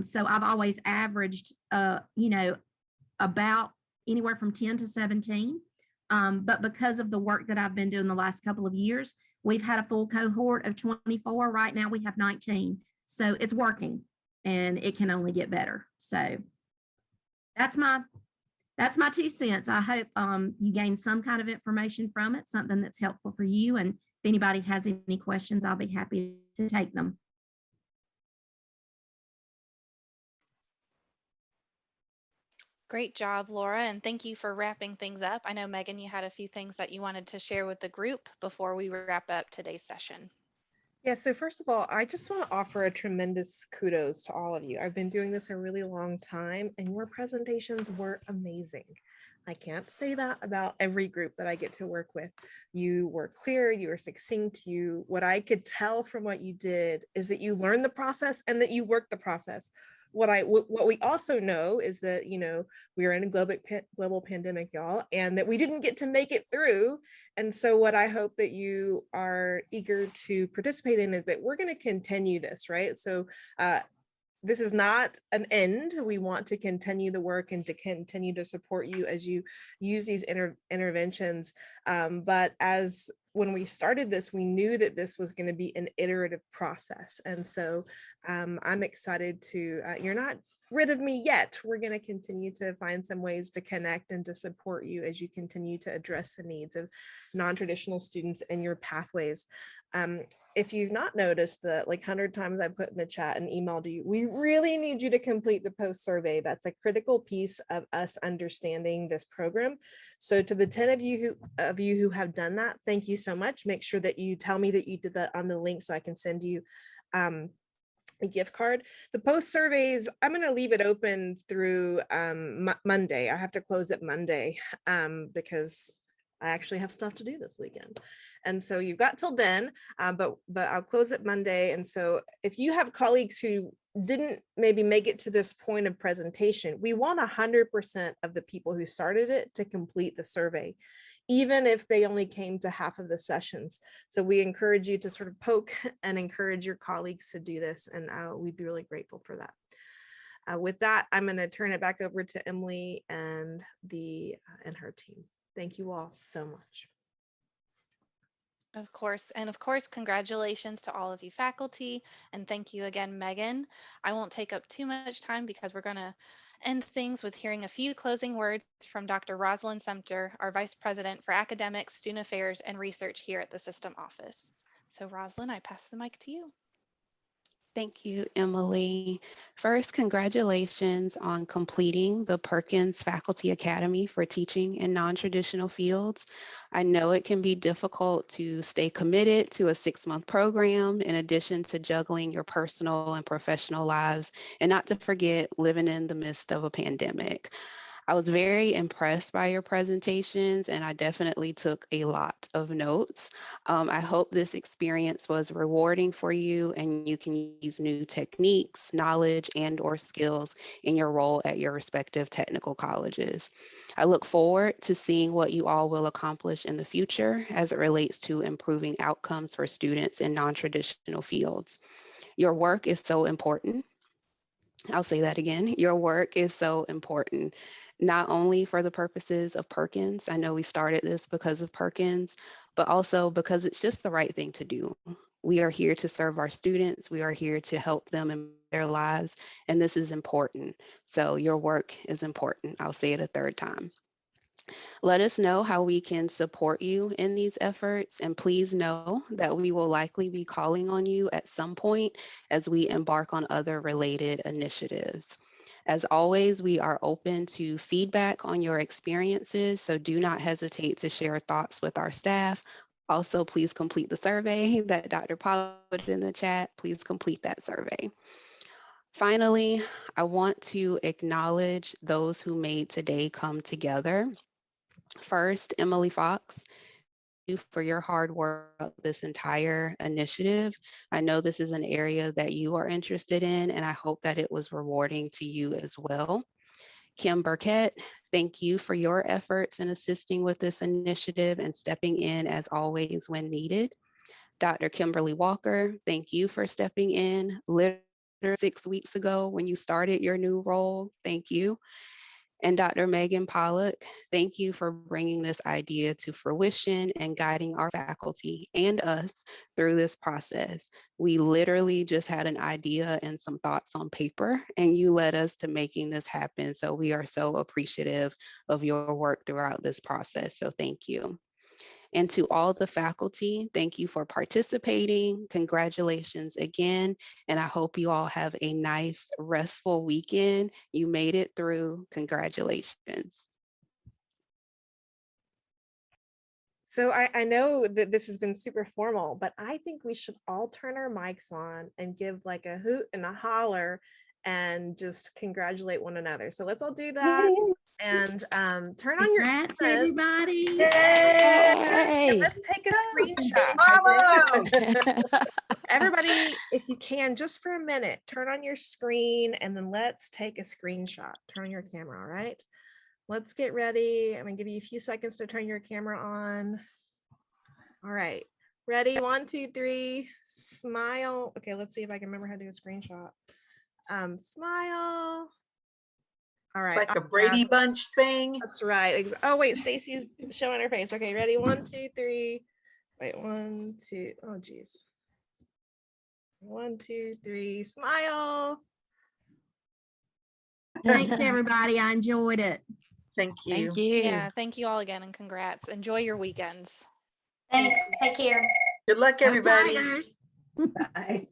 So I've always averaged, about anywhere from 10 to 17. But because of the work that I've been doing the last couple of years, we've had a full cohort of 24. Right now we have 19. So it's working, and it can only get better. So that's my 2 cents. I hope you gain some kind of information from it, something that's helpful for you. And if anybody has any questions, I'll be happy to take them. Great job, Laura, and thank you for wrapping things up. I know, Megan, you had a few things that you wanted to share with the group before we wrap up today's session. Yeah, so first of all, I just want to offer a tremendous kudos to all of you. I've been doing this a really long time, and your presentations were amazing. I can't say that about every group that I get to work with. You were clear, you were succinct. What I could tell from what you did is that you learned the process and that you worked the process. What we also know is that, we are in a global pandemic, y'all, and that we didn't get to make it through. And so what I hope that you are eager to participate in is that we're going to continue this, right? So this is not an end. We want to continue the work and to continue to support you as you use these interventions. But when we started this, we knew that this was going to be an iterative process. And so I'm excited you're not rid of me yet. We're going to continue to find some ways to connect and to support you as you continue to address the needs of non-traditional students and your pathways. If you've not noticed the 100 times I put in the chat and emailed you, we really need you to complete the post survey. That's a critical piece of us understanding this program. So to the 10 of you who have done that, thank you so much. Make sure that you tell me that you did that on the link so I can send you a gift card. The post surveys, I'm going to leave it open through Monday. I have to close it Monday because I actually have stuff to do this weekend. And so you've got till then, but I'll close it Monday. And so if you have colleagues who didn't maybe make it to this point of presentation, we want 100% of the people who started it to complete the survey, even if they only came to half of the sessions. So we encourage you to sort of poke and encourage your colleagues to do this. And we'd be really grateful for that. With that, I'm going to turn it back over to Emily and her team. Thank you all so much. Of course. And of course, congratulations to all of you faculty. And thank you again, Megan. I won't take up too much time because we're going to end things with hearing a few closing words from Dr. Rosalind Sumter, our Vice President for Academics, Student Affairs, and Research here at the System Office. So Rosalind, I pass the mic to you. Thank you, Emily. First, congratulations on completing the Perkins Faculty Academy for Teaching in Non-Traditional Fields. I know it can be difficult to stay committed to a 6-month program in addition to juggling your personal and professional lives, and not to forget living in the midst of a pandemic. I was very impressed by your presentations, and I definitely took a lot of notes. I hope this experience was rewarding for you and you can use new techniques, knowledge, and/or skills in your role at your respective technical colleges. I look forward to seeing what you all will accomplish in the future as it relates to improving outcomes for students in non-traditional fields. Your work is so important. I'll say that again. Your work is so important, not only for the purposes of Perkins. I know we started this because of Perkins, but also because it's just the right thing to do. We are here to serve our students. We are here to help them in their lives, and this is important. So your work is important. I'll say it a third time. Let us know how we can support you in these efforts, and please know that we will likely be calling on you at some point as we embark on other related initiatives. As always, we are open to feedback on your experiences, so do not hesitate to share thoughts with our staff. Also, please complete the survey that Dr. Pollock put in the chat. Please complete that survey. Finally, I want to acknowledge those who made today come together. First, Emily Fox, thank you for your hard work on this entire initiative. I know this is an area that you are interested in, and I hope that it was rewarding to you as well. Kim Burkett, thank you for your efforts in assisting with this initiative and stepping in as always when needed. Dr. Kimberly Walker, thank you for stepping in literally 6 weeks ago when you started your new role. Thank you. And Dr. Megan Pollock, thank you for bringing this idea to fruition and guiding our faculty and us through this process. We literally just had an idea and some thoughts on paper, and you led us to making this happen. So we are so appreciative of your work throughout this process. So thank you. And to all the faculty, thank you for participating. Congratulations again. And I hope you all have a nice, restful weekend. You made it through. Congratulations. So I know that this has been super formal, but I think we should all turn our mics on and give like a hoot and a holler and just congratulate one another. So let's all do that. And turn on your cameras. Everybody. Yay! And let's take a screenshot. Everybody, if you can, just for a minute, turn on your screen and then let's take a screenshot. Turn on your camera, all right? Let's get ready. I'm gonna give you a few seconds to turn your camera on. All right, ready? 1, 2, 3, smile. Okay, let's see if I can remember how to do a screenshot. Smile. All right. It's like a Brady Bunch thing. That's right. Oh, wait, Stacy's showing her face. Okay, ready? 1, 2, 3. Wait, 1, 2. Oh, geez. 1, 2, 3. Smile. Thanks, everybody. I enjoyed it. Thank you. Thank you. Yeah, thank you all again and congrats. Enjoy your weekends. Thanks. Take care. Good luck, everybody. Bye.